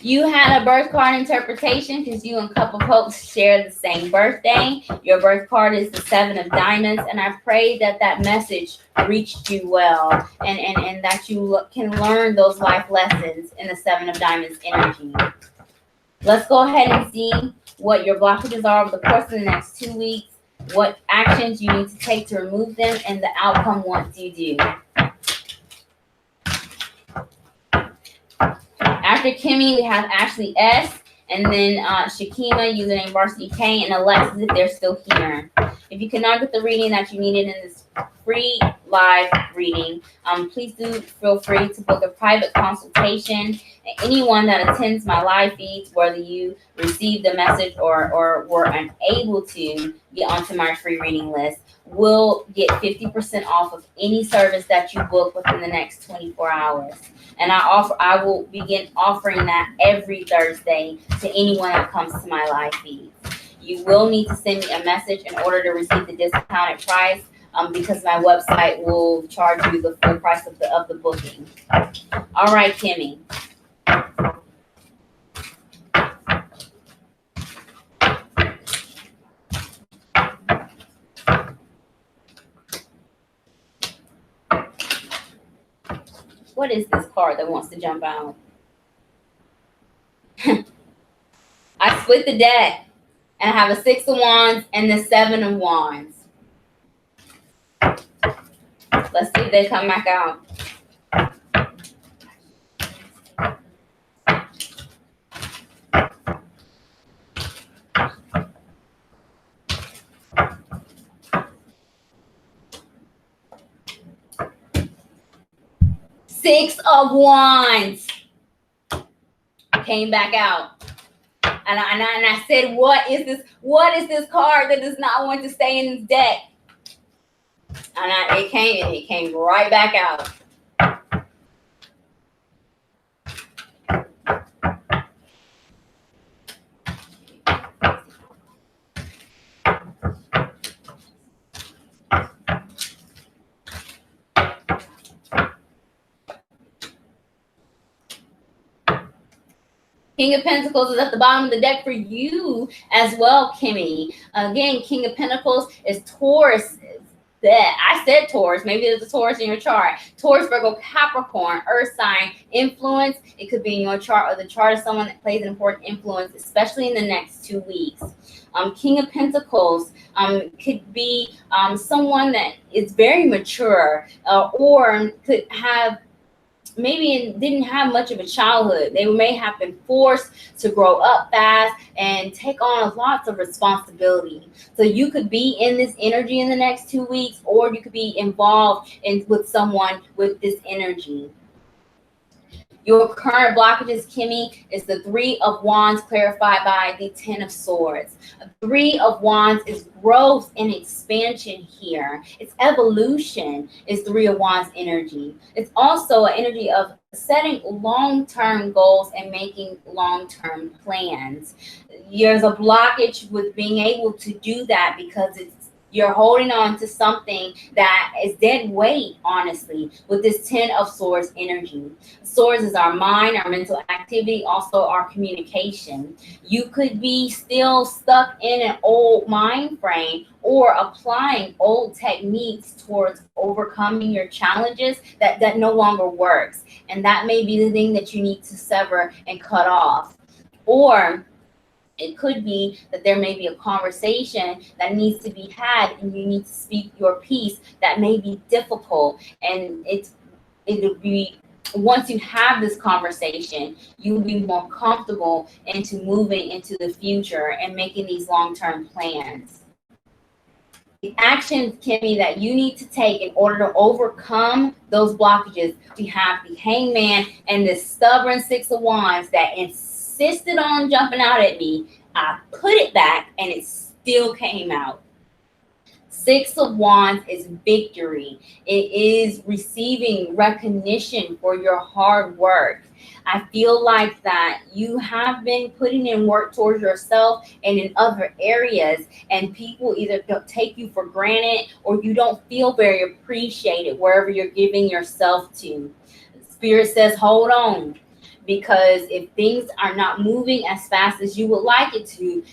Speaker 1: you had a birth card interpretation because you and Cup of Hopes share the same birthday. Your birth card is the Seven of Diamonds, and I pray that that message reached you well, and that you can learn those life lessons in the Seven of Diamonds energy. Let's go ahead and see what your blockages are over the course of the next 2 weeks, what actions you need to take to remove them, and the outcome once you do. After Kimmy, we have Ashley S, and then Shakima, username Varsity K, and Alexis if they're still here. If you cannot get the reading that you needed in this free live reading, please do feel free to book a private consultation. Anyone that attends my live feeds, whether you received the message or were unable to get onto my free reading list, will get 50% off of any service that you book within the next 24 hours. And I will begin offering that every Thursday to anyone that comes to my live feeds. You will need to send me a message in order to receive the discounted price, because my website will charge you the full price of the booking. All right, Kimmy. What is this card that wants to jump out? I split the deck and I have a Six of Wands and the Seven of Wands. Let's see if they come back out. Six of Wands came back out. And I said, what is this? What is this card that does not want to stay in this deck? And it came right back out. King of Pentacles is at the bottom of the deck for you as well, Kimmy. Again, King of Pentacles is Taurus. I said Taurus. Maybe there's a Taurus in your chart. Taurus, Virgo, Capricorn, Earth sign, influence. It could be in your chart or the chart of someone that plays an important influence, especially in the next 2 weeks. King of Pentacles could be someone that is very mature or could have maybe didn't have much of a childhood. They may have been forced to grow up fast and take on lots of responsibility. So you could be in this energy in the next 2 weeks, or you could be involved with someone with this energy. Your current blockages, Kimmy, is the Three of Wands clarified by the Ten of Swords. Three of Wands is growth and expansion here. It's evolution is Three of Wands energy. It's also an energy of setting long-term goals and making long-term plans. There's a blockage with being able to do that because you're holding on to something that is dead weight, honestly, with this Ten of Swords energy. Swords is our mind, our mental activity, also our communication. You could be still stuck in an old mind frame or applying old techniques towards overcoming your challenges that no longer works. And that may be the thing that you need to sever and cut off. Or It could be that there may be a conversation that needs to be had, and you need to speak your piece that may be difficult. And it'll be, once you have this conversation, you'll be more comfortable into moving into the future and making these long-term plans. The actions, Kimmy, that you need to take in order to overcome those blockages. We have the Hangman and the stubborn Six of Wands that insisted on jumping out at me. I put it back and it still came out. Six of Wands is victory. It is receiving recognition for your hard work. I feel like that you have been putting in work towards yourself and in other areas, and people either don't take you for granted or you don't feel very appreciated wherever you're giving yourself to. Spirit says, hold on, because if things are not moving as fast as you would like it to,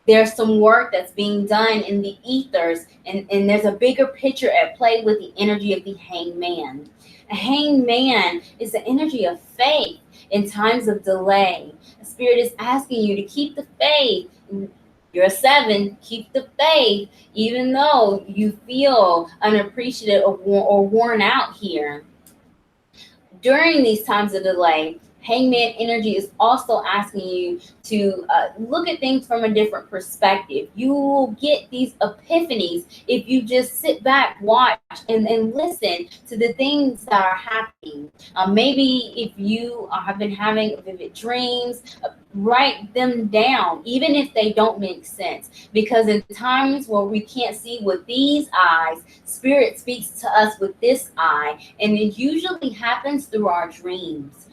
Speaker 1: there's some work that's being done in the ethers, and there's a bigger picture at play with the energy of the Hangman. A Hangman is the energy of faith in times of delay. The Spirit is asking you to keep the faith. You're a 7, keep the faith, even though you feel unappreciative or worn out here. During these times of delay, Hangman energy is also asking you to look at things from a different perspective. You will get these epiphanies if you just sit back, watch, and listen to the things that are happening. Maybe if you have been having vivid dreams, write them down, even if they don't make sense. Because in times where we can't see with these eyes, Spirit speaks to us with this eye, and it usually happens through our dreams.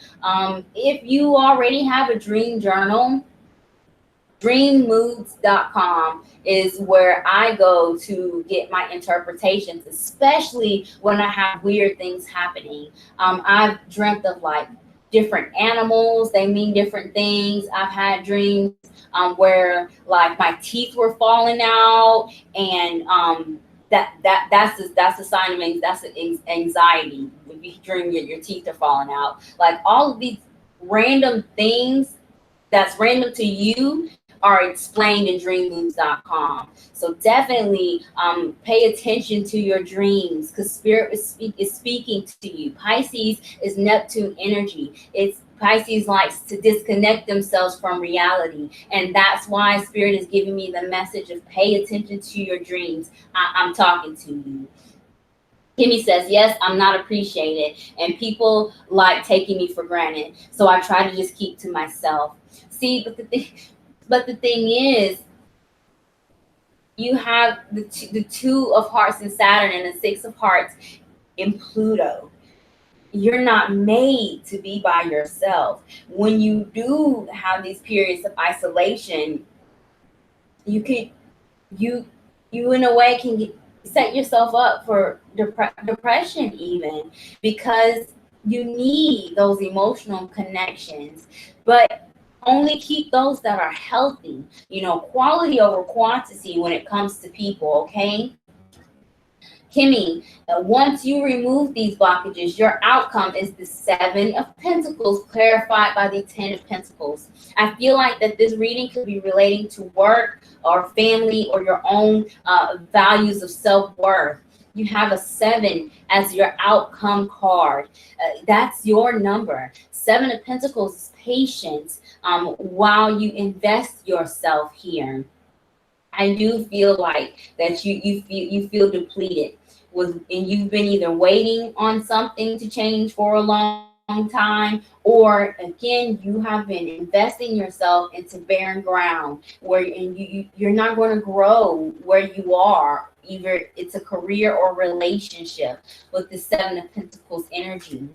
Speaker 1: If you already have a dream journal, dreammoods.com is where I go to get my interpretations, especially when I have weird things happening. I've dreamt of like different animals, they mean different things. I've had dreams where like my teeth were falling out, and that's a sign of anxiety. When you dream your teeth are falling out, like all of these random things that's random to you are explained in dreammoods.com. So definitely pay attention to your dreams, because Spirit is speaking to you. Pisces is Neptune energy. Pisces likes to disconnect themselves from reality. And that's why Spirit is giving me the message of pay attention to your dreams. I'm talking to you. Kimmy says, yes, I'm not appreciated, and people like taking me for granted. So I try to just keep to myself. See, but the thing is, you have the 2 of Hearts in Saturn and the 6 of Hearts in Pluto. You're not made to be by yourself. When you do have these periods of isolation, you in a way can set yourself up for depression, even, because you need those emotional connections. But only keep those that are healthy. Quality over quantity when it comes to people, okay? Kimmy, once you remove these blockages, your outcome is the 7 of Pentacles, clarified by the 10 of Pentacles. I feel like that this reading could be relating to work or family or your own values of self-worth. You have a 7 as your outcome card. That's your number. 7 of Pentacles is patience while you invest yourself here. I do feel like that you feel depleted, and you've been either waiting on something to change for a long time, or again, you have been investing yourself into barren ground where you're not going to grow where you are. Either it's a career or relationship with the 7 of Pentacles energy.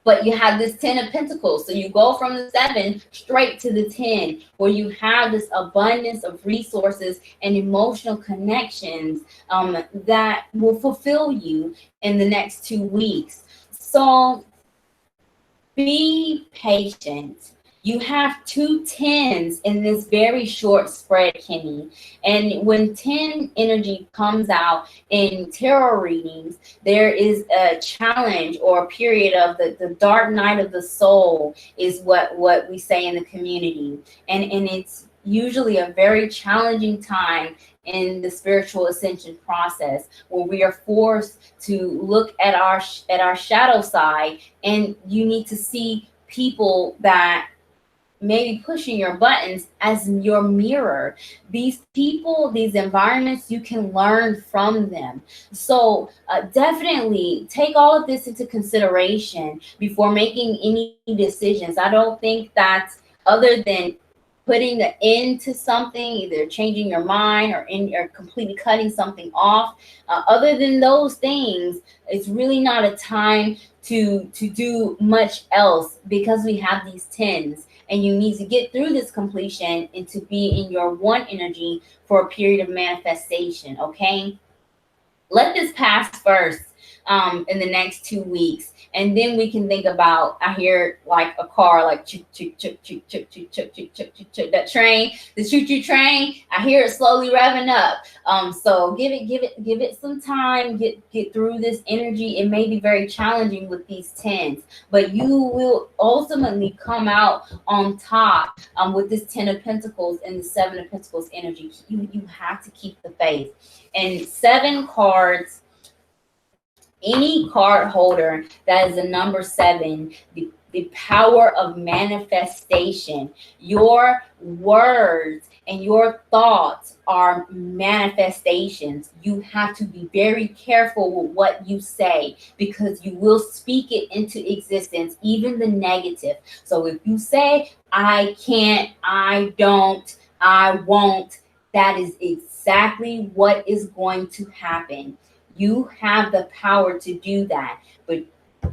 Speaker 1: But you have this 10 of Pentacles. So you go from the 7 straight to the 10, where you have this abundance of resources and emotional connections that will fulfill you in the next 2 weeks. So be patient. You have 2 10s in this very short spread, Kimmy. And when 10 energy comes out in tarot readings, there is a challenge or a period of the dark night of the soul is what we say in the community. And it's usually a very challenging time in the spiritual ascension process, where we are forced to look at our shadow side, and you need to see people that maybe pushing your buttons as your mirror. These people, these environments, you can learn from them. So definitely take all of this into consideration before making any decisions. I don't think that, other than putting an end to something, either changing your mind or completely cutting something off, other than those things, it's really not a time to do much else, because we have these 10s. And you need to get through this completion and to be in your 1 energy for a period of manifestation, okay? Let this pass first in the next 2 weeks. And then we can think about, I hear like a car, like choo choo choo choo choo choo choo choo choo choo, that train, the choo choo train. I hear it slowly revving up. So give it some time. Get through this energy. It may be very challenging with these 10s, but you will ultimately come out on top with this 10 of Pentacles and the 7 of Pentacles energy. You have to keep the faith. And 7 cards. Any card holder that is a number 7, the power of manifestation. Your words and your thoughts are manifestations. You have to be very careful with what you say, because you will speak it into existence, even the negative. So if you say, I can't, I don't, I won't, that is exactly what is going to happen. You have the power to do that. But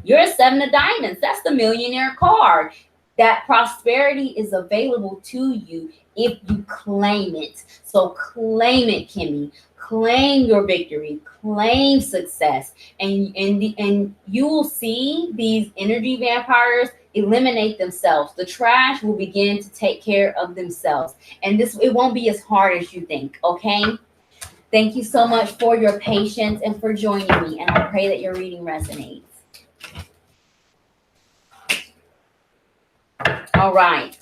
Speaker 1: you're a 7 of diamonds. That's the millionaire card. That prosperity is available to you if you claim it. So claim it, Kimmy. Claim your victory. Claim success. And you will see these energy vampires eliminate themselves. The trash will begin to take care of themselves. And it won't be as hard as you think, okay? Thank you so much for your patience and for joining me, and I pray that your reading resonates. All right.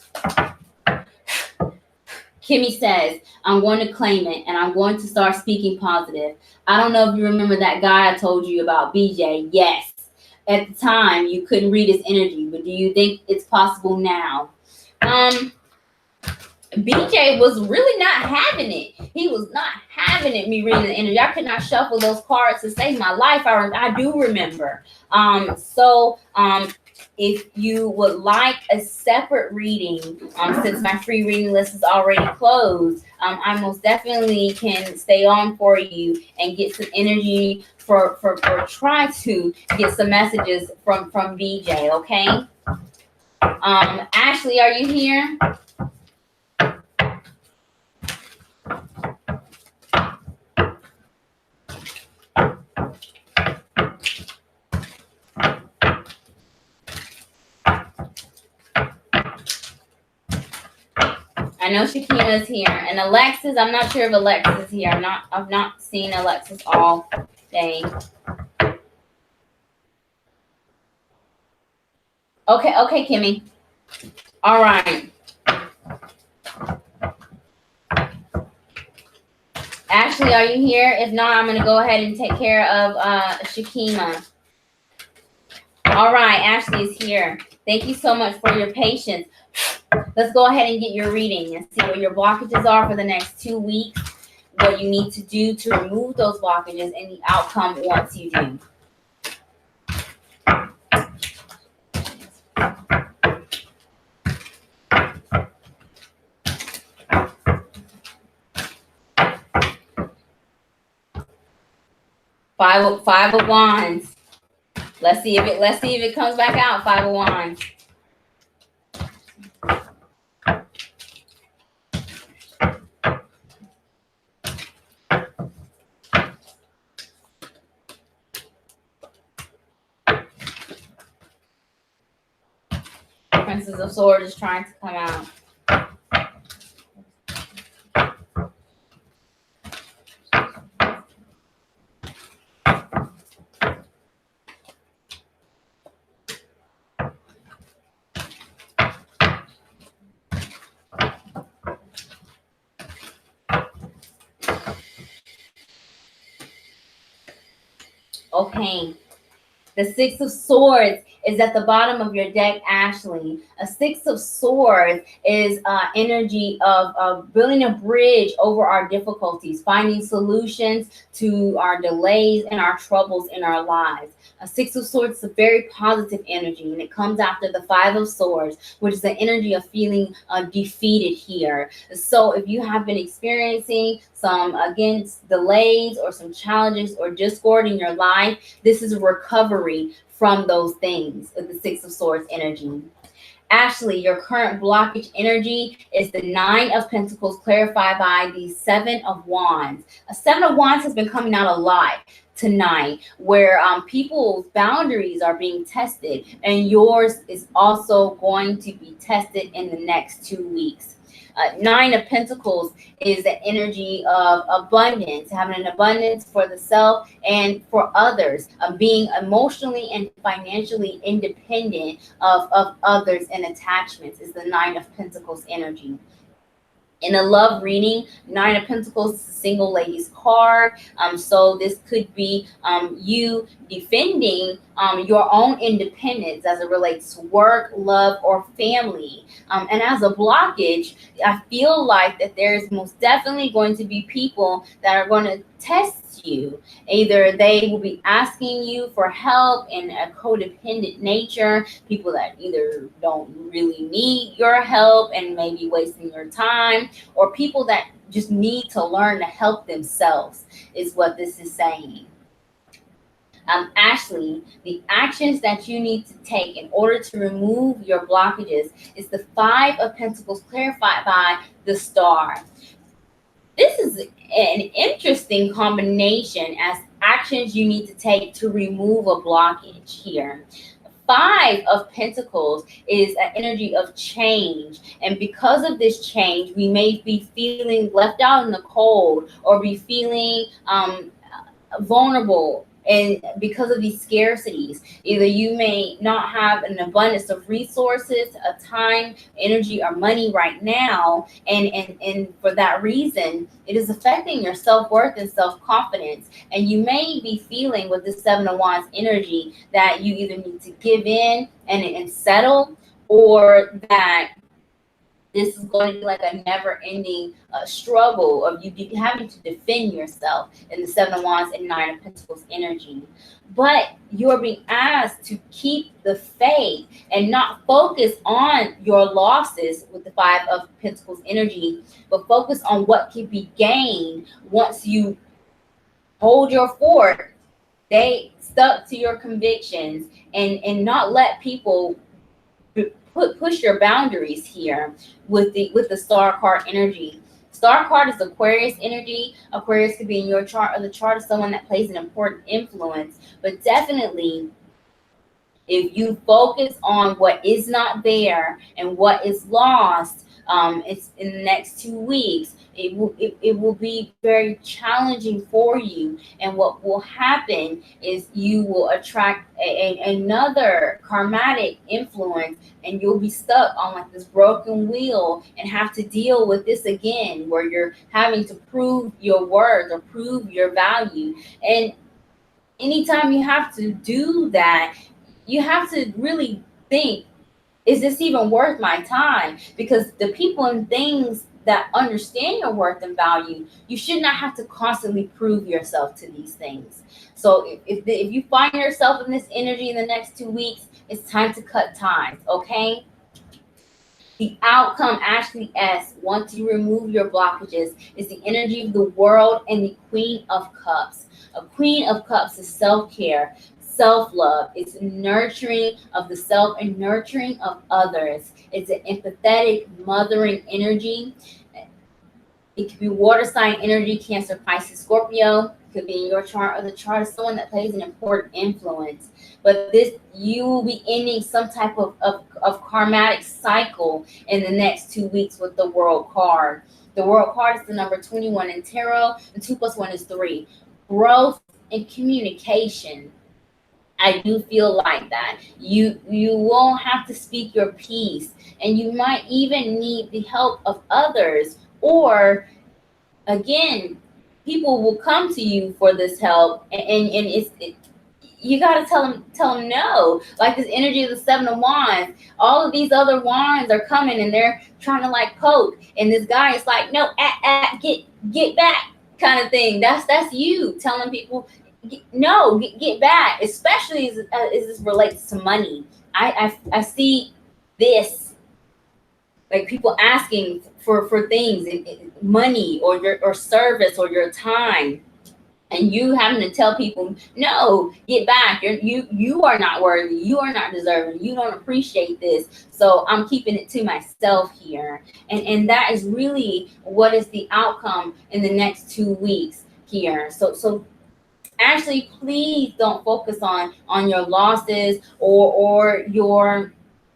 Speaker 1: Kimmy says, I'm going to claim it, and I'm going to start speaking positive. I don't know if you remember that guy I told you about, BJ. Yes. At the time, you couldn't read his energy, but do you think it's possible now? BJ was really not having it. He was not having it, me reading the energy. I could not shuffle those cards to save my life. I do remember. If you would like a separate reading, since my free reading list is already closed, I most definitely can stay on for you and get some energy for try to get some messages from BJ, okay? Ashley, are you here? I know Shakima's here, and Alexis. I'm not sure if Alexis is here. I've not seen Alexis all day. Okay, Kimmy. All right. Ashley, are you here? If not, I'm gonna go ahead and take care of Shakima. All right, Ashley is here. Thank you so much for your patience. Let's go ahead and get your reading and see what your blockages are for the next 2 weeks, what you need to do to remove those blockages, and the outcome once you do. Five of Wands. Let's see if it comes back out. 5 of Wands. Princess of Swords is trying to come out. Okay. The Six of Swords is at the bottom of your deck, Ashley. A Six of Swords is energy of building a bridge over our difficulties, finding solutions to our delays and our troubles in our lives. A Six of Swords is a very positive energy, and it comes after the Five of Swords, which is the energy of feeling defeated here. So if you have been experiencing some, again, delays or some challenges or discord in your life, this is a recovery from those things of the Six of Swords energy. Ashley, your current blockage energy is the Nine of Pentacles, clarified by the Seven of Wands. A Seven of Wands has been coming out a lot tonight, where people's boundaries are being tested, and yours is also going to be tested in the next 2 weeks. Nine of Pentacles is the energy of abundance, having an abundance for the self and for others, being emotionally and financially independent of others and attachments is the Nine of Pentacles energy. In a love reading, Nine of Pentacles is a single lady's card. So this could be you defending your own independence as it relates to work, love, or family. And as a blockage, I feel like that there's most definitely going to be people that are going to test you. Either they will be asking you for help in a codependent nature, people that either don't really need your help and may be wasting your time, or people that just need to learn to help themselves is what this is saying. Ashley, the actions that you need to take in order to remove your blockages is the Five of Pentacles, clarified by the Star. This is an interesting combination as actions you need to take to remove a blockage here. Five of Pentacles is an energy of change, and because of this change, we may be feeling left out in the cold or be feeling vulnerable. And because of these scarcities, either you may not have an abundance of resources, time, energy, or money right now. And for that reason, it is affecting your self-worth and self-confidence. And you may be feeling with this Seven of Wands energy that you either need to give in and settle, or that this is going to be like a never-ending struggle of you having to defend yourself in the Seven of Wands and Nine of Pentacles energy. But you're being asked to keep the faith and not focus on your losses with the Five of Pentacles energy, but focus on what can be gained once you hold your fort, stay stuck to your convictions, and not let people push your boundaries here with the Star card energy. Star card is Aquarius energy. Aquarius could be in your chart or the chart of someone that plays an important influence. But definitely, if you focus on what is not there and what is lost, it's in the next 2 weeks, it will be very challenging for you. And what will happen is you will attract another karmatic influence, and you'll be stuck on like this broken wheel and have to deal with this again, where you're having to prove your worth or prove your value. And anytime you have to do that, you have to really think, is this even worth my time? Because the people and things that understand your worth and value, you should not have to constantly prove yourself to these things. So if you find yourself in this energy in the next 2 weeks, it's time to cut ties, okay? The outcome, Ashley S., once you remove your blockages, is the energy of the World and the Queen of Cups. A Queen of Cups is self-care, self-love. It's nurturing of the self and nurturing of others. It's an empathetic, mothering energy. It could be water sign energy, Cancer, Pisces, Scorpio. Could be in your chart or the chart of someone that plays an important influence. But this, you will be ending some type of karmatic cycle in the next 2 weeks with the World card. The World card is the number 21 in tarot, and 2 plus 1 is 3. Growth and communication. I do feel like that. You will have to speak your piece, and you might even need the help of others, or again, people will come to you for this help, and you got to tell them no. Like this energy of the 7 of Wands, all of these other wands are coming and they're trying to like poke, and this guy is like, no, get back, kind of thing. That's you telling people no, get back, especially as this relates to money. I see this, like people asking for things, money or service or your time, and you having to tell people no, get back, you are not worthy, you are not deserving, you don't appreciate this, so I'm keeping it to myself here. And that is really what is the outcome in the next 2 weeks here. So actually, please don't focus on your losses or your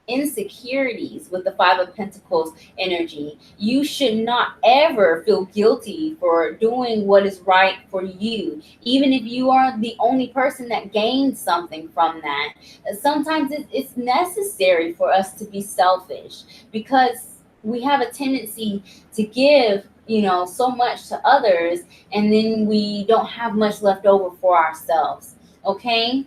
Speaker 1: insecurities with the 5 of Pentacles energy. You should not ever feel guilty for doing what is right for you, even if you are the only person that gains something from that. Sometimes it's necessary for us to be selfish, because we have a tendency to give, so much to others, and then we don't have much left over for ourselves. Okay?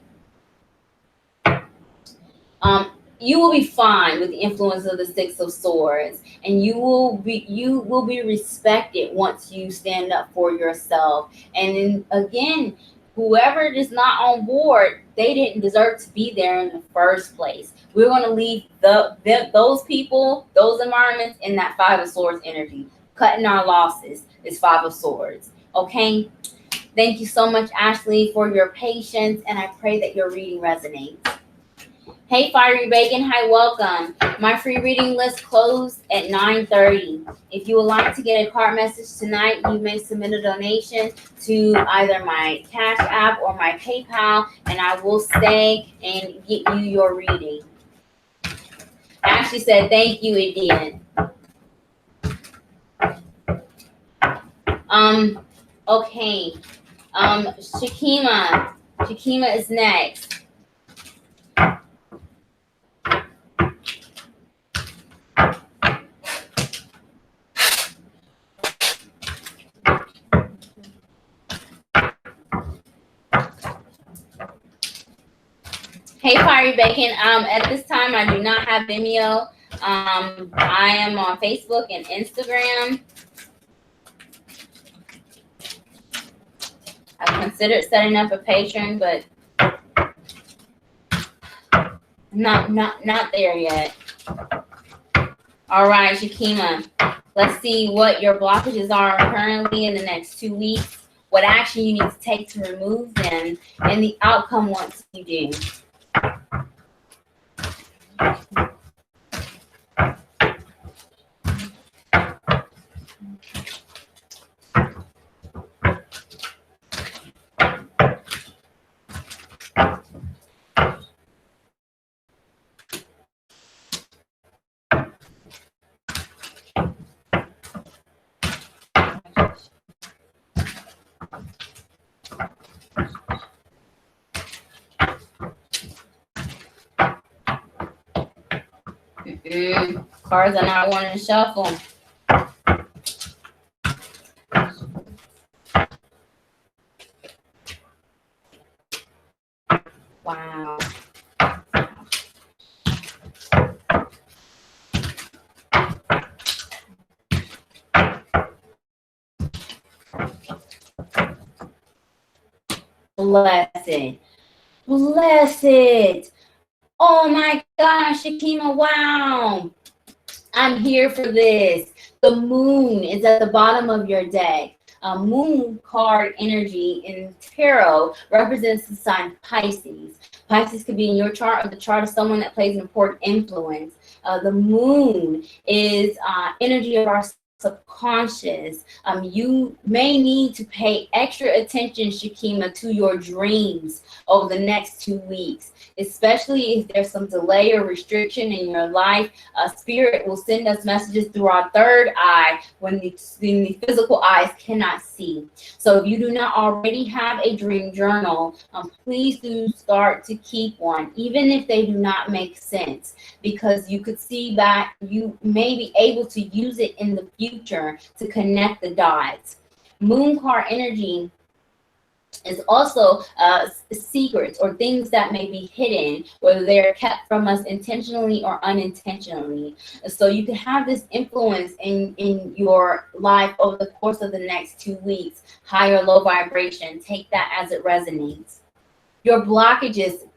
Speaker 1: You will be fine with the influence of the 6 of Swords, and you will be respected once you stand up for yourself. And then again, whoever is not on board, they didn't deserve to be there in the first place. We're going to leave those people, those environments, in that 5 of Swords energy. Cutting our losses is 5 of Swords. Okay? Thank you so much, Ashley, for your patience, and I pray that your reading resonates. Hey, Fiery Bacon. Hi, welcome. My free reading list closed at 9:30. If you would like to get a card message tonight, you may submit a donation to either my Cash App or my PayPal, and I will stay and get you your reading. Ashley said, thank you, it did. Okay. Shakima is next. Hey, Fiery Bacon. At this time, I do not have Vimeo. I am on Facebook and Instagram. I've considered setting up a Patreon, but not there yet. All right, Shakima. Let's see what your blockages are currently in the next 2 weeks, what action you need to take to remove them, and the outcome once you do. Cards are not wanting to shuffle. Wow. Blessed. Blessed. Oh my gosh, Shakima, wow. I'm here for this. The moon is at the bottom of your deck. Moon card energy in tarot represents the sign Pisces. Pisces could be in your chart or the chart of someone that plays an important influence. The moon is energy of our subconscious. You may need to pay extra attention, Shakima, to your dreams over the next 2 weeks, especially if there's some delay or restriction in your life. Spirit will send us messages through our third eye when the physical eyes cannot see. So if you do not already have a dream journal, please do start to keep one, even if they do not make sense, because you could see that you may be able to use it in the future to connect the dots. Moon card energy is also secrets or things that may be hidden, whether they're kept from us intentionally or unintentionally. So you can have this influence in your life over the course of the next 2 weeks, high or low vibration. Take that as it resonates. Your blockages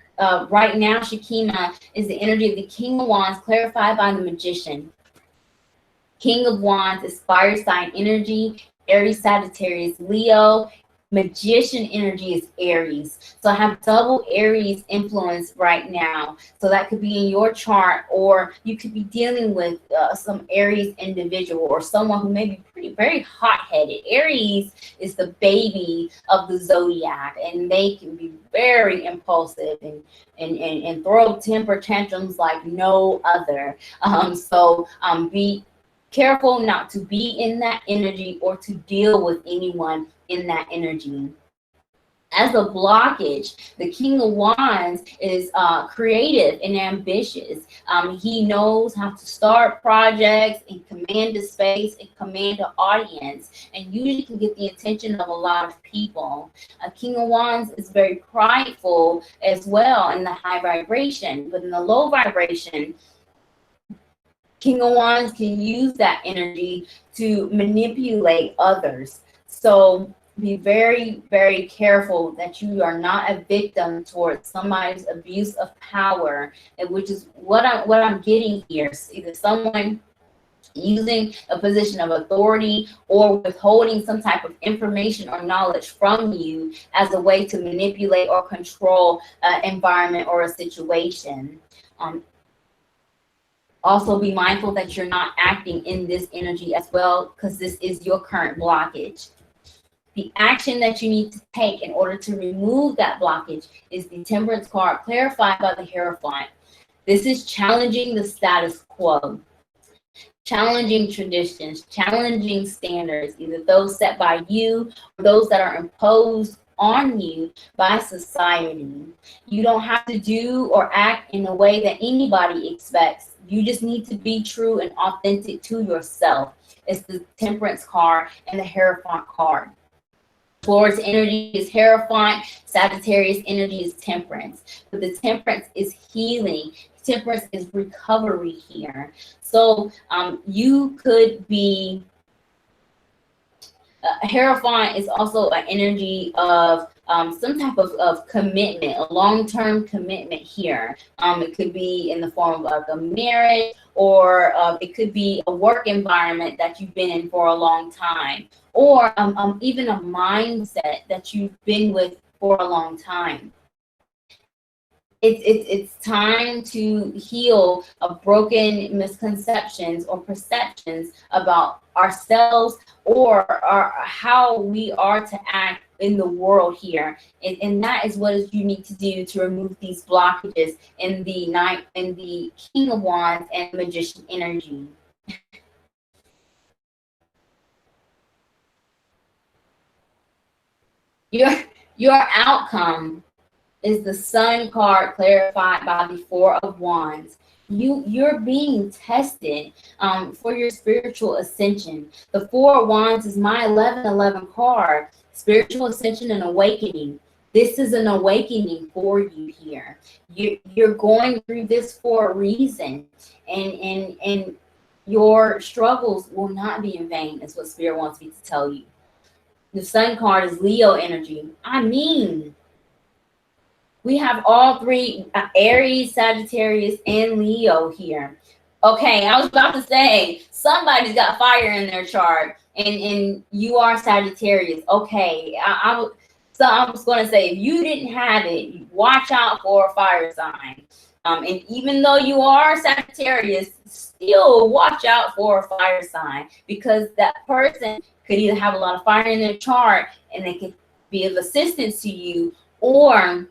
Speaker 1: right now, Shakima, is the energy of the King of Wands clarified by the Magician. King of Wands is fire sign energy, Aries, Sagittarius, Leo. Magician energy is Aries. So I have double Aries influence right now. So that could be in your chart, or you could be dealing with some Aries individual or someone who may be very hot-headed. Aries is the baby of the zodiac, and they can be very impulsive and throw temper tantrums like no other. So be careful not to be in that energy or to deal with anyone in that energy. As a blockage, the King of Wands is creative and ambitious. He knows how to start projects and command a space and command an audience, and usually can get the attention of a lot of people. King of Wands is very prideful as well in the high vibration, but in the low vibration, King of Wands can use that energy to manipulate others. So be very, very careful that you are not a victim towards somebody's abuse of power, and which is what I'm getting here. Either someone using a position of authority or withholding some type of information or knowledge from you as a way to manipulate or control an environment or a situation. Also be mindful that you're not acting in this energy as well, because this is your current blockage. The action that you need to take in order to remove that blockage is the Temperance card, clarified by the Hierophant. This is challenging the status quo, challenging traditions, challenging standards, either those set by you or those that are imposed on you by society. You don't have to do or act in a way that anybody expects. You just need to be true and authentic to yourself. It's the Temperance card and the Hierophant card. Taurus energy is Hierophant, Sagittarius energy is Temperance. But the Temperance is healing. Temperance is recovery here. So you could be, Hierophant is also an energy of some type of commitment, a long-term commitment here. It could be in the form of a marriage, or it could be a work environment that you've been in for a long time, or even a mindset that you've been with for a long time. It's time to heal broken misconceptions or perceptions about ourselves or how we are to act in the world here, and that is what you need to do to remove these blockages in the King of Wands and Magician energy. Your outcome is the Sun card, clarified by the Four of Wands. You're being tested for your spiritual ascension. The Four of Wands is my 1111 card, spiritual ascension and awakening. This is an awakening for you here. You're going through this for a reason, and your struggles will not be in vain, is what Spirit wants me to tell you. The Sun card is Leo energy. I mean, we have all three, Aries, Sagittarius, and Leo here. Okay, I was about to say, somebody's got fire in their chart, and you are Sagittarius. Okay, so I was going to say, if you didn't have it, watch out for a fire sign. And even though you are Sagittarius, still watch out for a fire sign, because that person could either have a lot of fire in their chart and they could be of assistance to you, or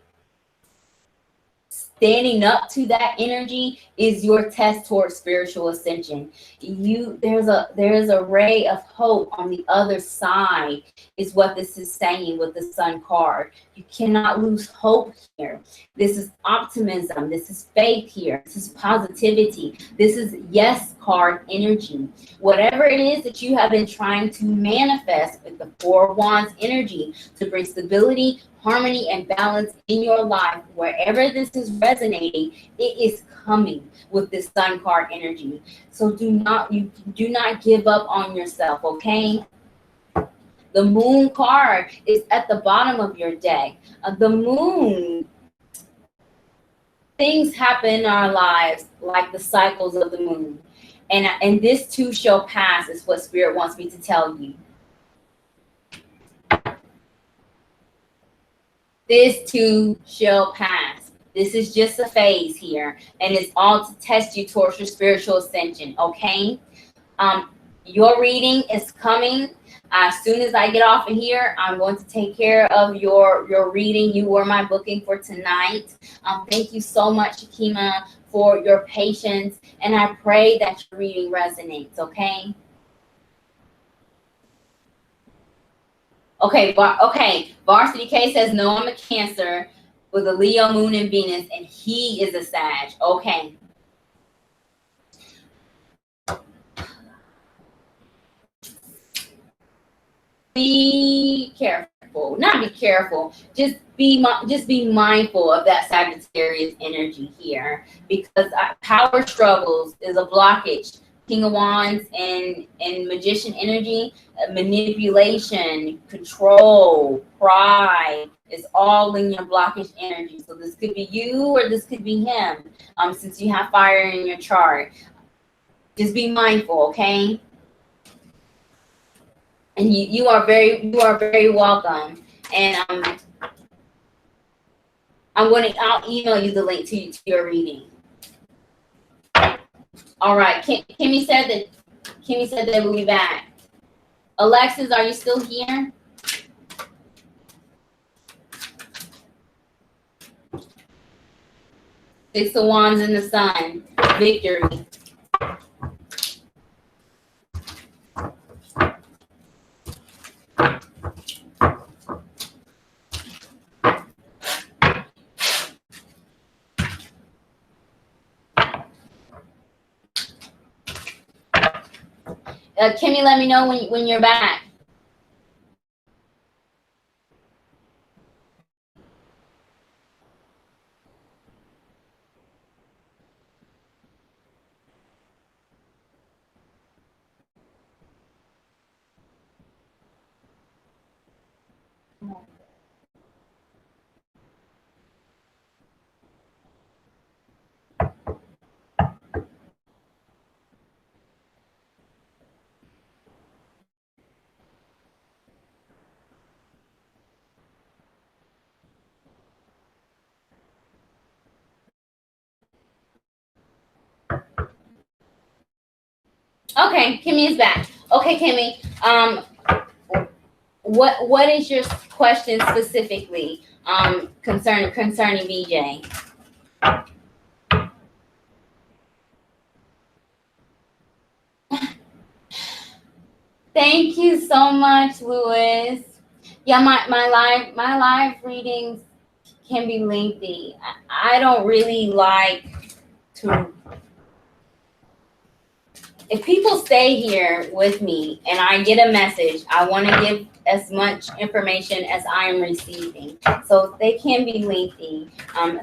Speaker 1: standing up to that energy is your test towards spiritual ascension. There's a ray of hope on the other side, is what this is saying with the Sun card. You cannot lose hope here. This is optimism. This is faith here. This is positivity. This is yes card energy. Whatever it is that you have been trying to manifest with the Four of Wands energy to bring stability, harmony, and balance in your life, wherever this is resonating, it is coming with this Sun card energy. So do not give up on yourself, okay? The Moon card is at the bottom of your deck. The Moon, things happen in our lives like the cycles of the Moon, and this too shall pass, is what Spirit wants me to tell you. This too shall pass. This is just a phase here, and it's all to test you towards your spiritual ascension, okay? Your reading is coming. As soon as I get off of here, I'm going to take care of your reading. You were my booking for tonight. Thank you so much, Shakima, for your patience, and I pray that your reading resonates, okay? Okay, Varsity K says, no, I'm a Cancer with a Leo, Moon, and Venus, and he is a Sag. Okay. Be careful. Not be careful. Just be mindful of that Sagittarius energy here, because power struggles is a blockage. King of Wands and Magician energy, manipulation, control, pride is all in your blockage energy. So this could be you or this could be him, since you have fire in your chart. Just be mindful, okay? And you are very welcome. And I'll email you the link to your reading. All right, Kimmy said that we'll be back. Alexis, are you still here? Six of Wands in the Sun, victory. Kimmy, let me know when you're back. Okay, Kimmy is back. Okay, Kimmy. What is your question specifically concerning BJ? Thank you so much, Louis. Yeah, my live readings can be lengthy. I don't really like to. If people stay here with me and I get a message, I want to give as much information as I am receiving. So they can be lengthy.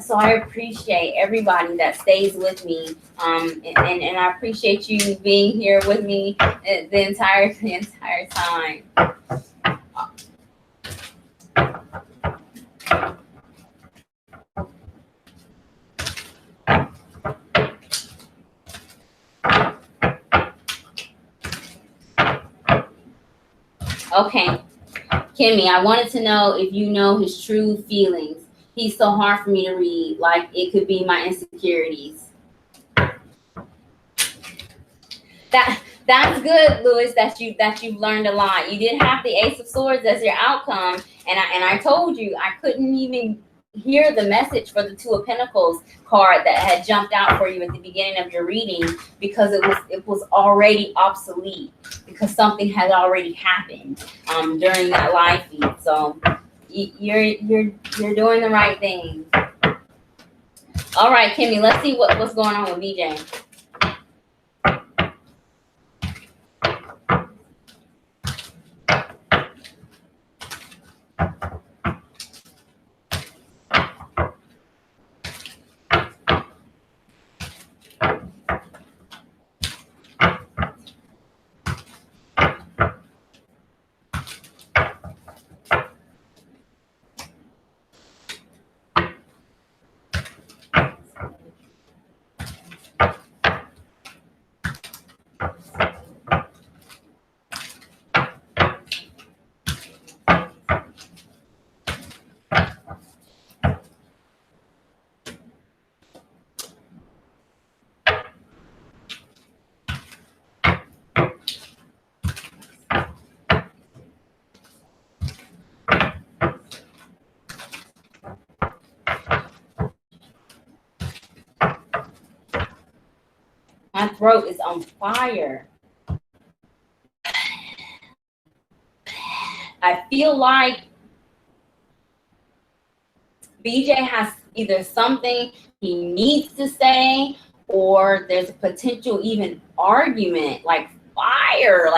Speaker 1: So I appreciate everybody that stays with me. And I appreciate you being here with me the entire time. Okay, Kimmy, I wanted to know if you know his true feelings. He's so hard for me to read. Like, it could be my insecurities. That's good, Louis, that you've learned a lot. You did have the Ace of Swords as your outcome, and I told you I couldn't even hear the message for the Two of Pentacles card that had jumped out for you at the beginning of your reading, because it was already obsolete, because something had already happened during that live feed. So you're doing the right thing. All right, Kimmy, let's see what's going on with BJ. My throat is on fire. I feel like BJ has either something he needs to say, or there's a potential even argument, like fire.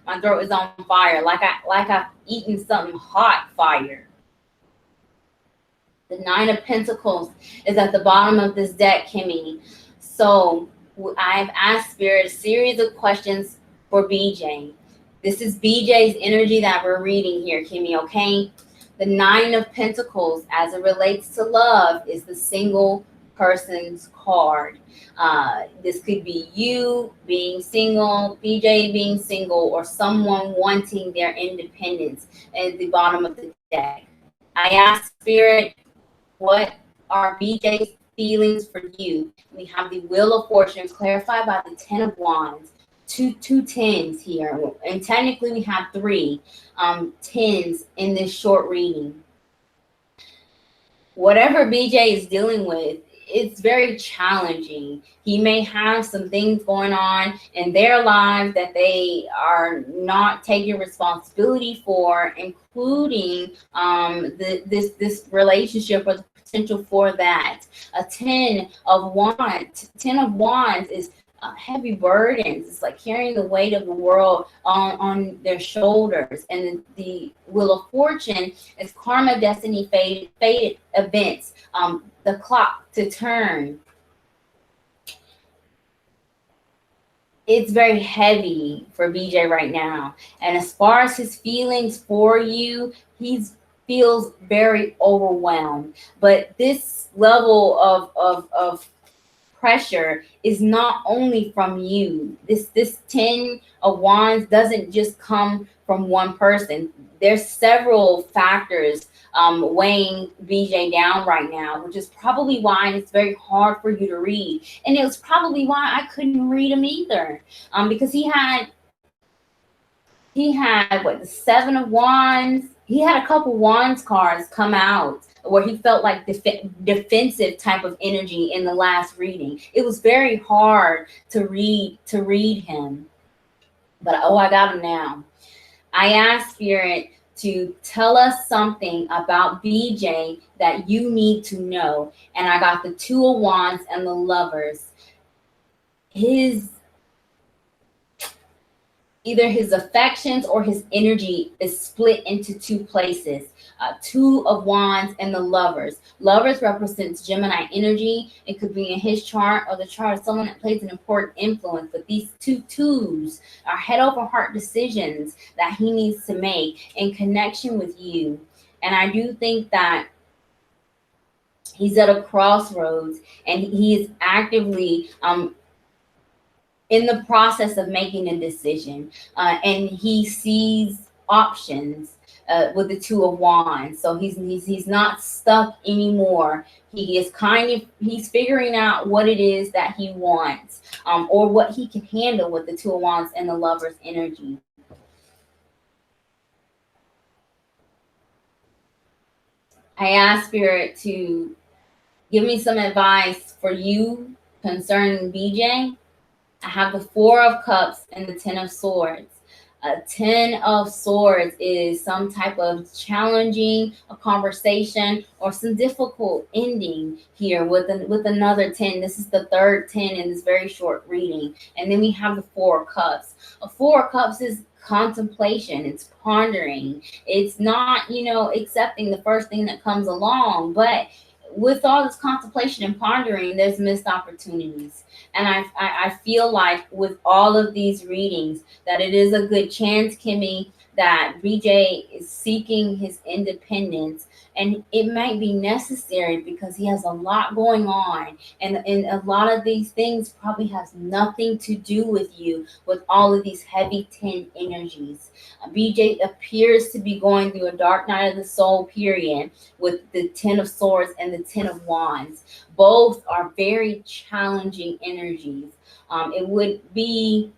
Speaker 1: My throat is on fire, like I've eaten something hot fire. The Nine of Pentacles is at the bottom of this deck, Kimmy. So I've asked Spirit a series of questions for BJ. This is BJ's energy that we're reading here, Kimmy, okay? The Nine of Pentacles, as it relates to love, is the single person's card. This could be you being single, BJ being single, or someone wanting their independence at the bottom of the deck. I asked Spirit, what are BJ's feelings for you? We have the Wheel of Fortune clarified by the Ten of Wands. Two tens here, and technically we have three tens in this short reading. Whatever BJ is dealing with, it's very challenging. He may have some things going on in their lives that they are not taking responsibility for, including this relationship or the potential for that. A Ten of Wands is heavy burdens. It's like carrying the weight of the world on their shoulders. And the Wheel of Fortune is karma, destiny, fated events, the clock to turn. It's very heavy for BJ right now. And as far as his feelings for you, he feels very overwhelmed. But this level of pressure is not only from you. This Ten of Wands doesn't just come from one person. There's several factors weighing BJ down right now, which is probably why it's very hard for you to read. And it was probably why I couldn't read him either, because he had what, the Seven of Wands. He had a couple Wands cards come out where he felt like defensive type of energy in the last reading. It was very hard to read him. But I got him now. I asked Spirit to tell us something about BJ that you need to know. And I got the Two of Wands and the Lovers. Either his affections or his energy is split into two places. Two of Wands and the Lovers. Lovers represents Gemini energy. It could be in his chart or the chart of someone that plays an important influence. But these two twos are head over heart decisions that he needs to make in connection with you. And I do think that he's at a crossroads, and he is actively in the process of making a decision, and he sees options. with the Two of Wands. So he's not stuck anymore. He's figuring out what it is that he wants, or what he can handle with the Two of Wands and the Lover's energy. I asked Spirit to give me some advice for you concerning BJ. I have the Four of Cups and the Ten of Swords. A Ten of Swords is some type of challenging a conversation or some difficult ending here with another 10. This is the third 10 in this very short reading. And then we have the Four of Cups. A Four of Cups is contemplation. It's pondering. It's not, accepting the first thing that comes along, but with all this contemplation and pondering, there's missed opportunities. And I feel like with all of these readings that it is a good chance, Kimmy, that BJ is seeking his independence, and it might be necessary because he has a lot going on, and a lot of these things probably has nothing to do with you with all of these heavy 10 energies. BJ appears to be going through a dark night of the soul period with the 10 of Swords and the 10 of Wands. Both are very challenging energies. It would be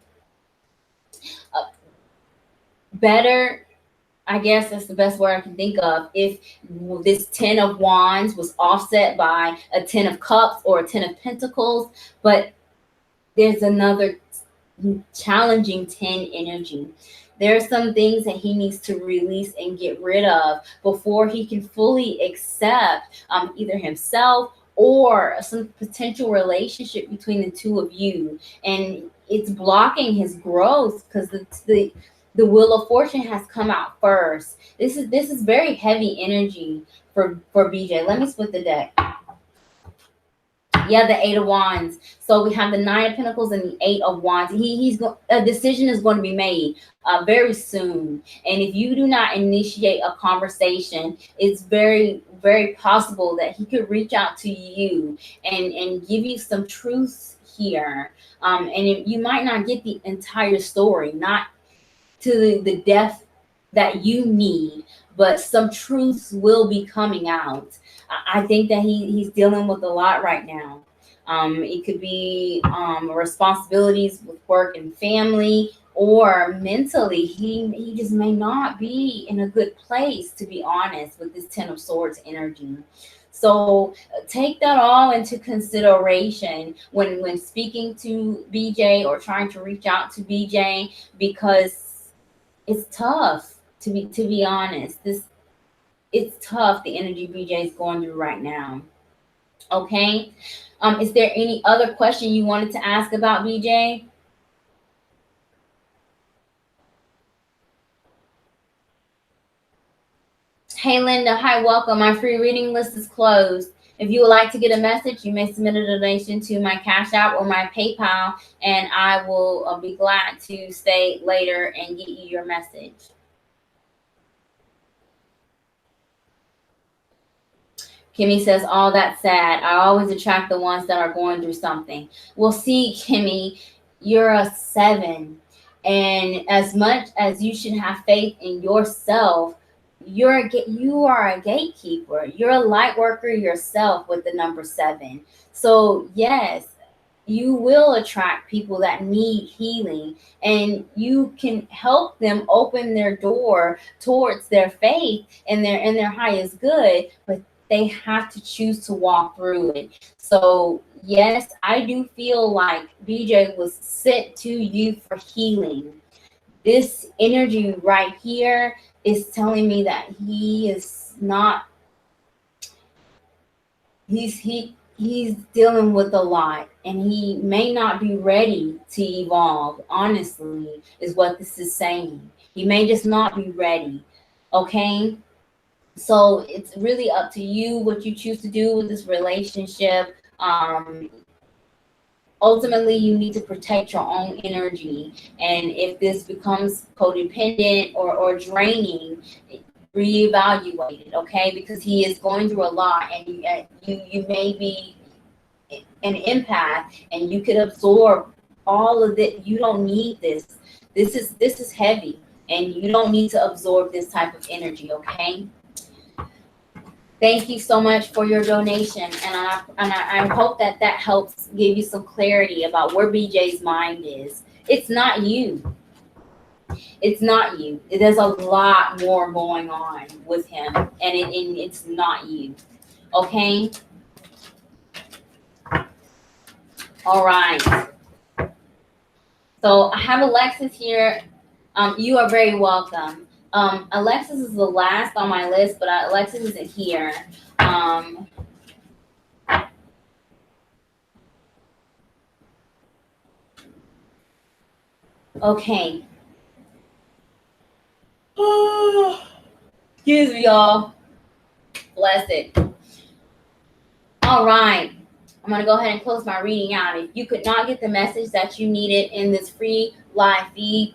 Speaker 1: better, I guess that's the best word I can think of, if this 10 of Wands was offset by a 10 of Cups or a 10 of Pentacles, but there's another challenging 10 energy. There are some things that he needs to release and get rid of before he can fully accept either himself or some potential relationship between the two of you. And it's blocking his growth because the Wheel of Fortune has come out first. This is very heavy energy for BJ. Let me split the deck. Yeah, the Eight of Wands. So we have the Nine of Pentacles and the Eight of Wands. A decision is going to be made very soon. And if you do not initiate a conversation, it's very, very possible that he could reach out to you and give you some truths here. And you might not get the entire story, not to the depth that you need, but some truths will be coming out. I think that he's dealing with a lot right now. It could be responsibilities with work and family, or mentally he just may not be in a good place, to be honest, with this 10 of Swords energy. So take that all into consideration when speaking to BJ or trying to reach out to BJ, because it's tough, to be honest. It's tough, the energy BJ is going through right now. Okay. Is there any other question you wanted to ask about BJ? Hey Linda, hi, welcome. My free reading list is closed. If you would like to get a message, you may submit a donation to my Cash App or my PayPal, and I will be glad to stay later and get you your message. Kimmy says, all that's sad. I always attract the ones that are going through something. Well, see, Kimmy, you're a 7. And as much as you should have faith in yourself, you are a gatekeeper. You're a light worker yourself with the number 7. So yes, you will attract people that need healing, and you can help them open their door towards their faith and their highest good, but they have to choose to walk through it. So yes, I do feel like BJ was sent to you for healing. This energy right here is telling me that he is not, he's dealing with a lot, and he may not be ready to evolve, honestly, is what this is saying. He may just not be ready. Okay. So it's really up to you what you choose to do with this relationship. Ultimately, you need to protect your own energy. And if this becomes codependent or draining, reevaluate it, okay? Because he is going through a lot, and you may be an empath, and you could absorb all of it. You don't need this. This is heavy. and you don't need to absorb this type of energy, okay? Thank you so much for your donation, and I hope that helps give you some clarity about where BJ's mind is. It's not you. It's not you. There's a lot more going on with him, and it's not you. Okay? All right. So I have Alexis here. You are very welcome. Alexis is the last on my list, but Alexis isn't here. Okay. Excuse me, y'all. Bless it. All right. I'm going to go ahead and close my reading out. If you could not get the message that you needed in this free live feed,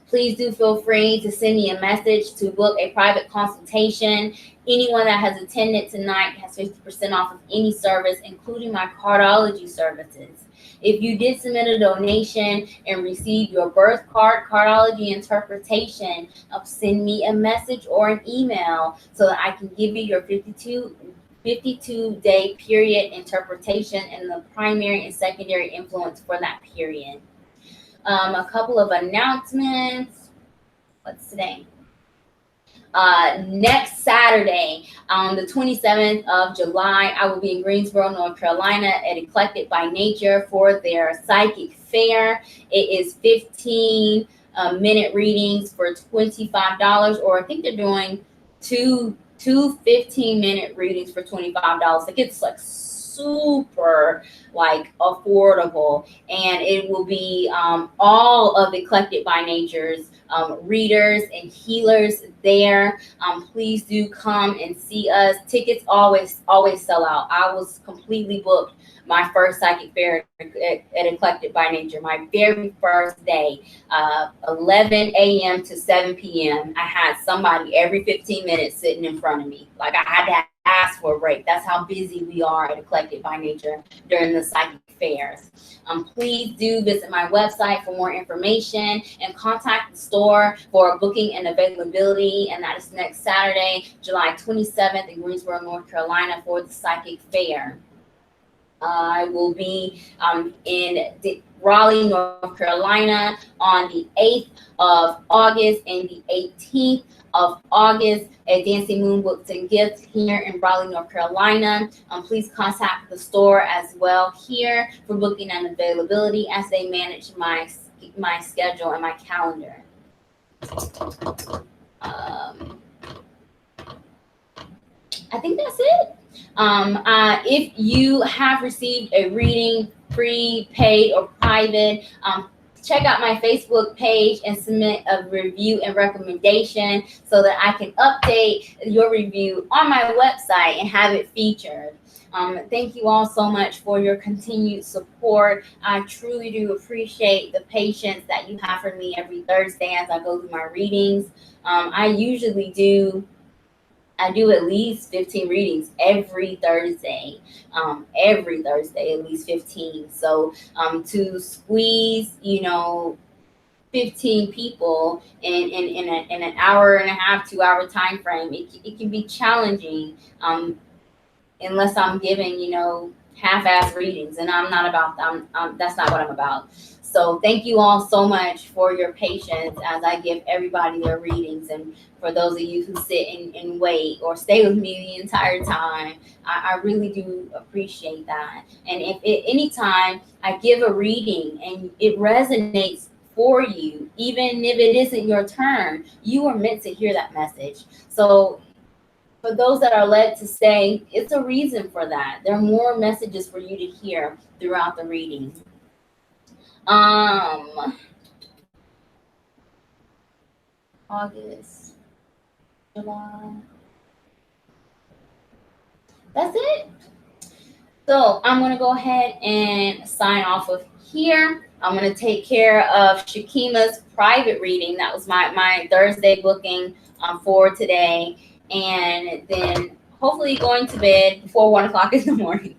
Speaker 1: please do feel free to send me a message to book a private consultation. Anyone that has attended tonight has 50% off of any service, including my cardology services. If you did submit a donation and receive your birth card cardology interpretation, send me a message or an email so that I can give you your 52-day period interpretation and the primary and secondary influence for that period. A couple of announcements. What's today? Next Saturday, on the 27th of July, I will be in Greensboro, North Carolina at Eclectic by Nature for their psychic fair. It is 15-minute readings for $25, or I think they're doing two 15-minute readings for $25. Like, it's like super affordable, and it will be all of Eclectic by Nature's readers and healers there. Please do come and see us. Tickets always sell out. I was completely booked my first psychic fair at Eclectic by Nature, my very first day, 11 a.m. to 7 p.m. I had somebody every 15 minutes sitting in front of me. Like, I had to ask for a break. That's how busy we are at Eclectic by Nature during the psychic fairs. Please do visit my website for more information and contact the store for booking and availability. And that is next Saturday, July 27th in Greensboro, North Carolina for the psychic fair. I will be in Raleigh, North Carolina on the 8th of August and the 18th of August at Dancing Moon Books and Gifts here in Raleigh, North Carolina. Please contact the store as well here for booking and availability as they manage my schedule and my calendar. I think that's it. If you have received a reading, free, paid, or private, check out my Facebook page and submit a review and recommendation so that I can update your review on my website and have it featured. Thank you all so much for your continued support. I truly do appreciate the patience that you have for me every Thursday as I go through my readings. I do at least 15 readings every Thursday. Every Thursday, at least 15. So to squeeze, 15 people in an hour and a half, 2 hour time frame, it can be challenging unless I'm giving, half-ass readings, and I'm not about that. That's not what I'm about. So thank you all so much for your patience as I give everybody their readings, and for those of you who sit and wait or stay with me the entire time, I really do appreciate that. And if at any time I give a reading and it resonates for you, even if it isn't your turn, you are meant to hear that message. So for those that are led to stay, it's a reason for that. There are more messages for you to hear throughout the reading. August, July. That's it. So I'm going to go ahead and sign off of here. I'm going to take care of Shakima's private reading. That was my Thursday booking for today. And then hopefully going to bed before 1 o'clock in the morning.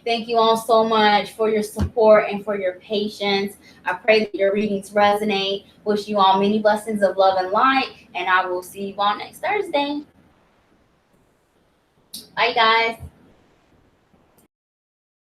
Speaker 1: Thank you all so much for your support and for your patience. I pray that your readings resonate. Wish you all many blessings of love and light, and I will see you all next Thursday. Bye, guys.